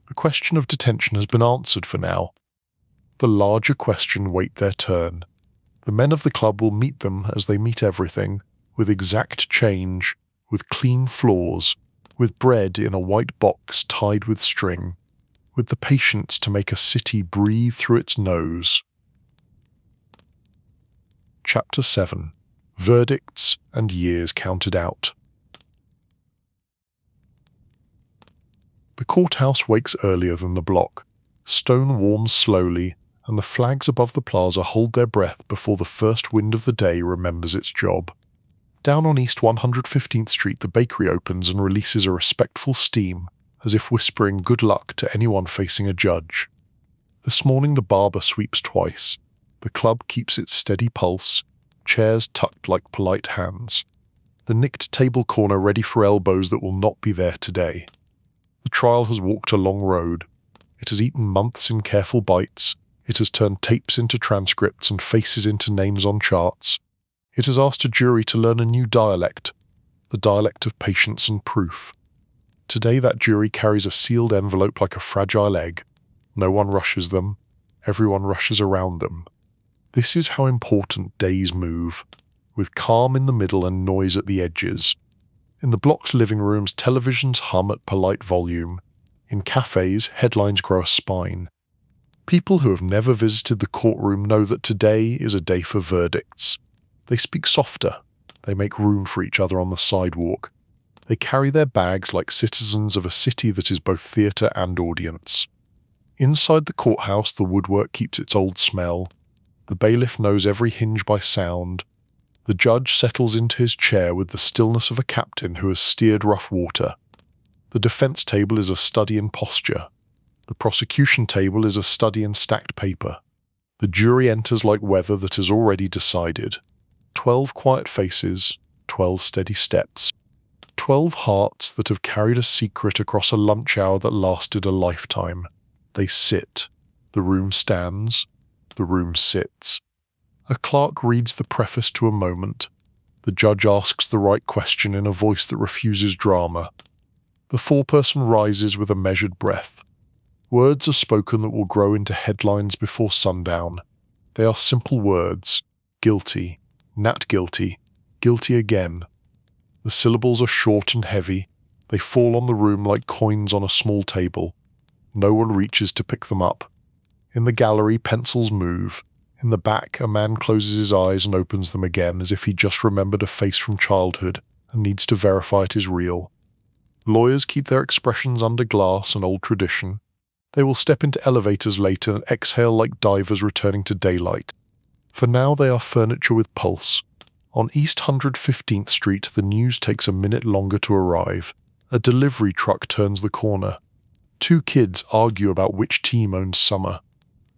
The question of detention has been answered for now. The larger question wait their turn. The men of the club will meet them as they meet everything, with exact change, with clean floors, with bread in a white box tied with string, with the patience to make a city breathe through its nose. Chapter 7. Verdicts and Years Counted Out. The courthouse wakes earlier than the block. Stone warms slowly, and the flags above the plaza hold their breath before the first wind of the day remembers its job. Down on East 115th Street, the bakery opens and releases a respectful steam, as if whispering good luck to anyone facing a judge. This morning the barber sweeps twice. The club keeps its steady pulse, chairs tucked like polite hands. The nicked table corner ready for elbows that will not be there today. The trial has walked a long road. It has eaten months in careful bites. It has turned tapes into transcripts and faces into names on charts. It has asked a jury to learn a new dialect, the dialect of patience and proof. Today that jury carries a sealed envelope like a fragile egg. No one rushes them. Everyone rushes around them. This is how important days move, with calm in the middle and noise at the edges. In the block's living rooms, televisions hum at polite volume. In cafes, headlines grow a spine. People who have never visited the courtroom know that today is a day for verdicts. They speak softer. They make room for each other on the sidewalk. They carry their bags like citizens of a city that is both theatre and audience. Inside the courthouse, the woodwork keeps its old smell. The bailiff knows every hinge by sound. The judge settles into his chair with the stillness of a captain who has steered rough water. The defense table is a study in posture. The prosecution table is a study in stacked paper. The jury enters like weather that has already decided. 12 quiet faces, 12 steady steps. 12 hearts that have carried a secret across a lunch hour that lasted a lifetime. They sit. The room stands. The room sits. A clerk reads the preface to a moment. The judge asks the right question in a voice that refuses drama. The foreperson rises with a measured breath. Words are spoken that will grow into headlines before sundown. They are simple words. Guilty. Not guilty. Guilty again. The syllables are short and heavy. They fall on the room like coins on a small table. No one reaches to pick them up. In the gallery, pencils move. In the back, a man closes his eyes and opens them again as if he just remembered a face from childhood and needs to verify it is real. Lawyers keep their expressions under glass and old tradition. They will step into elevators later and exhale like divers returning to daylight. For now they are furniture with pulse. On East 115th Street, the news takes a minute longer to arrive. A delivery truck turns the corner. 2 kids argue about which team owns summer.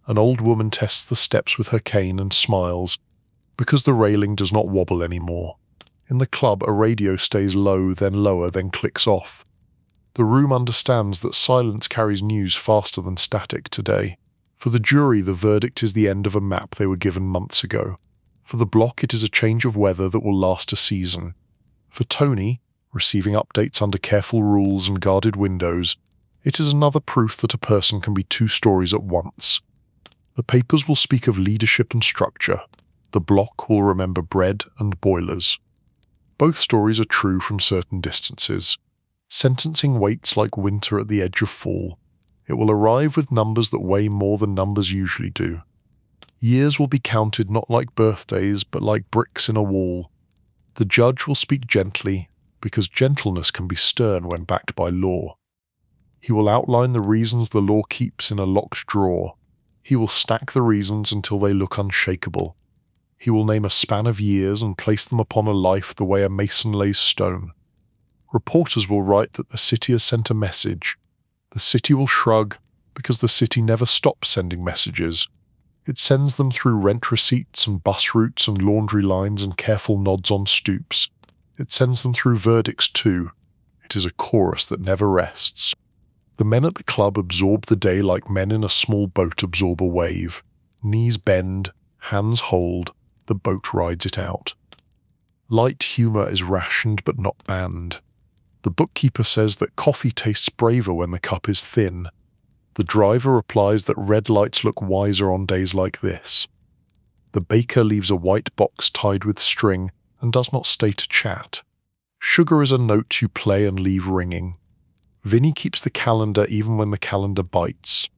An old woman tests the steps with her cane and smiles, because the railing does not wobble anymore. In the club, a radio stays low, then lower, then clicks off. The room understands that silence carries news faster than static today. For the jury, the verdict is the end of a map they were given months ago. For the block, it is a change of weather that will last a season. For Tony, receiving updates under careful rules and guarded windows, It is another proof that a person can be two stories at once. The papers will speak of leadership and structure. The block will remember bread and boilers. Both stories are true from certain distances. Sentencing waits like winter at the edge of fall. It will arrive with numbers that weigh more than numbers usually do. Years will be counted not like birthdays, but like bricks in a wall. The judge will speak gently, because gentleness can be stern when backed by law. He will outline the reasons the law keeps in a locked drawer. He will stack the reasons until they look unshakable. He will name a span of years and place them upon a life the way a mason lays stone. Reporters will write that the city has sent a message. The city will shrug, because the city never stops sending messages. It sends them through rent receipts and bus routes and laundry lines and careful nods on stoops. It sends them through verdicts too. It is a chorus that never rests. The men at the club absorb the day like men in a small boat absorb a wave. Knees bend, hands hold, the boat rides it out. Light humour is rationed but not banned. The bookkeeper says that coffee tastes braver when the cup is thin. The driver replies that red lights look wiser on days like this. The baker leaves a white box tied with string and does not stay to chat. Sugar is a note you play and leave ringing. Vinny keeps the calendar even when the calendar bites.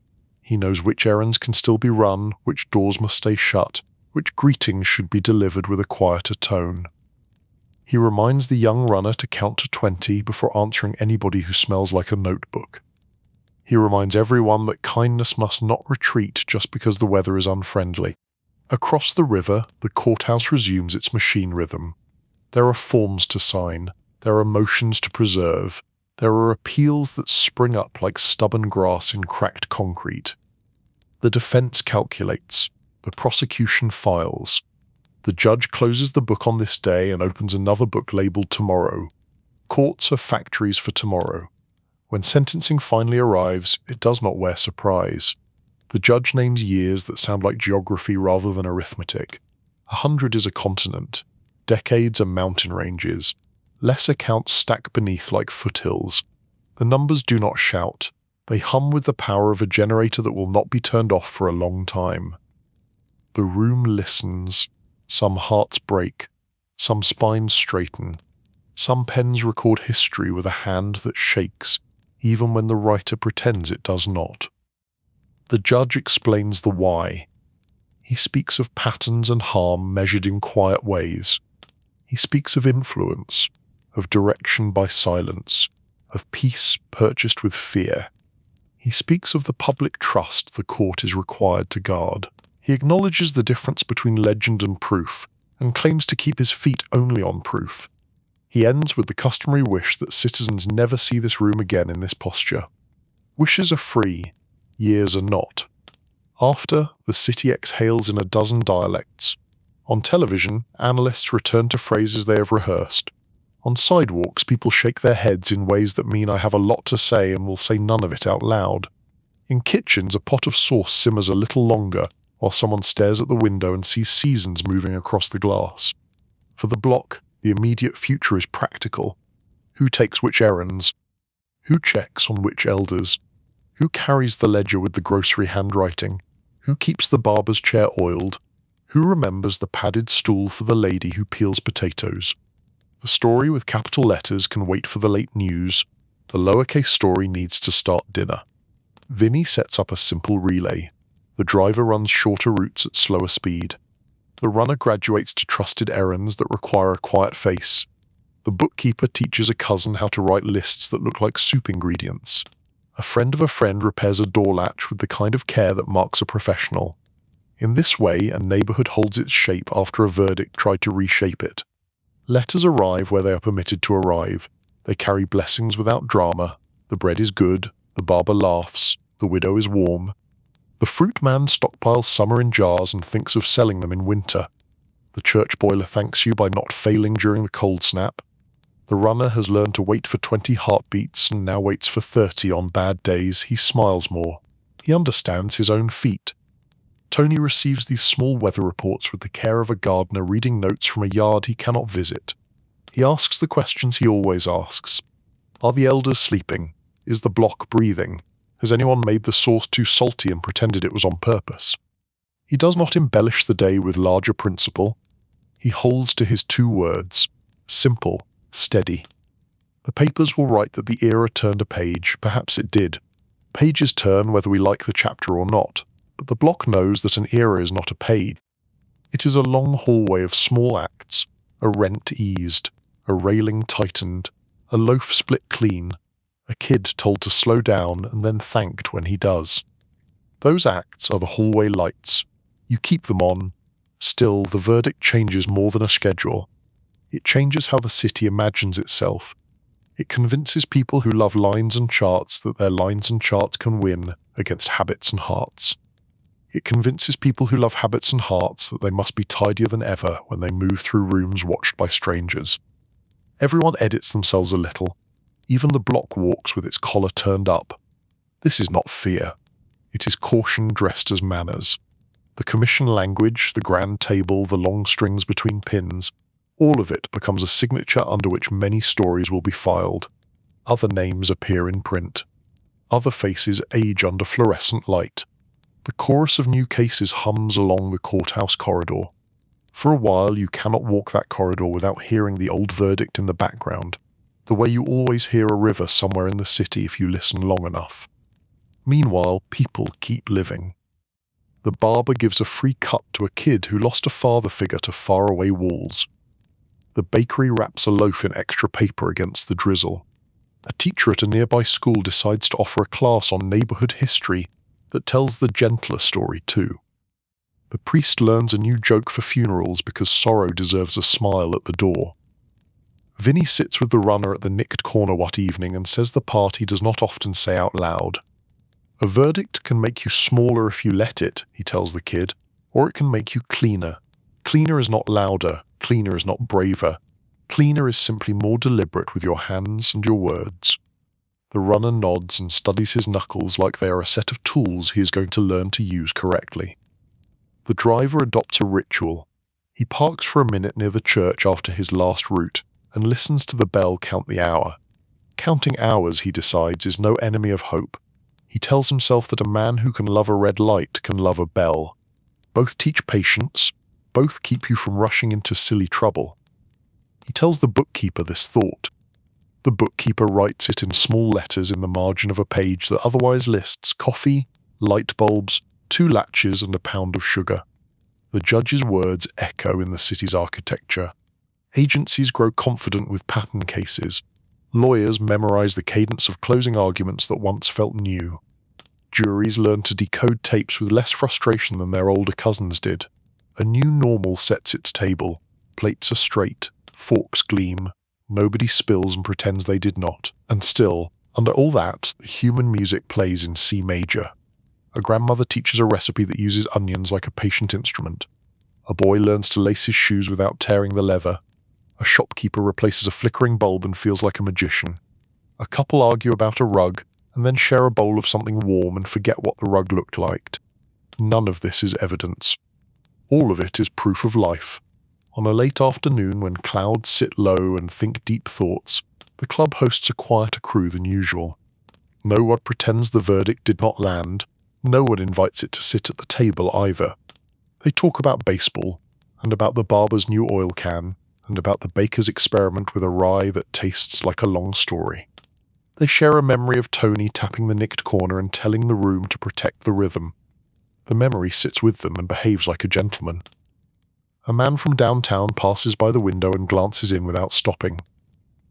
He knows which errands can still be run, which doors must stay shut, which greetings should be delivered with a quieter tone. He reminds the young runner to count to 20 before answering anybody who smells like a notebook. He reminds everyone that kindness must not retreat just because the weather is unfriendly. Across the river, the courthouse resumes its machine rhythm. There are forms to sign. There are motions to preserve. There are appeals that spring up like stubborn grass in cracked concrete. The defense calculates. The prosecution files. The judge closes the book on this day and opens another book labeled tomorrow. Courts are factories for tomorrow. When sentencing finally arrives, it does not wear surprise. The judge names years that sound like geography rather than arithmetic. 100 is a continent. Decades are mountain ranges. Lesser counts stack beneath like foothills. The numbers do not shout. They hum with the power of a generator that will not be turned off for a long time. The room listens. Some hearts break. Some spines straighten. Some pens record history with a hand that shakes, even when the writer pretends it does not. The judge explains the why. He speaks of patterns and harm measured in quiet ways. He speaks of influence, of direction by silence, of peace purchased with fear. He speaks of the public trust the court is required to guard. He acknowledges the difference between legend and proof, and claims to keep his feet only on proof. He ends with the customary wish that citizens never see this room again in this posture. Wishes are free, years are not. After, the city exhales in a dozen dialects. On television, analysts return to phrases they have rehearsed. On sidewalks, people shake their heads in ways that mean I have a lot to say and will say none of it out loud. In kitchens, a pot of sauce simmers a little longer, while someone stares at the window and sees seasons moving across the glass. For the block, the immediate future is practical. Who takes which errands? Who checks on which elders? Who carries the ledger with the grocery handwriting? Who keeps the barber's chair oiled? Who remembers the padded stool for the lady who peels potatoes? The story with capital letters can wait for the late news. The lowercase story needs to start dinner. Vinny sets up a simple relay. The driver runs shorter routes at slower speed. The runner graduates to trusted errands that require a quiet face. The bookkeeper teaches a cousin how to write lists that look like soup ingredients. A friend of a friend repairs a door latch with the kind of care that marks a professional. In this way, a neighborhood holds its shape after a verdict tried to reshape it. Letters arrive where they are permitted to arrive. They carry blessings without drama. The bread is good. The barber laughs. The widow is warm. The fruit man stockpiles summer in jars and thinks of selling them in winter. The church boiler thanks you by not failing during the cold snap. The runner has learned to wait for 20 heartbeats and now waits for 30 on bad days. He smiles more. He understands his own feet. Tony receives these small weather reports with the care of a gardener reading notes from a yard he cannot visit. He asks the questions he always asks. Are the elders sleeping? Is the block breathing? Has anyone made the sauce too salty and pretended it was on purpose? He does not embellish the day with larger principle. He holds to his 2 words: simple, steady. The papers will write that the era turned a page. Perhaps it did. Pages turn whether we like the chapter or not, but the block knows that an era is not a page. It is a long hallway of small acts, a rent eased, a railing tightened, a loaf split clean, a kid told to slow down and then thanked when he does. Those acts are the hallway lights. You keep them on. Still, the verdict changes more than a schedule. It changes how the city imagines itself. It convinces people who love lines and charts that their lines and charts can win against habits and hearts. It convinces people who love habits and hearts that they must be tidier than ever when they move through rooms watched by strangers. Everyone edits themselves a little. Even the block walks with its collar turned up. This is not fear. It is caution dressed as manners. The commission language, the grand table, the long strings between pins, all of it becomes a signature under which many stories will be filed. Other names appear in print. Other faces age under fluorescent light. The chorus of new cases hums along the courthouse corridor. For a while you cannot walk that corridor without hearing the old verdict in the background, the way you always hear a river somewhere in the city if you listen long enough. Meanwhile, people keep living. The barber gives a free cut to a kid who lost a father figure to faraway walls. The bakery wraps a loaf in extra paper against the drizzle. A teacher at a nearby school decides to offer a class on neighborhood history that tells the gentler story too. The priest learns a new joke for funerals because sorrow deserves a smile at the door. Vinny sits with the runner at the nicked corner one evening and says the part he does not often say out loud. A verdict can make you smaller if you let it, he tells the kid, or it can make you cleaner. Cleaner is not louder, cleaner is not braver. Cleaner is simply more deliberate with your hands and your words. The runner nods and studies his knuckles like they are a set of tools he is going to learn to use correctly. The driver adopts a ritual. He parks for a minute near the church after his last route and listens to the bell count the hour. Counting hours, he decides, is no enemy of hope. He tells himself that a man who can love a red light can love a bell. Both teach patience, both keep you from rushing into silly trouble. He tells the bookkeeper this thought. The bookkeeper writes it in small letters in the margin of a page that otherwise lists coffee, light bulbs, 2 latches and a pound of sugar. The judge's words echo in the city's architecture. Agencies grow confident with pattern cases. Lawyers memorize the cadence of closing arguments that once felt new. Juries learn to decode tapes with less frustration than their older cousins did. A new normal sets its table. Plates are straight, forks gleam, nobody spills and pretends they did not. And still, under all that, the human music plays in C major. A grandmother teaches a recipe that uses onions like a patient instrument. A boy learns to lace his shoes without tearing the leather. A shopkeeper replaces a flickering bulb and feels like a magician. A couple argue about a rug, and then share a bowl of something warm and forget what the rug looked like. None of this is evidence. All of it is proof of life. On a late afternoon when clouds sit low and think deep thoughts, the club hosts a quieter crew than usual. No one pretends the verdict did not land. No one invites it to sit at the table either. They talk about baseball, and about the barber's new oil can, and about the baker's experiment with a rye that tastes like a long story. They share a memory of Tony tapping the nicked corner and telling the room to protect the rhythm. The memory sits with them and behaves like a gentleman. A man from downtown passes by the window and glances in without stopping.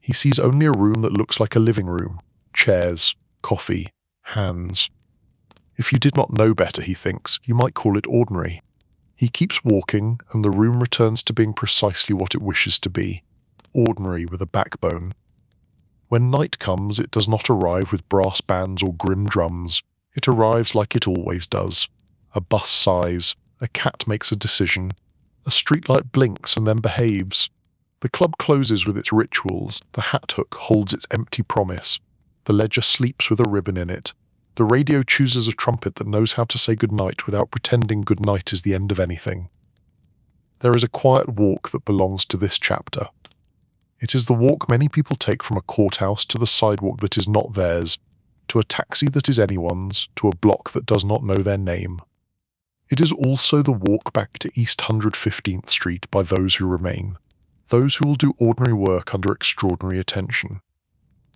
He sees only a room that looks like a living room. Chairs, coffee, hands. If you did not know better, he thinks, you might call it ordinary. He keeps walking, and the room returns to being precisely what it wishes to be. Ordinary with a backbone. When night comes, it does not arrive with brass bands or grim drums. It arrives like it always does. A bus sighs. A cat makes a decision. A streetlight blinks and then behaves. The club closes with its rituals. The hat hook holds its empty promise. The ledger sleeps with a ribbon in it. The radio chooses a trumpet that knows how to say goodnight without pretending goodnight is the end of anything. There is a quiet walk that belongs to this chapter. It is the walk many people take from a courthouse to the sidewalk that is not theirs, to a taxi that is anyone's, to a block that does not know their name. It is also the walk back to East 115th Street by those who remain, those who will do ordinary work under extraordinary attention.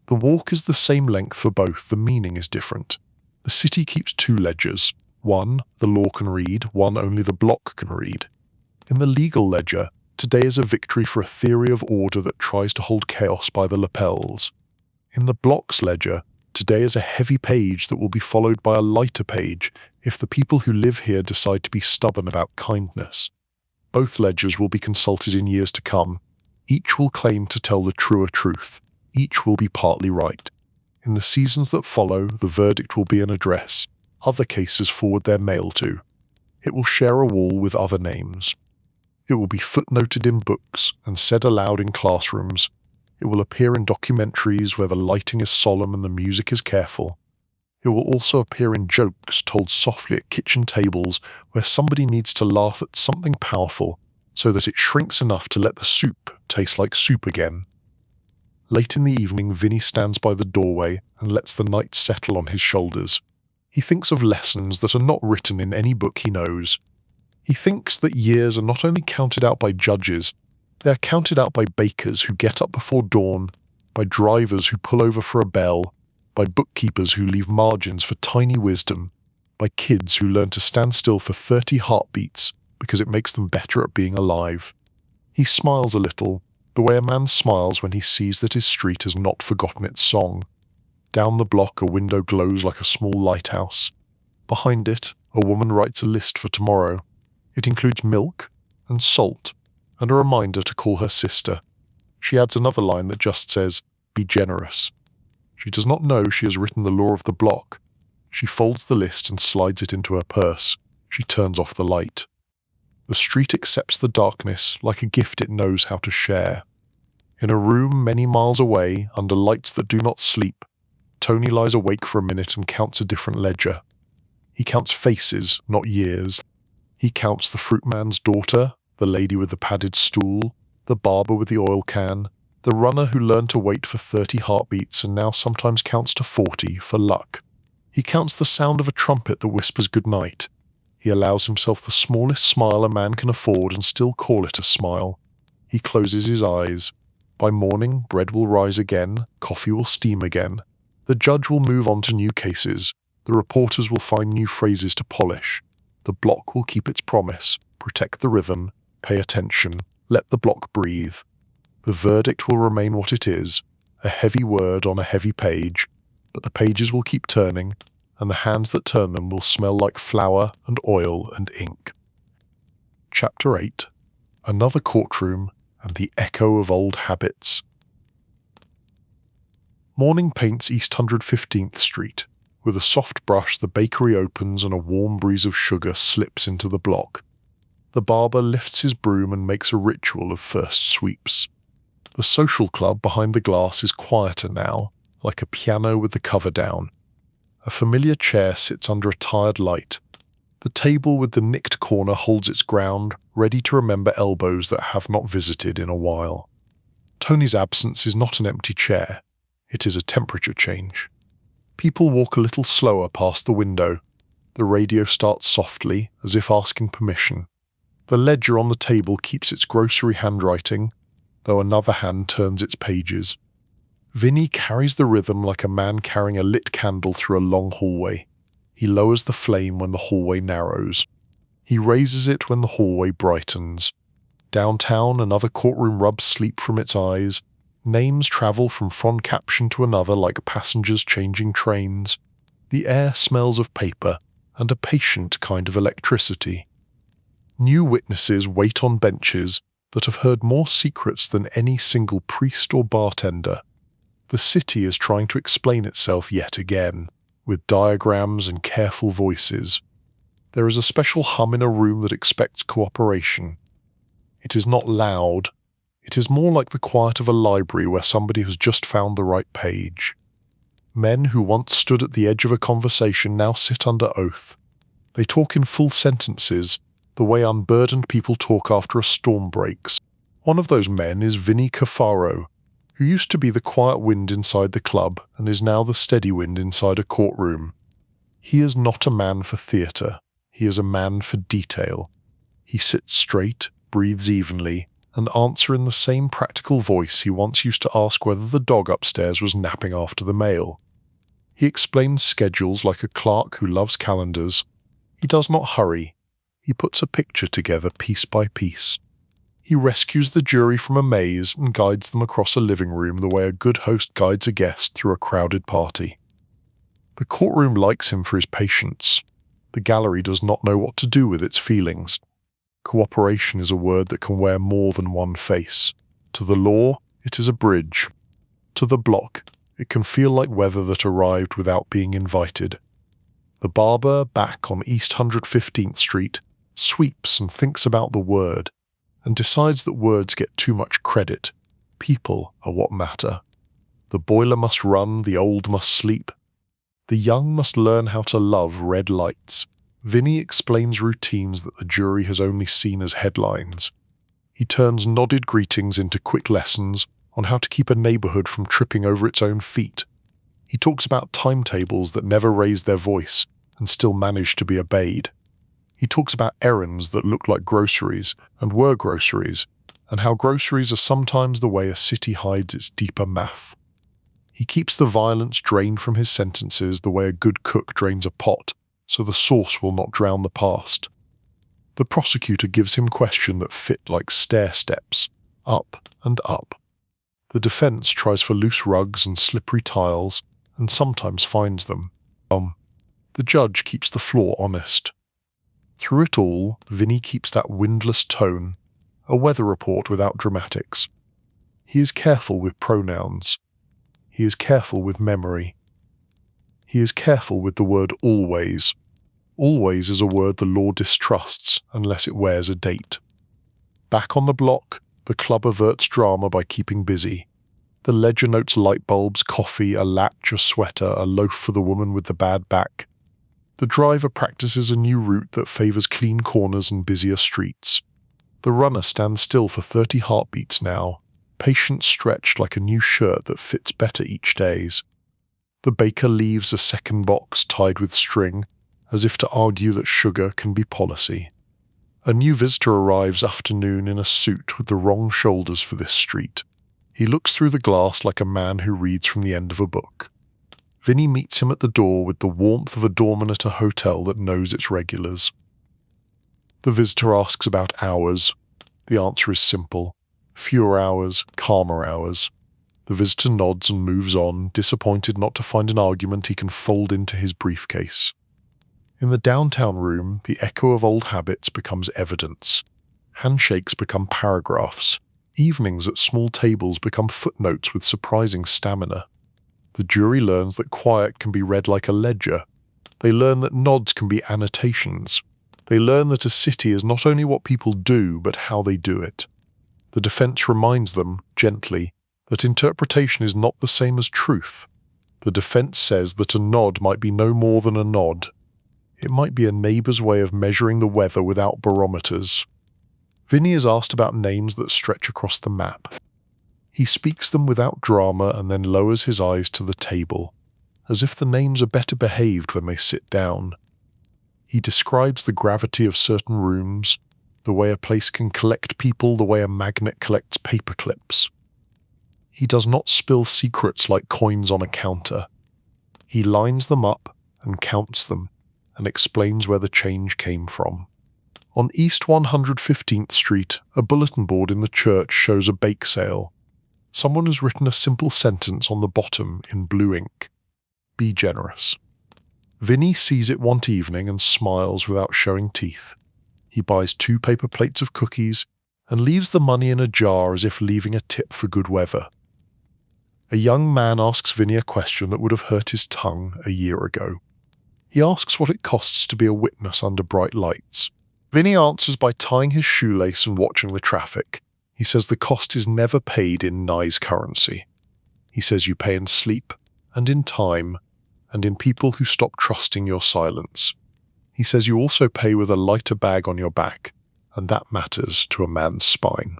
The walk is the same length for both, the meaning is different. The city keeps two ledgers. One, the law can read, one only the block can read. In the legal ledger, today is a victory for a theory of order that tries to hold chaos by the lapels. In the block's ledger, today is a heavy page that will be followed by a lighter page if the people who live here decide to be stubborn about kindness. Both ledgers will be consulted in years to come. Each will claim to tell the truer truth. Each will be partly right. In the seasons that follow, the verdict will be an address. Other cases forward their mail to. It will share a wall with other names. It will be footnoted in books and said aloud in classrooms. It will appear in documentaries where the lighting is solemn and the music is careful. It will also appear in jokes told softly at kitchen tables where somebody needs to laugh at something powerful so that it shrinks enough to let the soup taste like soup again. Late in the evening, Vinny stands by the doorway and lets the night settle on his shoulders. He thinks of lessons that are not written in any book he knows. He thinks that years are not only counted out by judges, they are counted out by bakers who get up before dawn, by drivers who pull over for a bell, by bookkeepers who leave margins for tiny wisdom, by kids who learn to stand still for 30 heartbeats because it makes them better at being alive. He smiles a little, the way a man smiles when he sees that his street has not forgotten its song. Down the block, a window glows like a small lighthouse. Behind it, a woman writes a list for tomorrow. It includes milk and salt and a reminder to call her sister. She adds another line that just says, "Be generous." She does not know she has written the law of the block. She folds the list and slides it into her purse. She turns off the light. The street accepts the darkness like a gift it knows how to share. In a room many miles away, under lights that do not sleep, Tony lies awake for a minute and counts a different ledger. He counts faces, not years. He counts the fruitman's daughter, the lady with the padded stool, the barber with the oil can, the runner who learned to wait for 30 heartbeats and now sometimes counts to 40 for luck. He counts the sound of a trumpet that whispers goodnight. He allows himself the smallest smile a man can afford and still call it a smile. He closes his eyes. By morning, bread will rise again, coffee will steam again. The judge will move on to new cases. The reporters will find new phrases to polish. The block will keep its promise, protect the rhythm, pay attention, let the block breathe. The verdict will remain what it is, a heavy word on a heavy page, but the pages will keep turning, and the hands that turn them will smell like flour and oil and ink. Chapter 8. Another courtroom and the echo of old habits. Morning paints East 115th Street. With a soft brush, the bakery opens and a warm breeze of sugar slips into the block. The barber lifts his broom and makes a ritual of first sweeps. The social club behind the glass is quieter now, like a piano with the cover down. A familiar chair sits under a tired light. The table with the nicked corner holds its ground, ready to remember elbows that have not visited in a while. Tony's absence is not an empty chair. It is a temperature change. People walk a little slower past the window. The radio starts softly, as if asking permission. The ledger on the table keeps its grocery handwriting, though another hand turns its pages. Vinny carries the rhythm like a man carrying a lit candle through a long hallway. He lowers the flame when the hallway narrows. He raises it when the hallway brightens. Downtown, another courtroom rubs sleep from its eyes. Names travel from one caption to another like passengers changing trains. The air smells of paper and a patient kind of electricity. New witnesses wait on benches that have heard more secrets than any single priest or bartender. The city is trying to explain itself yet again, with diagrams and careful voices. There is a special hum in a room that expects cooperation. It is not loud. It is more like the quiet of a library where somebody has just found the right page. Men who once stood at the edge of a conversation now sit under oath. They talk in full sentences, the way unburdened people talk after a storm breaks. One of those men is Vinny Cafaro. who used to be the quiet wind inside the club and is now the steady wind inside a courtroom. He is not a man for theatre, he is a man for detail. He sits straight, breathes evenly, and answers in the same practical voice he once used to ask whether the dog upstairs was napping after the mail. He explains schedules like a clerk who loves calendars. He does not hurry. He puts a picture together piece by piece. He rescues the jury from a maze and guides them across a living room the way a good host guides a guest through a crowded party. The courtroom likes him for his patience. The gallery does not know what to do with its feelings. Cooperation is a word that can wear more than one face. To the law, it is a bridge. To the block, it can feel like weather that arrived without being invited. The barber, back on East 115th Street, sweeps and thinks about the word, and decides that words get too much credit. People are what matter. The boiler must run, the old must sleep. The young must learn how to love red lights. Vinny explains routines that the jury has only seen as headlines. He turns nodded greetings into quick lessons on how to keep a neighborhood from tripping over its own feet. He talks about timetables that never raise their voice and still manage to be obeyed. He talks about errands that look like groceries and were groceries, and how groceries are sometimes the way a city hides its deeper math. He keeps the violence drained from his sentences the way a good cook drains a pot, so the sauce will not drown the past. The prosecutor gives him questions that fit like stair steps, up and up. The defense tries for loose rugs and slippery tiles, and sometimes finds them. The judge keeps the floor honest. Through it all, Vinny keeps that windless tone, a weather report without dramatics. He is careful with pronouns. He is careful with memory. He is careful with the word always. Always is a word the law distrusts unless it wears a date. Back on the block, the club averts drama by keeping busy. The ledger notes light bulbs, coffee, a latch, a sweater, a loaf for the woman with the bad back. The driver practices a new route that favors clean corners and busier streets. The runner stands still for 30 heartbeats now, patience stretched like a new shirt that fits better each day's. The baker leaves a second box tied with string, as if to argue that sugar can be policy. A new visitor arrives afternoon in a suit with the wrong shoulders for this street. He looks through the glass like a man who reads from the end of a book. Vinny meets him at the door with the warmth of a doorman at a hotel that knows its regulars. The visitor asks about hours. The answer is simple. Fewer hours, calmer hours. The visitor nods and moves on, disappointed not to find an argument he can fold into his briefcase. In the downtown room, the echo of old habits becomes evidence. Handshakes become paragraphs. Evenings at small tables become footnotes with surprising stamina. The jury learns that quiet can be read like a ledger. They learn that nods can be annotations. They learn that a city is not only what people do, but how they do it. The defense reminds them, gently, that interpretation is not the same as truth. The defense says that a nod might be no more than a nod. It might be a neighbor's way of measuring the weather without barometers. Vinny is asked about names that stretch across the map. He speaks them without drama and then lowers his eyes to the table, as if the names are better behaved when they sit down. He describes the gravity of certain rooms, the way a place can collect people, the way a magnet collects paper clips. He does not spill secrets like coins on a counter. He lines them up and counts them and explains where the change came from. On East 115th Street, a bulletin board in the church shows a bake sale. Someone has written a simple sentence on the bottom in blue ink. Be generous. Vinny sees it one evening and smiles without showing teeth. He buys 2 paper plates of cookies and leaves the money in a jar as if leaving a tip for good weather. A young man asks Vinny a question that would have hurt his tongue a year ago. He asks what it costs to be a witness under bright lights. Vinny answers by tying his shoelace and watching the traffic. He says the cost is never paid in nice currency. He says you pay in sleep, and in time, and in people who stop trusting your silence. He says you also pay with a lighter bag on your back, and that matters to a man's spine.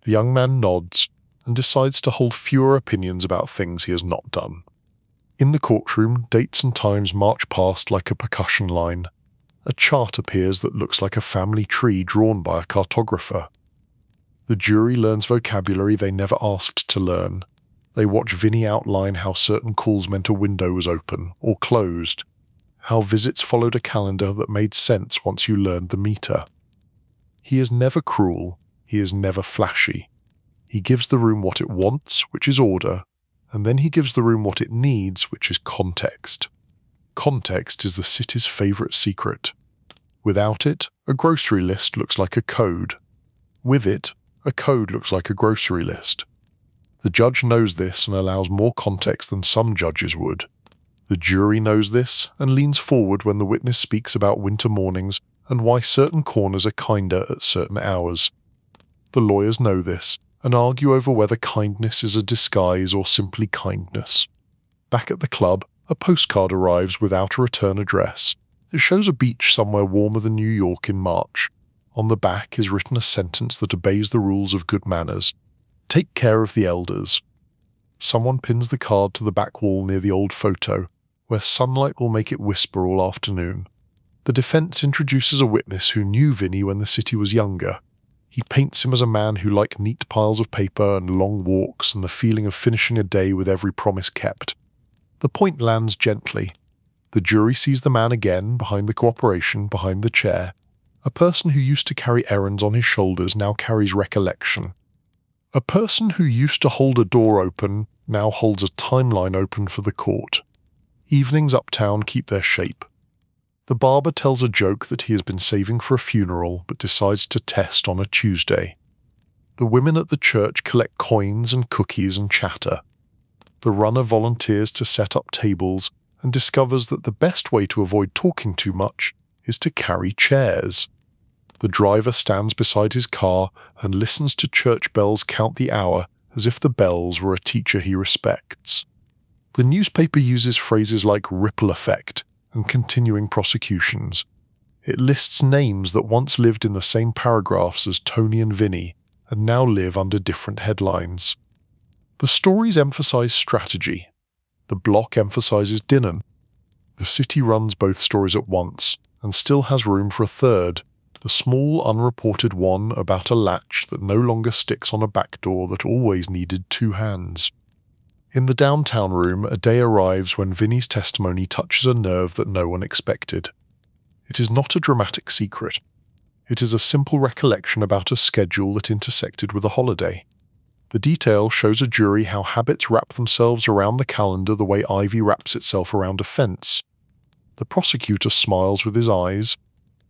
The young man nods and decides to hold fewer opinions about things he has not done. In the courtroom, dates and times march past like a percussion line. A chart appears that looks like a family tree drawn by a cartographer. The jury learns vocabulary they never asked to learn. They watch Vinny outline how certain calls meant a window was open or closed, how visits followed a calendar that made sense once you learned the meter. He is never cruel, he is never flashy. He gives the room what it wants, which is order, and then he gives the room what it needs, which is context. Context is the city's favorite secret. Without it, a grocery list looks like a code. With it, a code looks like a grocery list. The judge knows this and allows more context than some judges would. The jury knows this and leans forward when the witness speaks about winter mornings and why certain corners are kinder at certain hours. The lawyers know this and argue over whether kindness is a disguise or simply kindness. Back at the club, a postcard arrives without a return address. It shows a beach somewhere warmer than New York in March. On the back is written a sentence that obeys the rules of good manners. Take care of the elders. Someone pins the card to the back wall near the old photo, where sunlight will make it whisper all afternoon. The defense introduces a witness who knew Vinny when the city was younger. He paints him as a man who liked neat piles of paper and long walks and the feeling of finishing a day with every promise kept. The point lands gently. The jury sees the man again, behind the cooperation, behind the chair. A person who used to carry errands on his shoulders now carries recollection. A person who used to hold a door open now holds a timeline open for the court. Evenings uptown keep their shape. The barber tells a joke that he has been saving for a funeral but decides to test on a Tuesday. The women at the church collect coins and cookies and chatter. The runner volunteers to set up tables and discovers that the best way to avoid talking too much is to carry chairs. The driver stands beside his car and listens to church bells count the hour as if the bells were a teacher he respects. The newspaper uses phrases like ripple effect and continuing prosecutions. It lists names that once lived in the same paragraphs as Tony and Vinny and now live under different headlines. The stories emphasize strategy. The block emphasizes dinner. The city runs both stories at once and still has room for a third, the small unreported one about a latch that no longer sticks on a back door that always needed two hands. In the downtown room, a day arrives when Vinny's testimony touches a nerve that no one expected. It is not a dramatic secret. It is a simple recollection about a schedule that intersected with a holiday. The detail shows a jury how habits wrap themselves around the calendar the way ivy wraps itself around a fence. The prosecutor smiles with his eyes.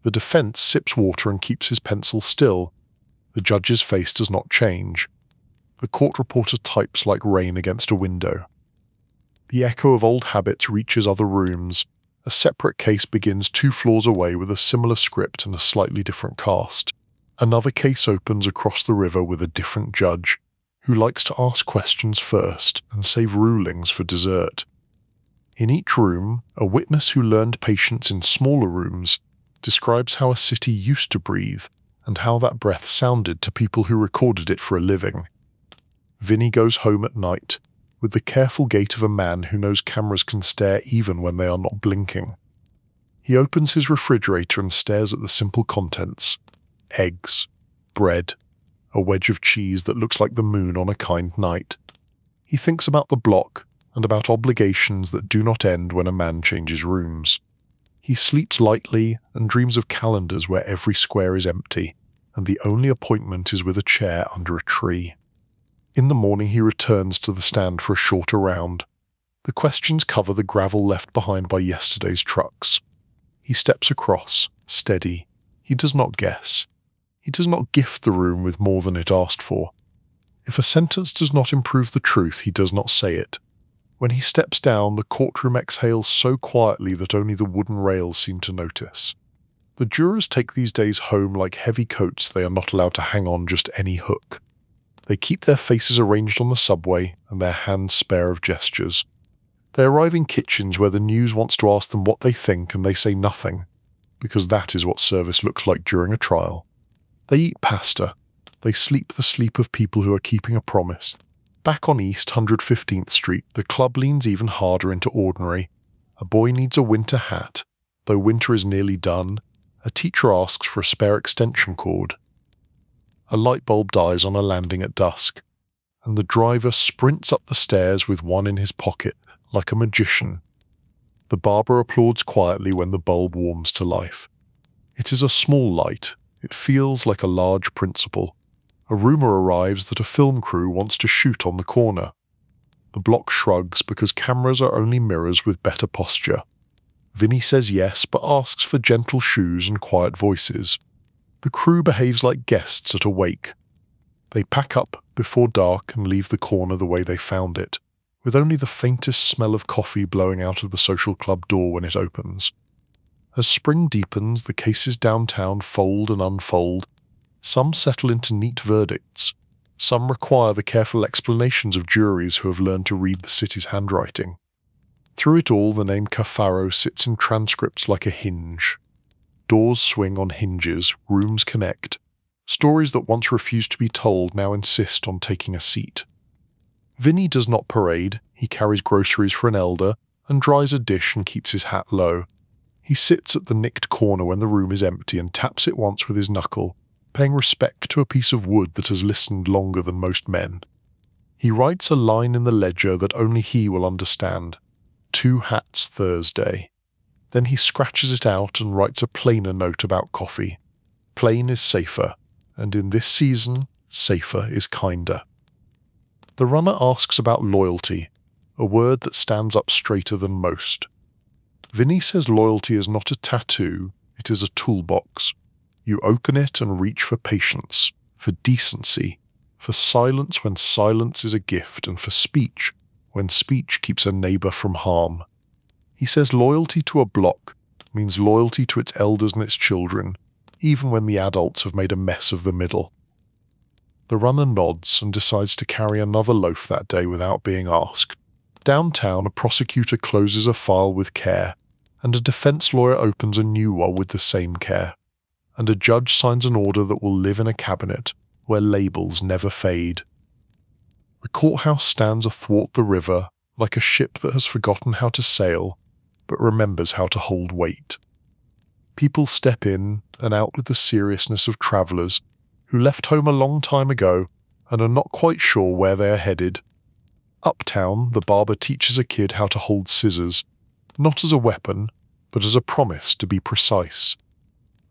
The defense sips water and keeps his pencil still. The judge's face does not change. The court reporter types like rain against a window. The echo of old habits reaches other rooms. A separate case begins 2 floors away with a similar script and a slightly different cast. Another case opens across the river with a different judge, who likes to ask questions first and save rulings for dessert. In each room, a witness who learned patience in smaller rooms describes how a city used to breathe and how that breath sounded to people who recorded it for a living. Vinny goes home at night, with the careful gait of a man who knows cameras can stare even when they are not blinking. He opens his refrigerator and stares at the simple contents: eggs, bread, a wedge of cheese that looks like the moon on a kind night. He thinks about the block and about obligations that do not end when a man changes rooms. He sleeps lightly and dreams of calendars where every square is empty, and the only appointment is with a chair under a tree. In the morning he returns to the stand for a shorter round. The questions cover the gravel left behind by yesterday's trucks. He steps across, steady. He does not guess. He does not gift the room with more than it asked for. If a sentence does not improve the truth, he does not say it. When he steps down, the courtroom exhales so quietly that only the wooden rails seem to notice. The jurors take these days home like heavy coats they are not allowed to hang on just any hook. They keep their faces arranged on the subway and their hands spare of gestures. They arrive in kitchens where the news wants to ask them what they think and they say nothing, because that is what service looks like during a trial. They eat pasta. They sleep the sleep of people who are keeping a promise. Back on East 115th Street, the club leans even harder into ordinary. A boy needs a winter hat. Though winter is nearly done, a teacher asks for a spare extension cord. A light bulb dies on a landing at dusk, and the driver sprints up the stairs with one in his pocket, like a magician. The barber applauds quietly when the bulb warms to life. It is a small light. It feels like a large principle. A rumor arrives that a film crew wants to shoot on the corner. The block shrugs because cameras are only mirrors with better posture. Vinny says yes, but asks for gentle shoes and quiet voices. The crew behaves like guests at a wake. They pack up before dark and leave the corner the way they found it, with only the faintest smell of coffee blowing out of the social club door when it opens. As spring deepens, the cases downtown fold and unfold. Some settle into neat verdicts. Some require the careful explanations of juries who have learned to read the city's handwriting. Through it all, the name Cafaro sits in transcripts like a hinge. Doors swing on hinges, rooms connect. Stories that once refused to be told now insist on taking a seat. Vinny does not parade. He carries groceries for an elder and dries a dish and keeps his hat low. He sits at the nicked corner when the room is empty and taps it once with his knuckle, paying respect to a piece of wood that has listened longer than most men. He writes a line in the ledger that only he will understand. 2 hats Thursday. Then he scratches it out and writes a plainer note about coffee. Plain is safer, and in this season, safer is kinder. The runner asks about loyalty, a word that stands up straighter than most. Vinny says loyalty is not a tattoo, it is a toolbox. You open it and reach for patience, for decency, for silence when silence is a gift, and for speech when speech keeps a neighbor from harm. He says loyalty to a block means loyalty to its elders and its children, even when the adults have made a mess of the middle. The runner nods and decides to carry another loaf that day without being asked. Downtown, a prosecutor closes a file with care, and a defense lawyer opens a new one with the same care, and a judge signs an order that will live in a cabinet where labels never fade. The courthouse stands athwart the river, like a ship that has forgotten how to sail, but remembers how to hold weight. People step in and out with the seriousness of travelers who left home a long time ago and are not quite sure where they are headed. Uptown, the barber teaches a kid how to hold scissors, not as a weapon, but as a promise to be precise.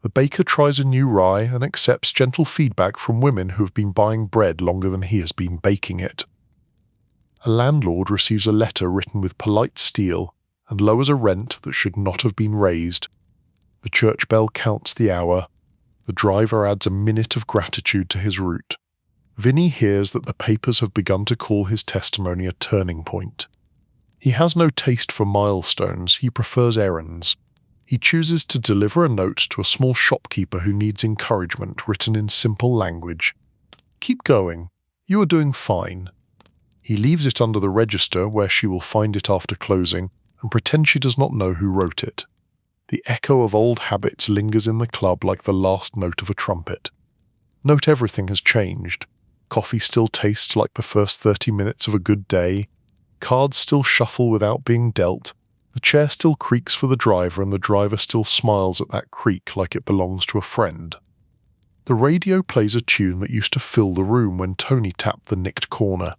The baker tries a new rye and accepts gentle feedback from women who have been buying bread longer than he has been baking it. A landlord receives a letter written with polite steel and lowers a rent that should not have been raised. The church bell counts the hour. The driver adds a minute of gratitude to his route. Vinny hears that the papers have begun to call his testimony a turning point. He has no taste for milestones, he prefers errands. He chooses to deliver a note to a small shopkeeper who needs encouragement written in simple language. Keep going. You are doing fine. He leaves it under the register where she will find it after closing and pretend she does not know who wrote it. The echo of old habits lingers in the club like the last note of a trumpet. Note everything has changed. Coffee still tastes like the first 30 minutes of a good day. Cards still shuffle without being dealt. The chair still creaks for the driver, and the driver still smiles at that creak like it belongs to a friend. The radio plays a tune that used to fill the room when Tony tapped the nicked corner.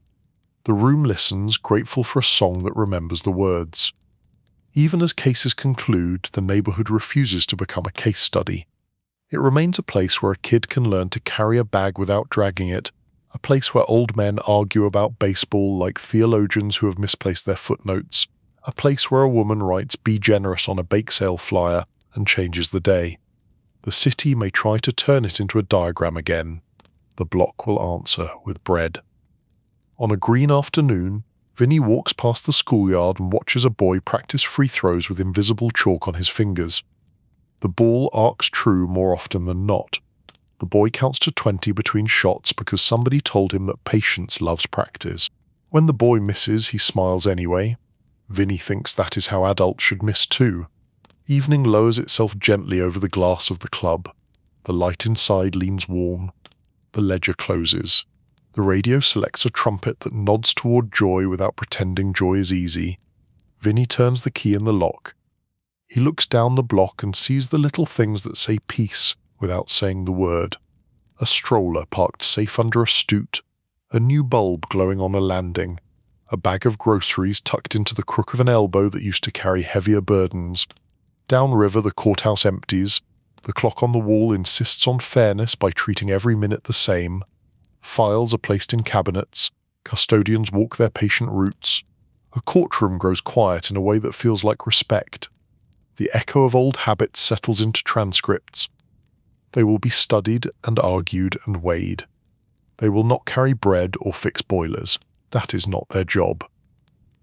The room listens, grateful for a song that remembers the words. Even as cases conclude, the neighborhood refuses to become a case study. It remains a place where a kid can learn to carry a bag without dragging it, a place where old men argue about baseball like theologians who have misplaced their footnotes, a place where a woman writes "Be generous" on a bake sale flyer and changes the day. The city may try to turn it into a diagram again. The block will answer with bread. On a green afternoon, Vinny walks past the schoolyard and watches a boy practice free throws with invisible chalk on his fingers. The ball arcs true more often than not. The boy counts to 20 between shots because somebody told him that patience loves practice. When the boy misses, he smiles anyway. Vinny thinks that is how adults should miss too. Evening lowers itself gently over the glass of the club. The light inside leans warm. The ledger closes. The radio selects a trumpet that nods toward joy without pretending joy is easy. Vinny turns the key in the lock. He looks down the block and sees the little things that say peace without saying the word. A stroller parked safe under a stoot, a new bulb glowing on a landing, a bag of groceries tucked into the crook of an elbow that used to carry heavier burdens. Downriver the courthouse empties. The clock on the wall insists on fairness by treating every minute the same. Files are placed in cabinets. Custodians walk their patient routes. A courtroom grows quiet in a way that feels like respect. The echo of old habits settles into transcripts. They will be studied and argued and weighed. They will not carry bread or fix boilers. That is not their job.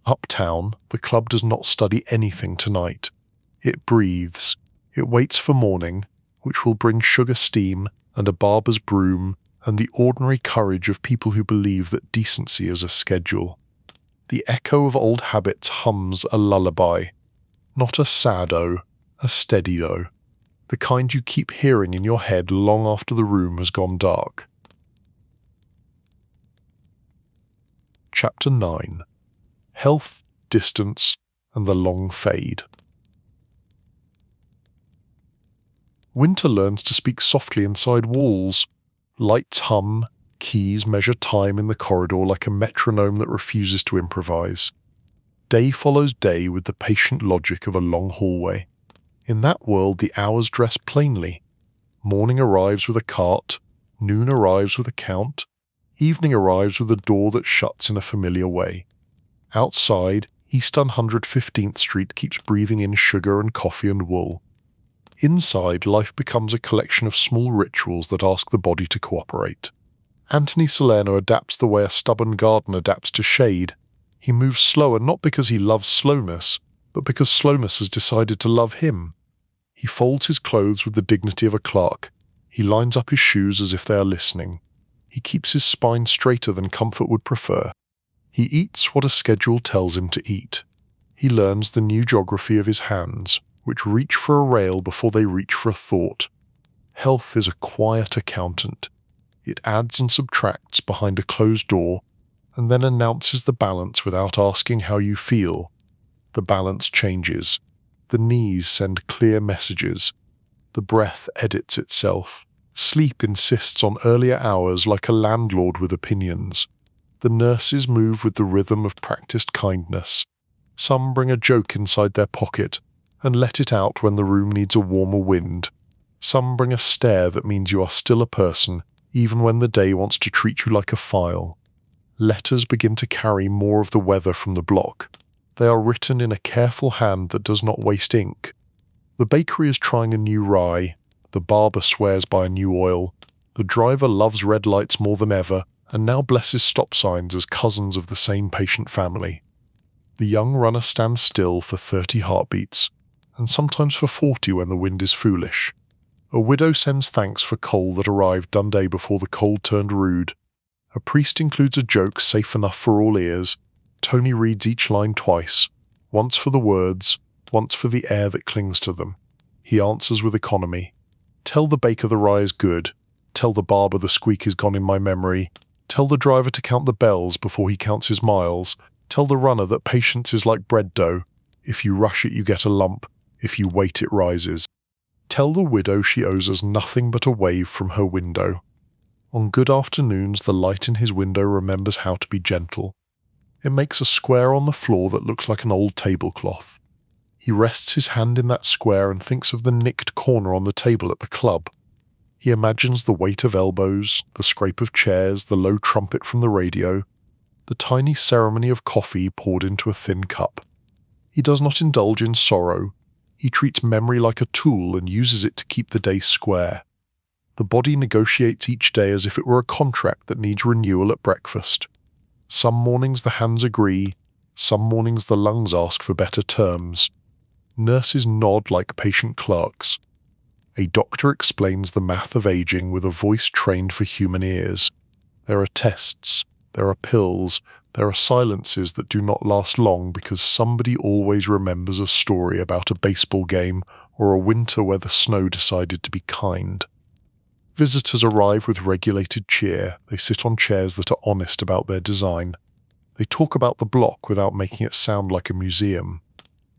Uptown, the club does not study anything tonight. It breathes. It waits for morning, which will bring sugar steam and a barber's broom and the ordinary courage of people who believe that decency is a schedule. The echo of old habits hums a lullaby. Not a sad o, a steady o. The kind you keep hearing in your head long after the room has gone dark. Chapter 9. Health, Distance, and the Long Fade. Winter learns to speak softly inside walls. Lights hum, keys measure time in the corridor like a metronome that refuses to improvise. Day follows day with the patient logic of a long hallway. In that world the hours dress plainly. Morning arrives with a cart, noon arrives with a count, evening arrives with a door that shuts in a familiar way. Outside, East 115th Street keeps breathing in sugar and coffee and wool. Inside, life becomes a collection of small rituals that ask the body to cooperate. Anthony Salerno adapts the way a stubborn garden adapts to shade. He moves slower not because he loves slowness, but because slowness has decided to love him. He folds his clothes with the dignity of a clerk. He lines up his shoes as if they are listening. He keeps his spine straighter than comfort would prefer. He eats what a schedule tells him to eat. He learns the new geography of his hands, which reach for a rail before they reach for a thought. Health is a quiet accountant. It adds and subtracts behind a closed door, and then announces the balance without asking how you feel. The balance changes. The knees send clear messages. The breath edits itself. Sleep insists on earlier hours like a landlord with opinions. The nurses move with the rhythm of practiced kindness. Some bring a joke inside their pocket and let it out when the room needs a warmer wind. Some bring a stare that means you are still a person, even when the day wants to treat you like a file. Letters begin to carry more of the weather from the block. They are written in a careful hand that does not waste ink. The bakery is trying a new rye. The barber swears by a new oil. The driver loves red lights more than ever, and now blesses stop signs as cousins of the same patient family. The young runner stands still for 30 heartbeats, and sometimes for 40 when the wind is foolish. A widow sends thanks for coal that arrived done day before the cold turned rude. A priest includes a joke safe enough for all ears. Tony reads each line twice, once for the words, once for the air that clings to them. He answers with economy. Tell the baker the rye is good. Tell the barber the squeak is gone in my memory. Tell the driver to count the bells before he counts his miles. Tell the runner that patience is like bread dough. If you rush it, you get a lump. If you wait, it rises. Tell the widow she owes us nothing but a wave from her window. On good afternoons, the light in his window remembers how to be gentle. It makes a square on the floor that looks like an old tablecloth. He rests his hand in that square and thinks of the nicked corner on the table at the club. He imagines the weight of elbows, the scrape of chairs, the low trumpet from the radio, the tiny ceremony of coffee poured into a thin cup. He does not indulge in sorrow. He treats memory like a tool and uses it to keep the day square. The body negotiates each day as if it were a contract that needs renewal at breakfast. Some mornings the hands agree, some mornings the lungs ask for better terms. Nurses nod like patient clerks. A doctor explains the math of aging with a voice trained for human ears. There are tests, there are pills, there are silences that do not last long because somebody always remembers a story about a baseball game or a winter where the snow decided to be kind. Visitors arrive with regulated cheer. They sit on chairs that are honest about their design. They talk about the block without making it sound like a museum.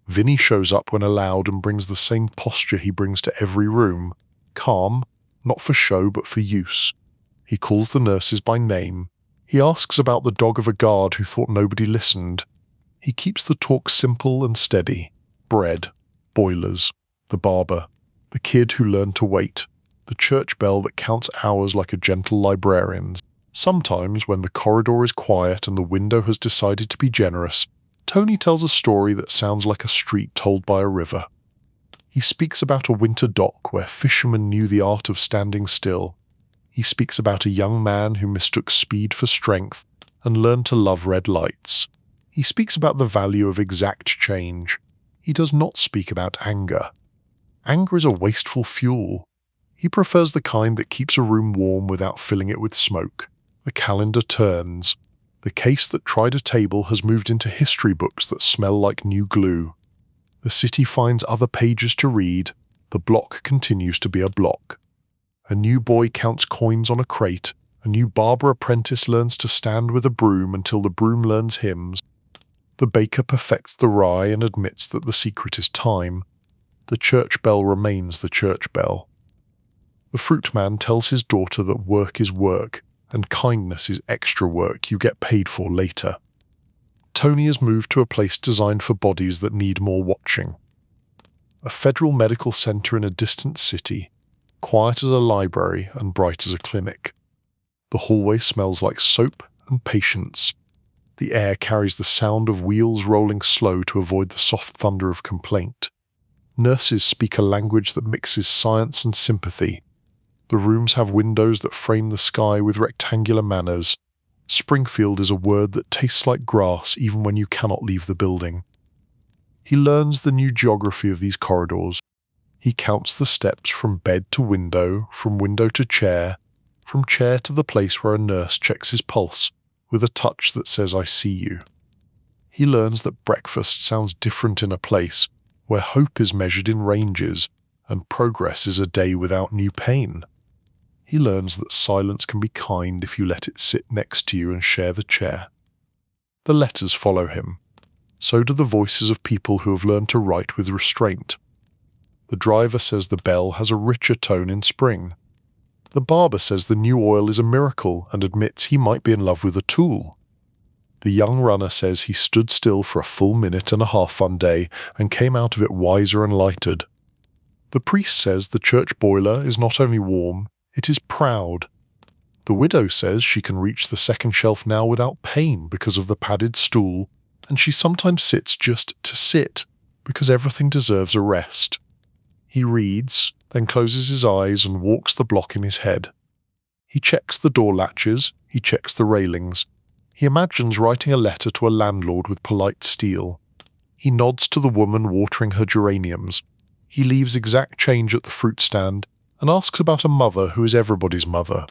Vinny shows up when allowed and brings the same posture he brings to every room. Calm, not for show but for use. He calls the nurses by name. He asks about the dog of a guard who thought nobody listened. He keeps the talk simple and steady. Bread, boilers, the barber, the kid who learned to wait, the church bell that counts hours like a gentle librarian's. Sometimes, when the corridor is quiet and the window has decided to be generous, Tony tells a story that sounds like a street told by a river. He speaks about a winter dock where fishermen knew the art of standing still. He speaks about a young man who mistook speed for strength and learned to love red lights. He speaks about the value of exact change. He does not speak about anger. Anger is a wasteful fuel. He prefers the kind that keeps a room warm without filling it with smoke. The calendar turns. The case that tried a table has moved into history books that smell like new glue. The city finds other pages to read. The block continues to be a block. A new boy counts coins on a crate. A new barber apprentice learns to stand with a broom until the broom learns hymns. The baker perfects the rye and admits that the secret is time. The church bell remains the church bell. The fruit man tells his daughter that work is work, and kindness is extra work you get paid for later. Tony has moved to a place designed for bodies that need more watching. A federal medical center in a distant city, quiet as a library and bright as a clinic. The hallway smells like soap and patience. The air carries the sound of wheels rolling slow to avoid the soft thunder of complaint. Nurses speak a language that mixes science and sympathy. The rooms have windows that frame the sky with rectangular manners. Springfield is a word that tastes like grass even when you cannot leave the building. He learns the new geography of these corridors. He counts the steps from bed to window, from window to chair, from chair to the place where a nurse checks his pulse with a touch that says, "I see you." He learns that breakfast sounds different in a place where hope is measured in ranges and progress is a day without new pain. He learns that silence can be kind if you let it sit next to you and share the chair. The letters follow him. So do the voices of people who have learned to write with restraint. The driver says the bell has a richer tone in spring. The barber says the new oil is a miracle and admits he might be in love with a tool. The young runner says he stood still for a full minute and a half one day and came out of it wiser and lighted. The priest says the church boiler is not only warm, it is proud. The widow says she can reach the second shelf now without pain because of the padded stool, and she sometimes sits just to sit because everything deserves a rest. He reads, then closes his eyes and walks the block in his head. He checks the door latches, he checks the railings. He imagines writing a letter to a landlord with polite steel. He nods to the woman watering her geraniums. He leaves exact change at the fruit stand and asks about a mother who is everybody's mother.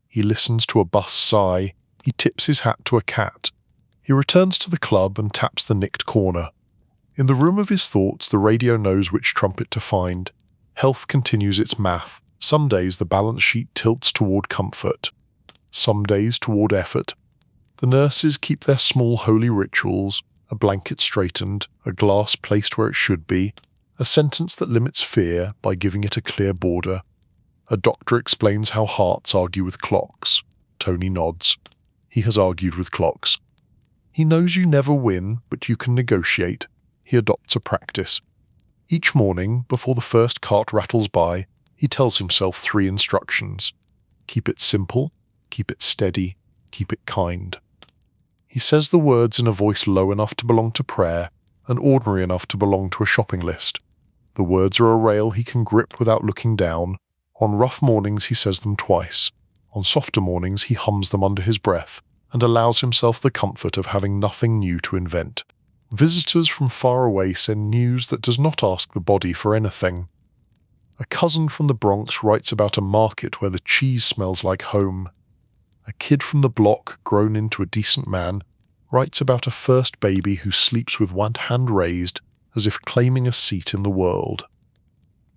He listens to a bus sigh. He tips his hat to a cat. He returns to the club and taps the nicked corner. In the room of his thoughts, the radio knows which trumpet to find. Health continues its math. Some days the balance sheet tilts toward comfort. Some days toward effort. The nurses keep their small holy rituals, a blanket straightened, a glass placed where it should be, a sentence that limits fear by giving it a clear border. A doctor explains how hearts argue with clocks. Tony nods. He has argued with clocks. He knows you never win, but you can negotiate. He adopts a practice. Each morning, before the first cart rattles by, he tells himself 3 instructions. Keep it simple, keep it steady, keep it kind. He says the words in a voice low enough to belong to prayer and ordinary enough to belong to a shopping list. The words are a rail he can grip without looking down. On rough mornings he says them twice. On softer mornings he hums them under his breath and allows himself the comfort of having nothing new to invent. Visitors from far away send news that does not ask the body for anything. A cousin from the Bronx writes about a market where the cheese smells like home. A kid from the block, grown into a decent man, writes about a first baby who sleeps with one hand raised as if claiming a seat in the world.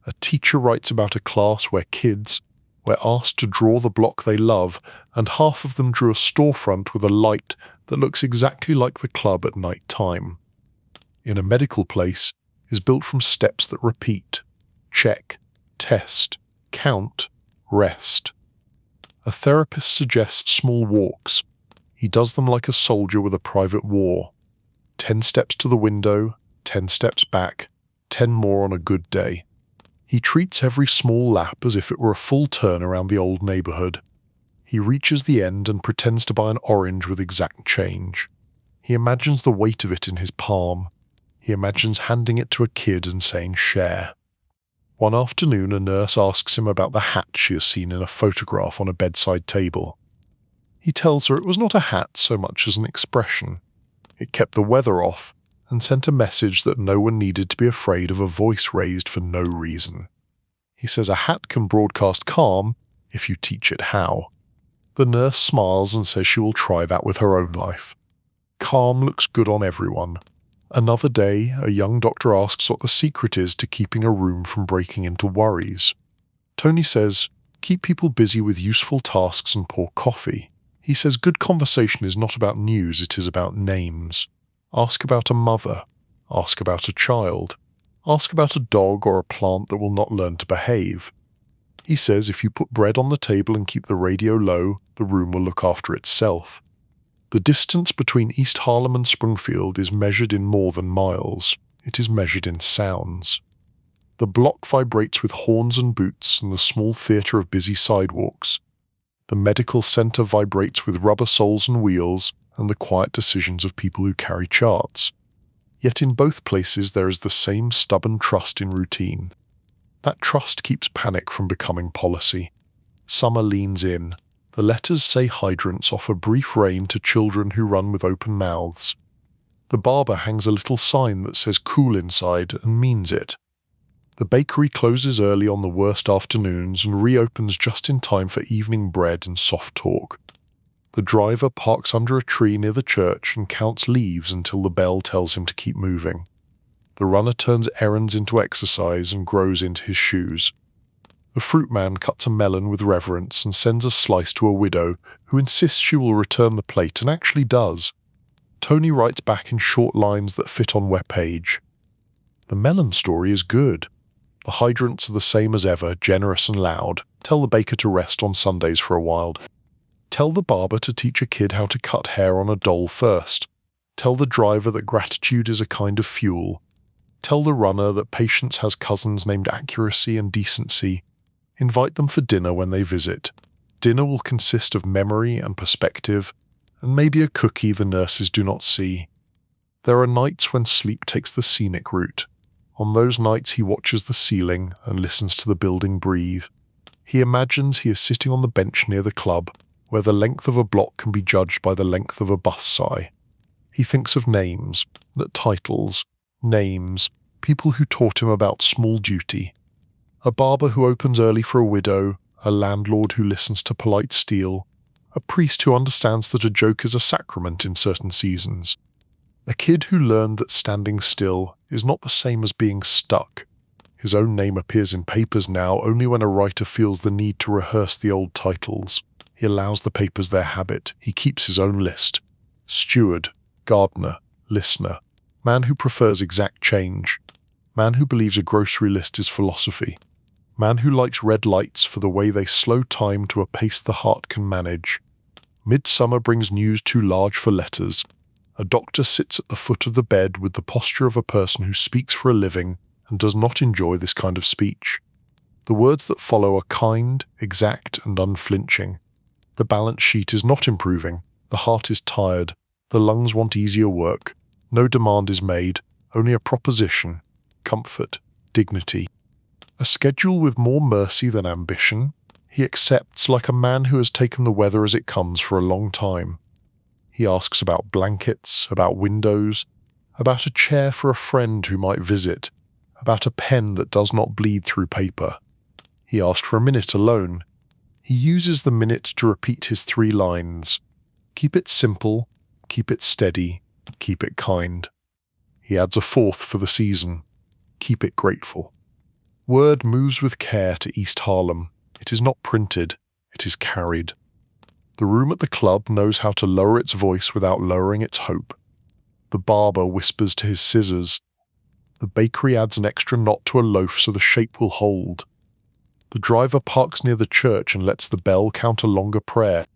A teacher writes about a class where kids, were asked to draw the block they love, and half of them drew a storefront with a light that looks exactly like the club at night time. In a medical place is built from steps that repeat: check, test, count, rest. A therapist suggests small walks. He does them like a soldier with a private war. 10 steps to the window, 10 steps back, 10 more on a good day. He treats every small lap as if it were a full turn around the old neighborhood. He reaches the end and pretends to buy an orange with exact change. He imagines the weight of it in his palm. He imagines handing it to a kid and saying, "Share." One afternoon, a nurse asks him about the hat she has seen in a photograph on a bedside table. He tells her it was not a hat so much as an expression. It kept the weather off and sent a message that no one needed to be afraid of a voice raised for no reason. He says a hat can broadcast calm if you teach it how. The nurse smiles and says she will try that with her own life. Calm looks good on everyone. Another day, a young doctor asks what the secret is to keeping a room from breaking into worries. Tony says, keep people busy with useful tasks and pour coffee. He says good conversation is not about news, it is about names. Ask about a mother. Ask about a child. Ask about a dog or a plant that will not learn to behave. He says if you put bread on the table and keep the radio low, the room will look after itself. The distance between East Harlem and Springfield is measured in more than miles. It is measured in sounds. The block vibrates with horns and boots and the small theatre of busy sidewalks. The medical center vibrates with rubber soles and wheels and the quiet decisions of people who carry charts. Yet in both places there is the same stubborn trust in routine. That trust keeps panic from becoming policy. Summer leans in. The letters say hydrants offer brief rain to children who run with open mouths. The barber hangs a little sign that says cool inside and means it. The bakery closes early on the worst afternoons and reopens just in time for evening bread and soft talk. The driver parks under a tree near the church and counts leaves until the bell tells him to keep moving. The runner turns errands into exercise and grows into his shoes. The fruit man cuts a melon with reverence and sends a slice to a widow who insists she will return the plate and actually does. Tony writes back in short lines that fit on webpage. The melon story is good. The hydrants are the same as ever, generous and loud. Tell the baker to rest on Sundays for a while. Tell the barber to teach a kid how to cut hair on a doll first. Tell the driver that gratitude is a kind of fuel. Tell the runner that patience has cousins named accuracy and decency. Invite them for dinner when they visit. Dinner will consist of memory and perspective, and maybe a cookie the nurses do not see. There are nights when sleep takes the scenic route. On those nights he watches the ceiling and listens to the building breathe. He imagines he is sitting on the bench near the club, where the length of a block can be judged by the length of a bus sigh. He thinks of names, titles, names, people who taught him about small duty. A barber who opens early for a widow, a landlord who listens to polite steel, a priest who understands that a joke is a sacrament in certain seasons. A kid who learned that standing still is not the same as being stuck. His own name appears in papers now only when a writer feels the need to rehearse the old titles. He allows the papers their habit. He keeps his own list. Steward, gardener, listener, man who prefers exact change, man who believes a grocery list is philosophy, man who likes red lights for the way they slow time to a pace the heart can manage. Midsummer brings news too large for letters. A doctor sits at the foot of the bed with the posture of a person who speaks for a living and does not enjoy this kind of speech. The words that follow are kind, exact, and unflinching. The balance sheet is not improving. The heart is tired. The lungs want easier work. No demand is made, only a proposition, comfort, dignity. A schedule with more mercy than ambition. He accepts like a man who has taken the weather as it comes for a long time. He asks about blankets, about windows, about a chair for a friend who might visit, about a pen that does not bleed through paper. He asked for a minute alone. He uses the minute to repeat his 3 lines. Keep it simple, keep it steady, keep it kind. He adds a 4th for the season. Keep it grateful. Word moves with care to East Harlem. It is not printed, it is carried. The room at the club knows how to lower its voice without lowering its hope. The barber whispers to his scissors. The bakery adds an extra knot to a loaf so the shape will hold. The driver parks near the church and lets the bell count a longer prayer.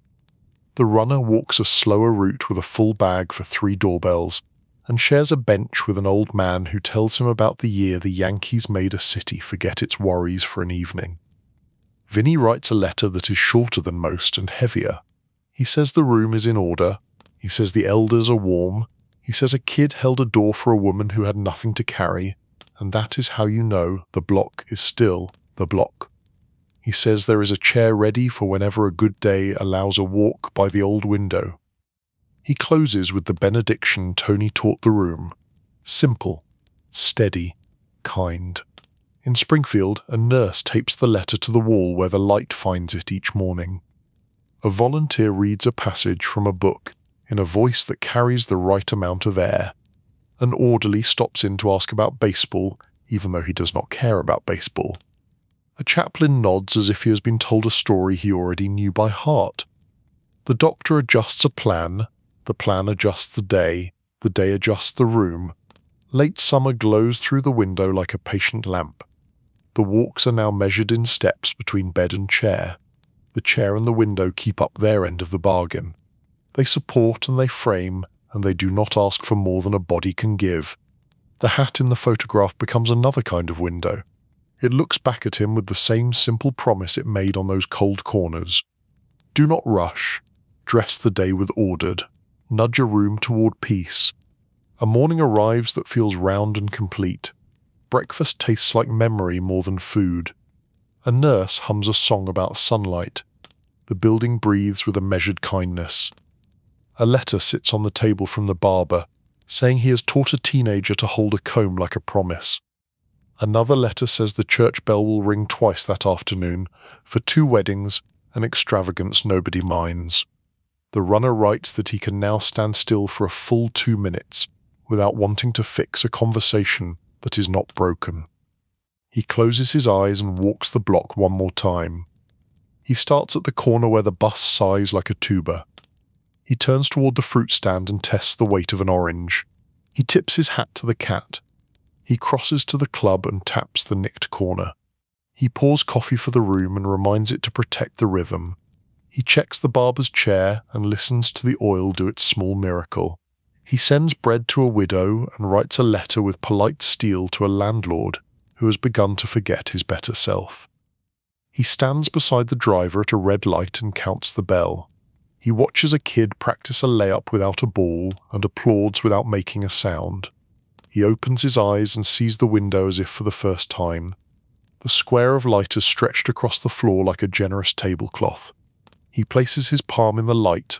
The runner walks a slower route with a full bag for 3 doorbells and shares a bench with an old man who tells him about the year the Yankees made a city forget its worries for an evening. Vinny writes a letter that is shorter than most and heavier. He says the room is in order. He says the elders are warm. He says a kid held a door for a woman who had nothing to carry, and that is how you know the block is still the block. He says there is a chair ready for whenever a good day allows a walk by the old window. He closes with the benediction Tony taught the room. Simple, steady, kind. In Springfield, a nurse tapes the letter to the wall where the light finds it each morning. A volunteer reads a passage from a book in a voice that carries the right amount of air. An orderly stops in to ask about baseball, even though he does not care about baseball. A chaplain nods as if he has been told a story he already knew by heart. The doctor adjusts a plan, the plan adjusts the day adjusts the room. Late summer glows through the window like a patient lamp. The walks are now measured in steps between bed and chair. The chair and the window keep up their end of the bargain. They support and they frame, and they do not ask for more than a body can give. The hat in the photograph becomes another kind of window. It looks back at him with the same simple promise it made on those cold corners. Do not rush. Dress the day with ordered. Nudge a room toward peace. A morning arrives that feels round and complete. Breakfast tastes like memory more than food. A nurse hums a song about sunlight. The building breathes with a measured kindness. A letter sits on the table from the barber, saying he has taught a teenager to hold a comb like a promise. Another letter says the church bell will ring twice that afternoon, for 2 weddings, an extravagance nobody minds. The runner writes that he can now stand still for a full 2 minutes, without wanting to fix a conversation that is not broken. He closes his eyes and walks the block one more time. He starts at the corner where the bus sighs like a tuba. He turns toward the fruit stand and tests the weight of an orange. He tips his hat to the cat. He crosses to the club and taps the nicked corner. He pours coffee for the room and reminds it to protect the rhythm. He checks the barber's chair and listens to the oil do its small miracle. He sends bread to a widow and writes a letter with polite steel to a landlord who has begun to forget his better self. He stands beside the driver at a red light and counts the bell. He watches a kid practice a layup without a ball and applauds without making a sound. He opens his eyes and sees the window as if for the first time. The square of light is stretched across the floor like a generous tablecloth. He places his palm in the light.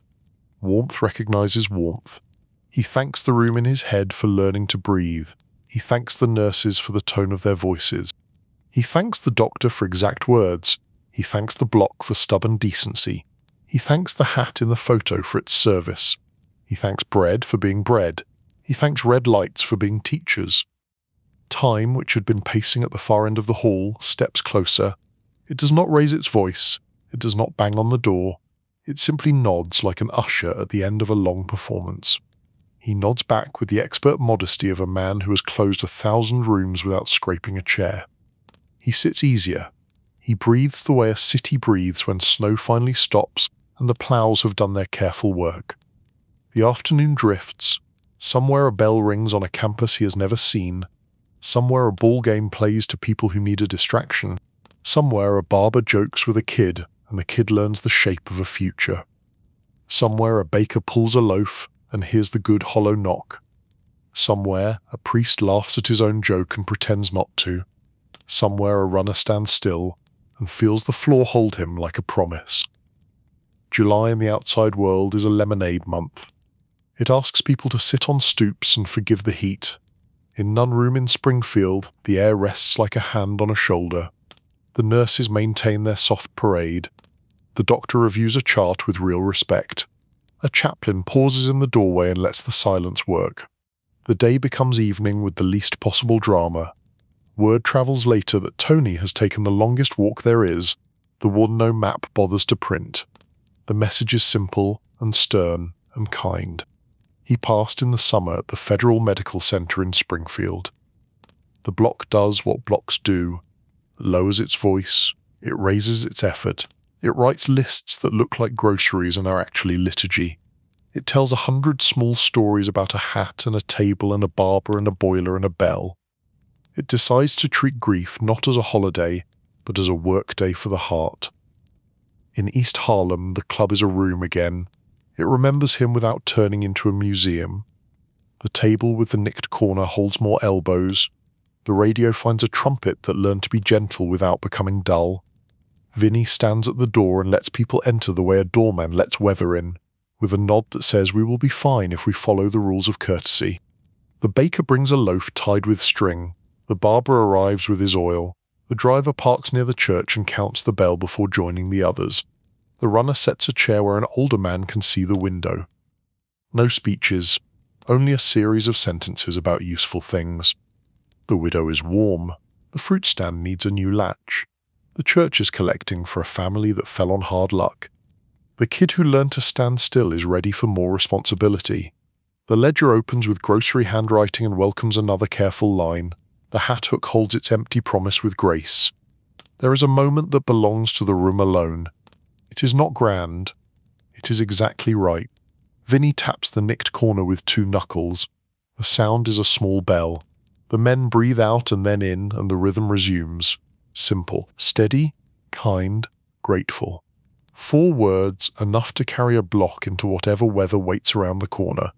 Warmth recognizes warmth. He thanks the room in his head for learning to breathe. He thanks the nurses for the tone of their voices. He thanks the doctor for exact words. He thanks the block for stubborn decency. He thanks the hat in the photo for its service. He thanks bread for being bread. He thanks red lights for being teachers. Time, which had been pacing at the far end of the hall, steps closer. It does not raise its voice. It does not bang on the door. It simply nods like an usher at the end of a long performance. He nods back with the expert modesty of a man who has closed 1,000 rooms without scraping a chair. He sits easier. He breathes the way a city breathes when snow finally stops and the ploughs have done their careful work. The afternoon drifts. Somewhere a bell rings on a campus he has never seen. Somewhere a ball game plays to people who need a distraction. Somewhere a barber jokes with a kid and the kid learns the shape of a future. Somewhere a baker pulls a loaf and hears the good hollow knock. Somewhere a priest laughs at his own joke and pretends not to. Somewhere a runner stands still and feels the floor hold him like a promise. July in the outside world is a lemonade month. It asks people to sit on stoops and forgive the heat. In Nun Room in Springfield, the air rests like a hand on a shoulder. The nurses maintain their soft parade. The doctor reviews a chart with real respect. A chaplain pauses in the doorway and lets the silence work. The day becomes evening with the least possible drama. Word travels later that Tony has taken the longest walk there is, The one no map bothers to print. The message is simple and stern and kind. He passed in the summer at the Federal Medical Center in Springfield. The block does what blocks do. It lowers its voice. It raises its effort. It writes lists that look like groceries and are actually liturgy. It tells 100 small stories about a hat and a table and a barber and a boiler and a bell. It decides to treat grief not as a holiday, but as a workday for the heart. In East Harlem, the club is a room again. It remembers him without turning into a museum. The table with the nicked corner holds more elbows. The radio finds a trumpet that learned to be gentle without becoming dull. Vinny stands at the door and lets people enter the way a doorman lets weather in, with a nod that says we will be fine if we follow the rules of courtesy. The baker brings a loaf tied with string. The barber arrives with his oil. The driver parks near the church and counts the bell before joining the others. The runner sets a chair where an older man can see the window. No speeches, only a series of sentences about useful things. The widow is warm. The fruit stand needs a new latch. The church is collecting for a family that fell on hard luck. The kid who learned to stand still is ready for more responsibility. The ledger opens with grocery handwriting and welcomes another careful line. The hat hook holds its empty promise with grace. There is a moment that belongs to the room alone. It is not grand. It is exactly right. Vinny taps the nicked corner with 2 knuckles. The sound is a small bell. The men breathe out and then in, and the rhythm resumes. Simple, steady, kind, grateful. 4 words, enough to carry a block into whatever weather waits around the corner.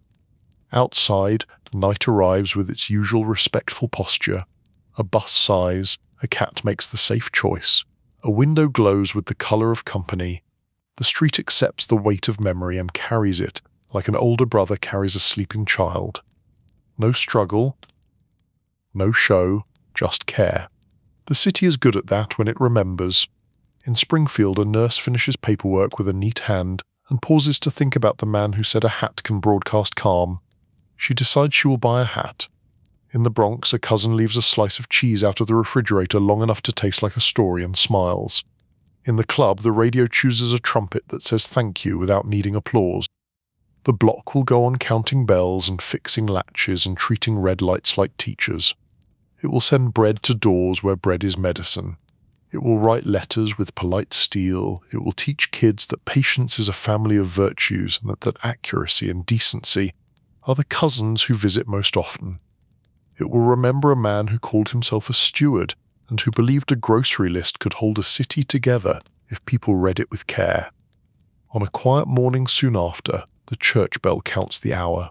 Outside, night arrives with its usual respectful posture. A bus sighs. A cat makes the safe choice. A window glows with the color of company. The street accepts the weight of memory and carries it, like an older brother carries a sleeping child. No struggle, no show, just care. The city is good at that when it remembers. In Springfield, a nurse finishes paperwork with a neat hand and pauses to think about the man who said a hat can broadcast calm. She decides she will buy a hat. In the Bronx, a cousin leaves a slice of cheese out of the refrigerator long enough to taste like a story and smiles. In the club, the radio chooses a trumpet that says thank you without needing applause. The block will go on counting bells and fixing latches and treating red lights like teachers. It will send bread to doors where bread is medicine. It will write letters with polite steel. It will teach kids that patience is a family of virtues and that accuracy and decency are the cousins who visit most often. It will remember a man who called himself a steward and who believed a grocery list could hold a city together if people read it with care. On a quiet morning soon after, the church bell counts the hour.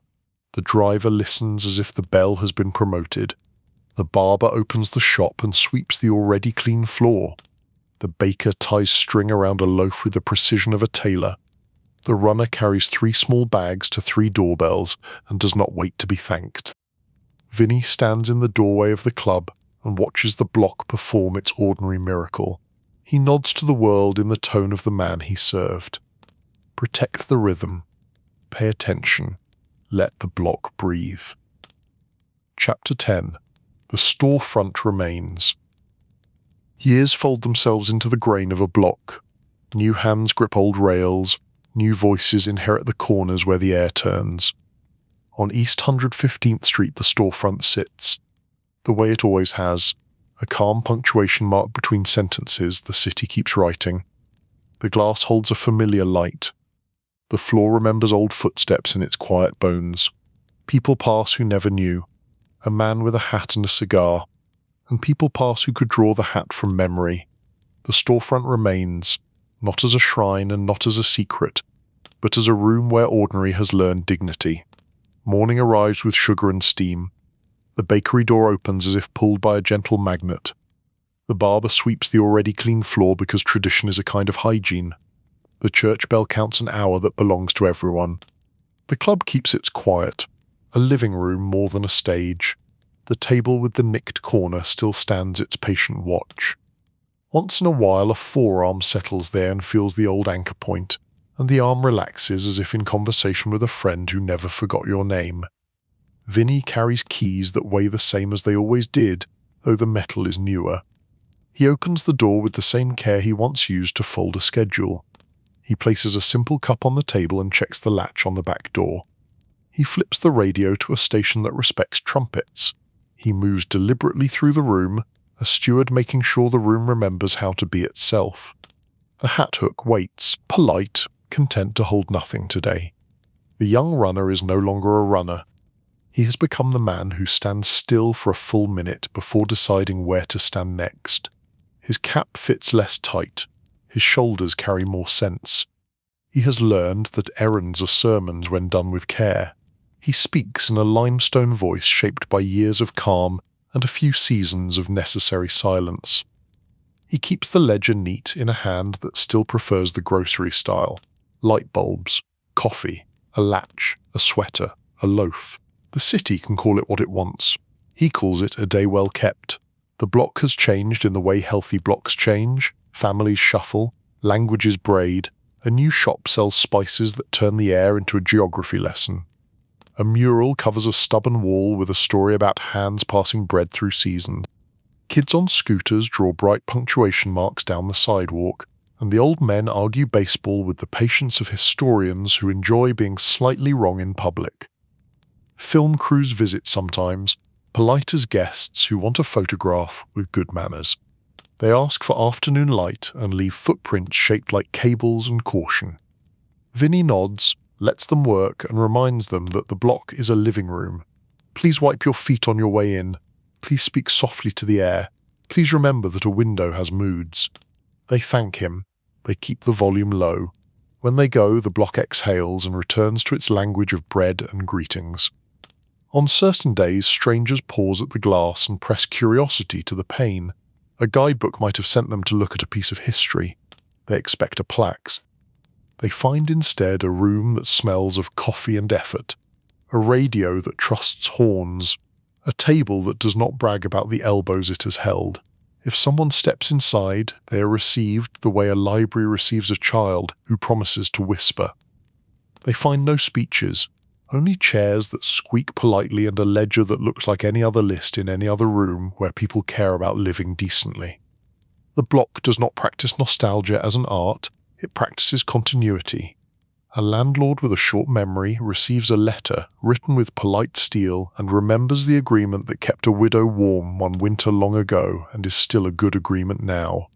The driver listens as if the bell has been promoted. The barber opens the shop and sweeps the already clean floor. The baker ties string around a loaf with the precision of a tailor. The runner carries 3 small bags to 3 doorbells and does not wait to be thanked. Vinny stands in the doorway of the club and watches the block perform its ordinary miracle. He nods to the world in the tone of the man he served. Protect the rhythm. Pay attention. Let the block breathe. Chapter 10. The storefront remains. Years fold themselves into the grain of a block. New hands grip old rails. New voices inherit the corners where the air turns. On East 115th Street the storefront sits, the way it always has, a calm punctuation mark between sentences the city keeps writing. The glass holds a familiar light. The floor remembers old footsteps in its quiet bones. People pass who never knew, a man with a hat and a cigar, and people pass who could draw the hat from memory. The storefront remains, not as a shrine and not as a secret, but as a room where ordinary has learned dignity. Morning arrives with sugar and steam. The bakery door opens as if pulled by a gentle magnet. The barber sweeps the already clean floor because tradition is a kind of hygiene. The church bell counts an hour that belongs to everyone. The club keeps its quiet, a living room more than a stage. The table with the nicked corner still stands its patient watch. Once in a while a forearm settles there and feels the old anchor point, and the arm relaxes as if in conversation with a friend who never forgot your name. Vinny carries keys that weigh the same as they always did, though the metal is newer. He opens the door with the same care he once used to fold a schedule. He places a simple cup on the table and checks the latch on the back door. He flips the radio to a station that respects trumpets. He moves deliberately through the room, a steward making sure the room remembers how to be itself. The hat hook waits, polite, content to hold nothing today. The young runner is no longer a runner. He has become the man who stands still for a full minute before deciding where to stand next. His cap fits less tight. His shoulders carry more sense. He has learned that errands are sermons when done with care. He speaks in a limestone voice shaped by years of calm and a few seasons of necessary silence. He keeps the ledger neat in a hand that still prefers the grocery style. Light bulbs, coffee, a latch, a sweater, a loaf. The city can call it what it wants. He calls it a day well kept. The block has changed in the way healthy blocks change, families shuffle, languages braid. A new shop sells spices that turn the air into a geography lesson. A mural covers a stubborn wall with a story about hands passing bread through seasons. Kids on scooters draw bright punctuation marks down the sidewalk, and the old men argue baseball with the patience of historians who enjoy being slightly wrong in public. Film crews visit sometimes, polite as guests who want a photograph with good manners. They ask for afternoon light and leave footprints shaped like cables and caution. Vinny nods, lets them work, and reminds them that the block is a living room. Please wipe your feet on your way in. Please speak softly to the air. Please remember that a window has moods. They thank him. They keep the volume low. When they go, the block exhales and returns to its language of bread and greetings. On certain days, strangers pause at the glass and press curiosity to the pane. A guidebook might have sent them to look at a piece of history. They expect a plaque. They find instead a room that smells of coffee and effort, a radio that trusts horns, a table that does not brag about the elbows it has held. If someone steps inside, they are received the way a library receives a child who promises to whisper. They find no speeches, only chairs that squeak politely and a ledger that looks like any other list in any other room where people care about living decently. The block does not practice nostalgia as an art, it practices continuity. A landlord with a short memory receives a letter written with polite steel and remembers the agreement that kept a widow warm one winter long ago and is still a good agreement now.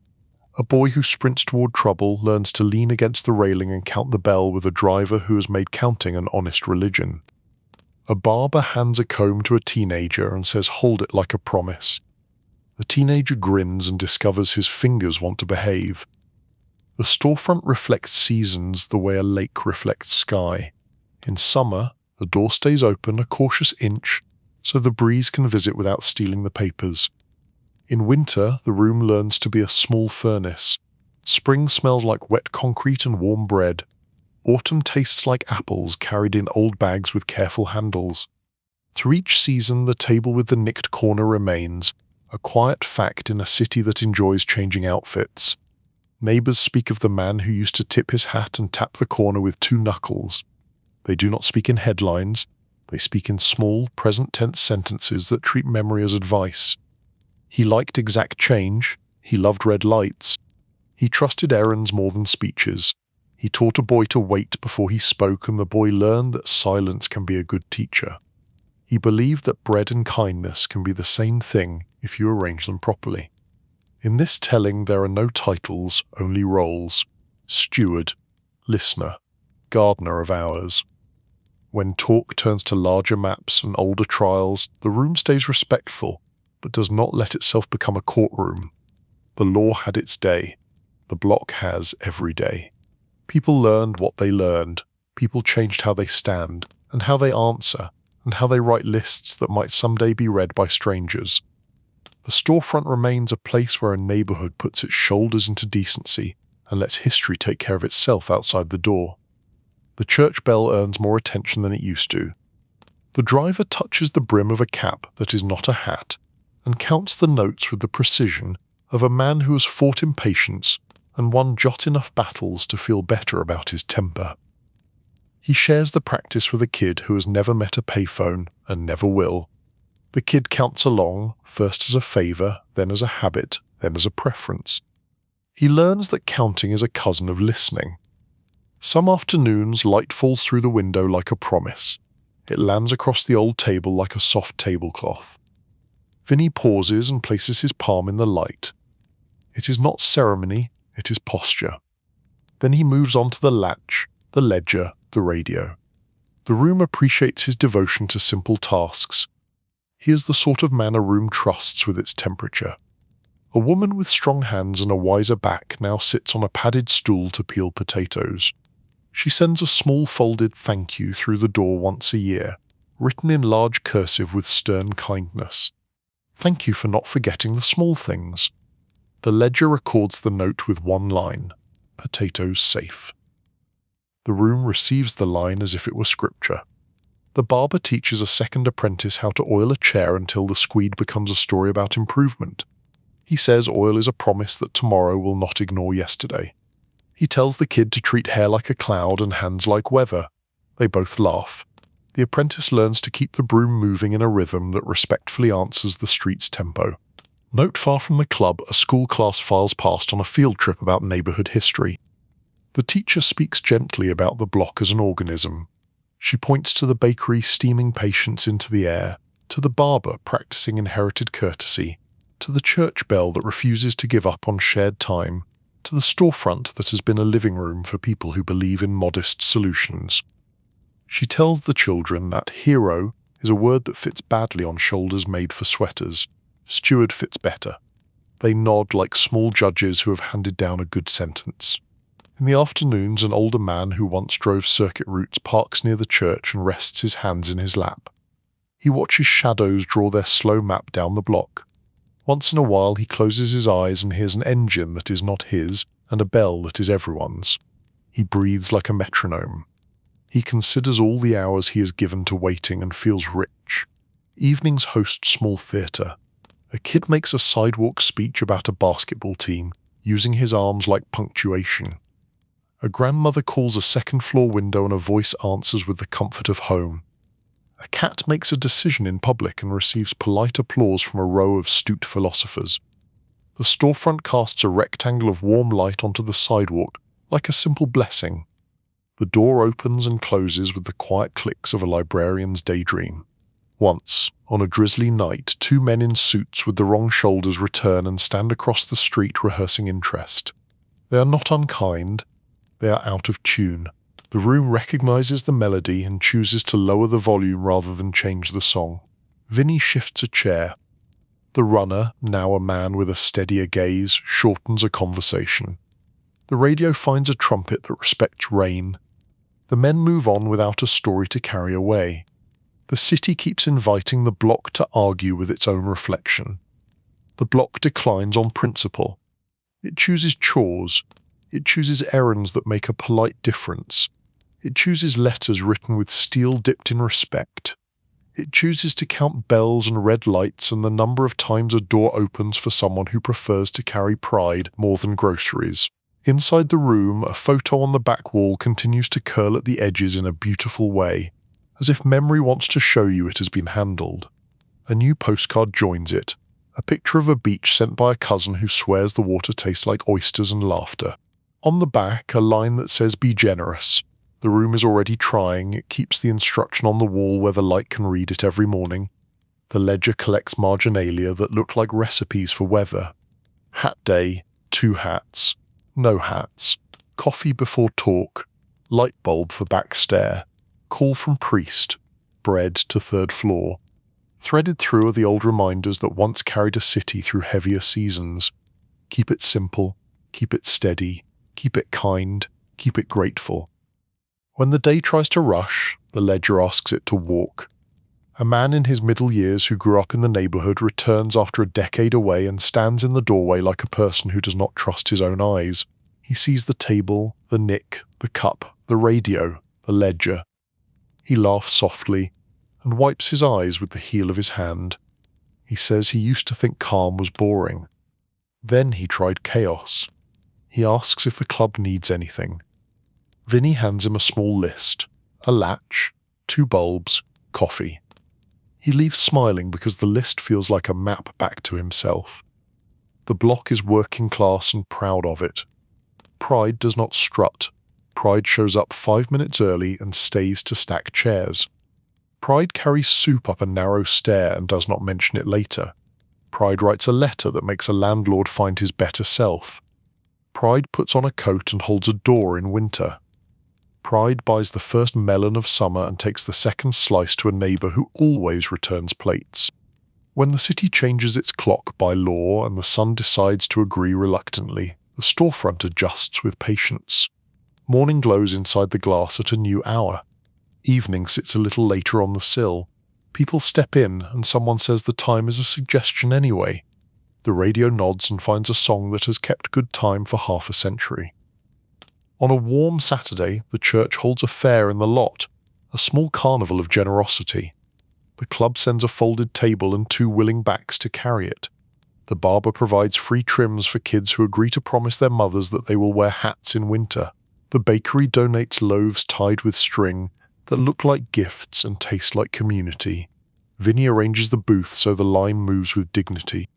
A boy who sprints toward trouble learns to lean against the railing and count the bell with a driver who has made counting an honest religion. A barber hands a comb to a teenager and says, "Hold it like a promise." The teenager grins and discovers his fingers want to behave. The storefront reflects seasons the way a lake reflects sky. In summer, the door stays open a cautious inch so the breeze can visit without stealing the papers. In winter, the room learns to be a small furnace. Spring smells like wet concrete and warm bread. Autumn tastes like apples carried in old bags with careful handles. Through each season, the table with the nicked corner remains, a quiet fact in a city that enjoys changing outfits. Neighbors speak of the man who used to tip his hat and tap the corner with 2 knuckles. They do not speak in headlines. They speak in small, present-tense sentences that treat memory as advice. He liked exact change. He loved red lights. He trusted errands more than speeches. He taught a boy to wait before he spoke, and the boy learned that silence can be a good teacher. He believed that bread and kindness can be the same thing if you arrange them properly. In this telling there are no titles, only roles. Steward, listener, gardener of hours. When talk turns to larger maps and older trials, the room stays respectful, but does not let itself become a courtroom. The law had its day. The block has every day. People learned what they learned. People changed how they stand, and how they answer, and how they write lists that might someday be read by strangers. The storefront remains a place where a neighborhood puts its shoulders into decency and lets history take care of itself outside the door. The church bell earns more attention than it used to. The driver touches the brim of a cap that is not a hat and counts the notes with the precision of a man who has fought impatience and won just enough battles to feel better about his temper. He shares the practice with a kid who has never met a payphone and never will. The kid counts along, first as a favor, then as a habit, then as a preference. He learns that counting is a cousin of listening. Some afternoons, light falls through the window like a promise. It lands across the old table like a soft tablecloth. Vinny pauses and places his palm in the light. It is not ceremony, it is posture. Then he moves on to the latch, the ledger, the radio. The room appreciates his devotion to simple tasks. He is the sort of man a room trusts with its temperature. A woman with strong hands and a wiser back now sits on a padded stool to peel potatoes. She sends a small folded thank you through the door once a year, written in large cursive with stern kindness. Thank you for not forgetting the small things. The ledger records the note with one line, potatoes safe. The room receives the line as if it were scripture. The barber teaches a second apprentice how to oil a chair until the squeed becomes a story about improvement. He says oil is a promise that tomorrow will not ignore yesterday. He tells the kid to treat hair like a cloud and hands like weather. They both laugh. The apprentice learns to keep the broom moving in a rhythm that respectfully answers the street's tempo. Not far from the club, a school class files past on a field trip about neighborhood history. The teacher speaks gently about the block as an organism. She points to the bakery steaming patience into the air, to the barber practicing inherited courtesy, to the church bell that refuses to give up on shared time, to the storefront that has been a living room for people who believe in modest solutions. She tells the children that hero is a word that fits badly on shoulders made for sweaters. Steward fits better. They nod like small judges who have handed down a good sentence. In the afternoons, an older man who once drove circuit routes parks near the church and rests his hands in his lap. He watches shadows draw their slow map down the block. Once in a while he closes his eyes and hears an engine that is not his and a bell that is everyone's. He breathes like a metronome. He considers all the hours he has given to waiting and feels rich. Evenings host small theatre. A kid makes a sidewalk speech about a basketball team, using his arms like punctuation. A grandmother calls a second-floor window and a voice answers with the comfort of home. A cat makes a decision in public and receives polite applause from a row of astute philosophers. The storefront casts a rectangle of warm light onto the sidewalk, like a simple blessing. The door opens and closes with the quiet clicks of a librarian's daydream. Once, on a drizzly night, two men in suits with the wrong shoulders return and stand across the street rehearsing interest. They are not unkind, they are out of tune. The room recognizes the melody and chooses to lower the volume rather than change the song. Vinny shifts a chair. The runner, now a man with a steadier gaze, shortens a conversation. The radio finds a trumpet that respects rain. The men move on without a story to carry away. The city keeps inviting the block to argue with its own reflection. The block declines on principle. It chooses chores. It chooses errands that make a polite difference. It chooses letters written with steel dipped in respect. It chooses to count bells and red lights and the number of times a door opens for someone who prefers to carry pride more than groceries. Inside the room, a photo on the back wall continues to curl at the edges in a beautiful way, as if memory wants to show you it has been handled. A new postcard joins it, a picture of a beach sent by a cousin who swears the water tastes like oysters and laughter. On the back, a line that says, "Be generous." The room is already trying. It keeps the instruction on the wall where the light can read it every morning. The ledger collects marginalia that look like recipes for weather. Hat day, 2 hats. No hats. Coffee before talk. Light bulb for back stair. Call from priest. Bread to 3rd floor. Threaded through are the old reminders that once carried a city through heavier seasons. Keep it simple. Keep it steady. Keep it kind. Keep it grateful. When the day tries to rush, the ledger asks it to walk. A man in his middle years who grew up in the neighborhood returns after a decade away and stands in the doorway like a person who does not trust his own eyes. He sees the table, the nick, the cup, the radio, the ledger. He laughs softly and wipes his eyes with the heel of his hand. He says he used to think calm was boring. Then he tried chaos. He asks if the club needs anything. Vinny hands him a small list, a latch, 2 bulbs, coffee. He leaves smiling because the list feels like a map back to himself. The block is working class and proud of it. Pride does not strut. Pride shows up 5 minutes early and stays to stack chairs. Pride carries soup up a narrow stair and does not mention it later. Pride writes a letter that makes a landlord find his better self. Pride puts on a coat and holds a door in winter. Pride buys the first melon of summer and takes the second slice to a neighbor who always returns plates. When the city changes its clock by law and the sun decides to agree reluctantly, the storefront adjusts with patience. Morning glows inside the glass at a new hour. Evening sits a little later on the sill. People step in and someone says the time is a suggestion anyway. The radio nods and finds a song that has kept good time for half a century. On a warm Saturday, the church holds a fair in the lot, a small carnival of generosity. The club sends a folded table and 2 willing backs to carry it. The barber provides free trims for kids who agree to promise their mothers that they will wear hats in winter. The bakery donates loaves tied with string that look like gifts and taste like community. Vinny arranges the booth so the line moves with dignity.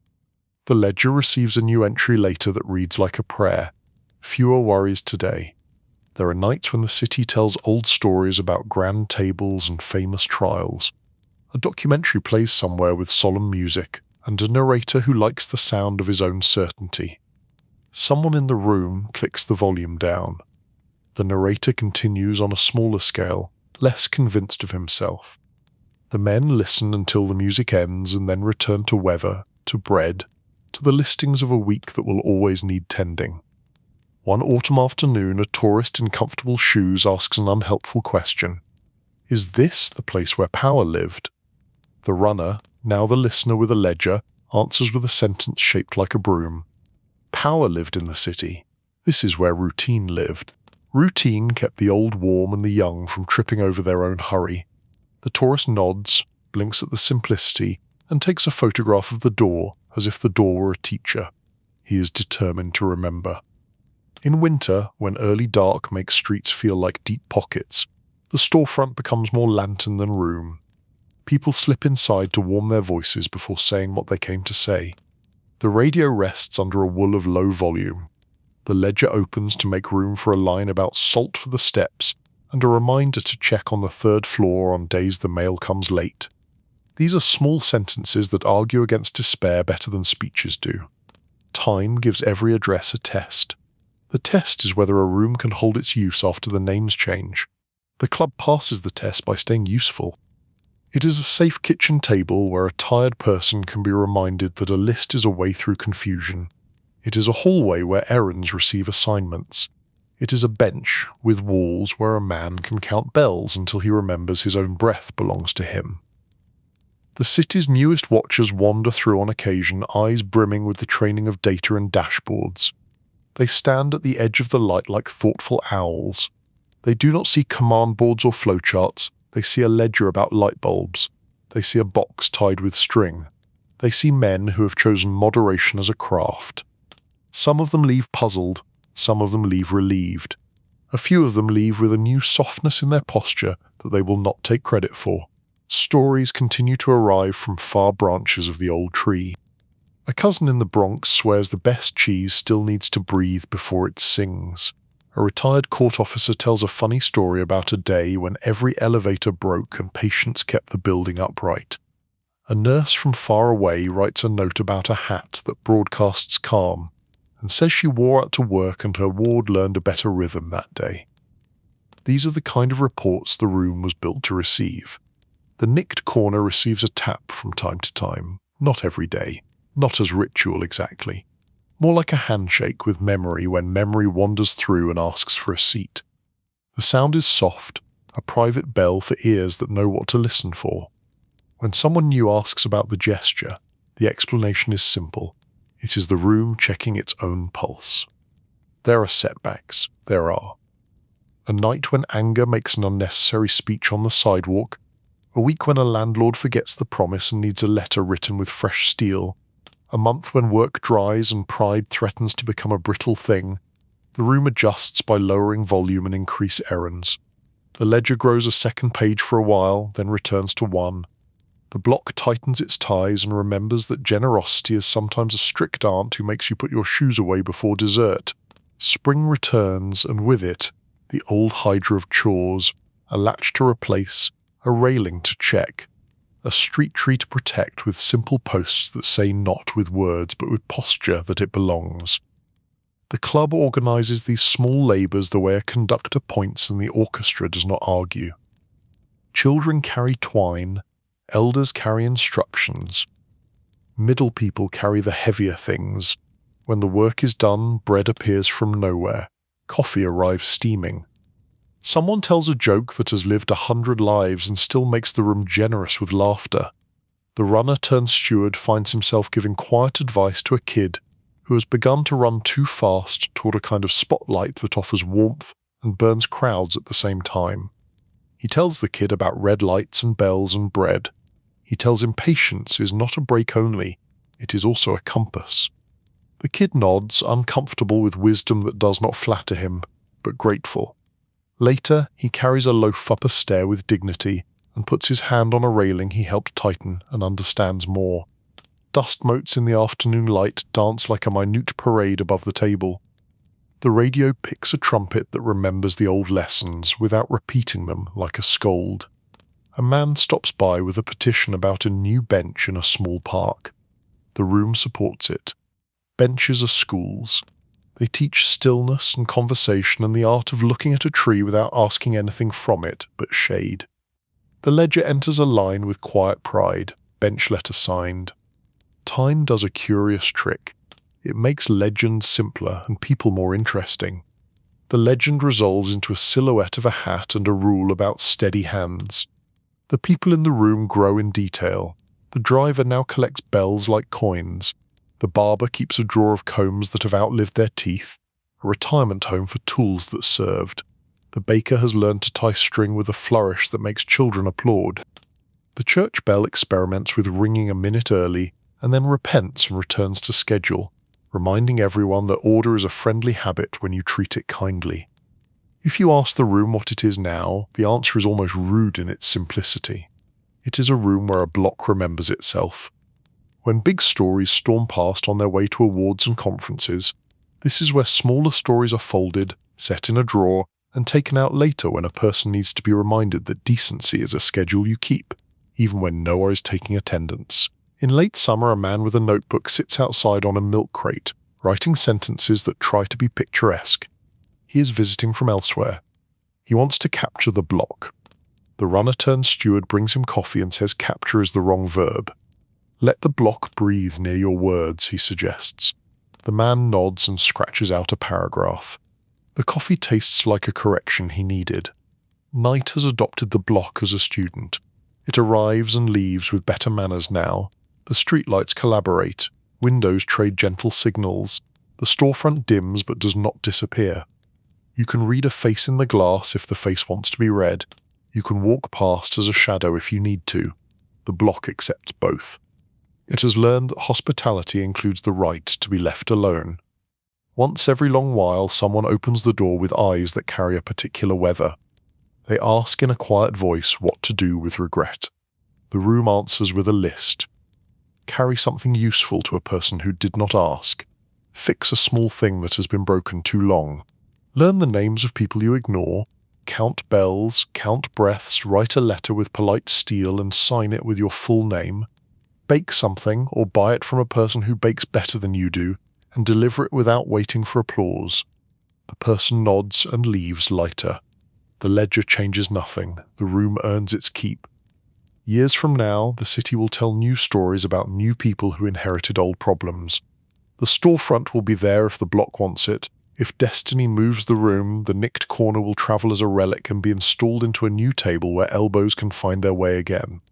The ledger receives a new entry later that reads like a prayer. Fewer worries today. There are nights when the city tells old stories about grand tables and famous trials. A documentary plays somewhere with solemn music, and a narrator who likes the sound of his own certainty. Someone in the room clicks the volume down. The narrator continues on a smaller scale, less convinced of himself. The men listen until the music ends and then return to weather, to bread, to the listings of a week that will always need tending. One autumn afternoon, a tourist in comfortable shoes asks an unhelpful question. Is this the place where power lived? The runner, now the listener with a ledger, answers with a sentence shaped like a broom. Power lived in the city. This is where routine lived. Routine kept the old warm and the young from tripping over their own hurry. The tourist nods, blinks at the simplicity, and takes a photograph of the door as if the door were a teacher. He is determined to remember. In winter, when early dark makes streets feel like deep pockets, the storefront becomes more lantern than room. People slip inside to warm their voices before saying what they came to say. The radio rests under a wool of low volume. The ledger opens to make room for a line about salt for the steps and a reminder to check on the 3rd floor on days the mail comes late. These are small sentences that argue against despair better than speeches do. Time gives every address a test. The test is whether a room can hold its use after the names change. The club passes the test by staying useful. It is a safe kitchen table where a tired person can be reminded that a list is a way through confusion. It is a hallway where errands receive assignments. It is a bench with walls where a man can count bells until he remembers his own breath belongs to him. The city's newest watchers wander through on occasion, eyes brimming with the training of data and dashboards. They stand at the edge of the light like thoughtful owls. They do not see command boards or flowcharts. They see a ledger about light bulbs. They see a box tied with string. They see men who have chosen moderation as a craft. Some of them leave puzzled. Some of them leave relieved. A few of them leave with a new softness in their posture that they will not take credit for. Stories continue to arrive from far branches of the old tree. A cousin in the Bronx swears the best cheese still needs to breathe before it sings. A retired court officer tells a funny story about a day when every elevator broke and patients kept the building upright. A nurse from far away writes a note about a hat that broadcasts calm and says she wore out to work and her ward learned a better rhythm that day. These are the kind of reports the room was built to receive. The nicked corner receives a tap from time to time, not every day, not as ritual exactly. More like a handshake with memory when memory wanders through and asks for a seat. The sound is soft, a private bell for ears that know what to listen for. When someone new asks about the gesture, the explanation is simple. It is the room checking its own pulse. There are setbacks. There are. A night when anger makes an unnecessary speech on the sidewalk. A week when a landlord forgets the promise and needs a letter written with fresh steel. A month when work dries and pride threatens to become a brittle thing. The room adjusts by lowering volume and increase errands. The ledger grows a second page for a while, then returns to one. The block tightens its ties and remembers that generosity is sometimes a strict aunt who makes you put your shoes away before dessert. Spring returns, and with it, the old hydra of chores, a latch to replace, a railing to check, a street tree to protect with simple posts that say not with words but with posture that it belongs. The club organises these small labours the way a conductor points and the orchestra does not argue. Children carry twine, elders carry instructions. Middle people carry the heavier things. When the work is done, bread appears from nowhere. Coffee arrives steaming. Someone tells a joke that has lived 100 lives and still makes the room generous with laughter. The runner-turned-steward finds himself giving quiet advice to a kid who has begun to run too fast toward a kind of spotlight that offers warmth and burns crowds at the same time. He tells the kid about red lights and bells and bread. He tells him patience is not a brake only, it is also a compass. The kid nods, uncomfortable with wisdom that does not flatter him, but grateful. Later, he carries a loaf up a stair with dignity and puts his hand on a railing he helped tighten and understands more. Dust motes in the afternoon light dance like a minute parade above the table. The radio picks a trumpet that remembers the old lessons without repeating them like a scold. A man stops by with a petition about a new bench in a small park. The room supports it. Benches are schools. They teach stillness and conversation and the art of looking at a tree without asking anything from it but shade. The ledger enters a line with quiet pride, bench letter signed. Time does a curious trick. It makes legends simpler and people more interesting. The legend resolves into a silhouette of a hat and a rule about steady hands. The people in the room grow in detail. The driver now collects bells like coins. The barber keeps a drawer of combs that have outlived their teeth, a retirement home for tools that served. The baker has learned to tie string with a flourish that makes children applaud. The church bell experiments with ringing a minute early and then repents and returns to schedule, reminding everyone that order is a friendly habit when you treat it kindly. If you ask the room what it is now, the answer is almost rude in its simplicity. It is a room where a block remembers itself. When big stories storm past on their way to awards and conferences, this is where smaller stories are folded, set in a drawer, and taken out later when a person needs to be reminded that decency is a schedule you keep, even when no one is taking attendance. In late summer, a man with a notebook sits outside on a milk crate, writing sentences that try to be picturesque. He is visiting from elsewhere. He wants to capture the block. The runner-turned-steward brings him coffee and says capture is the wrong verb. Let the block breathe near your words, he suggests. The man nods and scratches out a paragraph. The coffee tastes like a correction he needed. Night has adopted the block as a student. It arrives and leaves with better manners now. The streetlights collaborate. Windows trade gentle signals. The storefront dims but does not disappear. You can read a face in the glass if the face wants to be read. You can walk past as a shadow if you need to. The block accepts both. It has learned that hospitality includes the right to be left alone. Once every long while, someone opens the door with eyes that carry a particular weather. They ask in a quiet voice what to do with regret. The room answers with a list. Carry something useful to a person who did not ask. Fix a small thing that has been broken too long. Learn the names of people you ignore. Count bells, count breaths, write a letter with polite steel and sign it with your full name. Bake something or buy it from a person who bakes better than you do and deliver it without waiting for applause. The person nods and leaves lighter. The ledger changes nothing. The room earns its keep. Years from now, the city will tell new stories about new people who inherited old problems. The storefront will be there if the block wants it. If destiny moves the room, the nicked corner will travel as a relic and be installed into a new table where elbows can find their way again.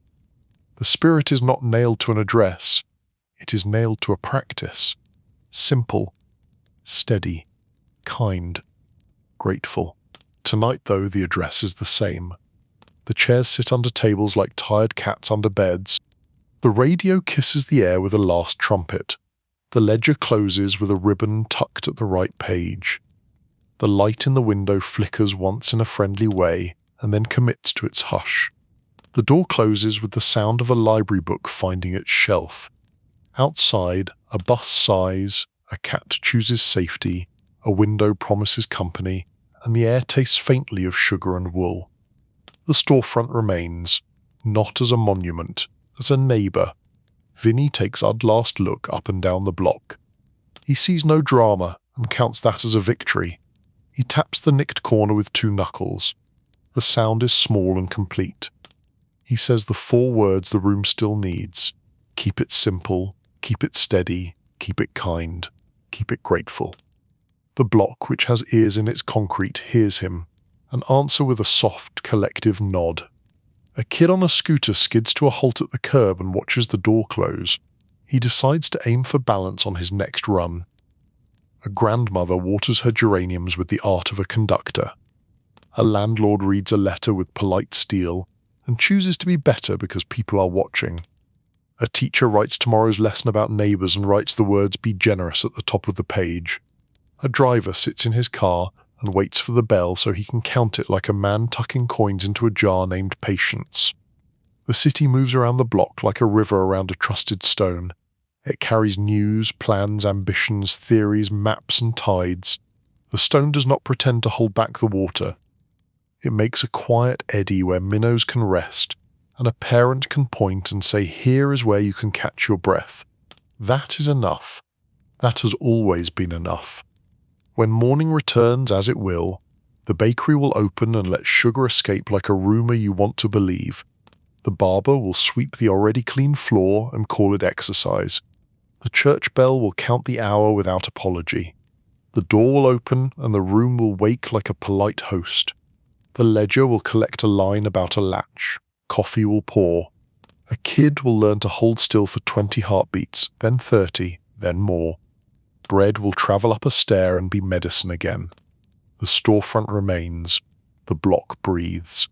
The spirit is not nailed to an address. It is nailed to a practice. Simple, steady, kind, grateful. Tonight, though, the address is the same. The chairs sit under tables like tired cats under beds. The radio kisses the air with a last trumpet. The ledger closes with a ribbon tucked at the right page. The light in the window flickers once in a friendly way and then commits to its hush. The door closes with the sound of a library book finding its shelf. Outside, a bus sighs, a cat chooses safety, a window promises company, and the air tastes faintly of sugar and wool. The storefront remains, not as a monument, as a neighbour. Vinny takes a last look up and down the block. He sees no drama and counts that as a victory. He taps the nicked corner with 2 knuckles. The sound is small and complete. He says the 4 words the room still needs. Keep it simple, keep it steady, keep it kind, keep it grateful. The block, which has ears in its concrete, hears him, and answer with a soft, collective nod. A kid on a scooter skids to a halt at the curb and watches the door close. He decides to aim for balance on his next run. A grandmother waters her geraniums with the art of a conductor. A landlord reads a letter with polite steel and chooses to be better because people are watching. A teacher writes tomorrow's lesson about neighbours and writes the words "be generous" at the top of the page. A driver sits in his car and waits for the bell so he can count it like a man tucking coins into a jar named patience. The city moves around the block like a river around a trusted stone. It carries news, plans, ambitions, theories, maps, and tides. The stone does not pretend to hold back the water. It makes a quiet eddy where minnows can rest, and a parent can point and say, "Here is where you can catch your breath." That is enough. That has always been enough. When morning returns, as it will, the bakery will open and let sugar escape like a rumor you want to believe. The barber will sweep the already clean floor and call it exercise. The church bell will count the hour without apology. The door will open and the room will wake like a polite host. The ledger will collect a line about a latch. Coffee will pour. A kid will learn to hold still for 20 heartbeats, then 30, then more. Bread will travel up a stair and be medicine again. The storefront remains. The block breathes.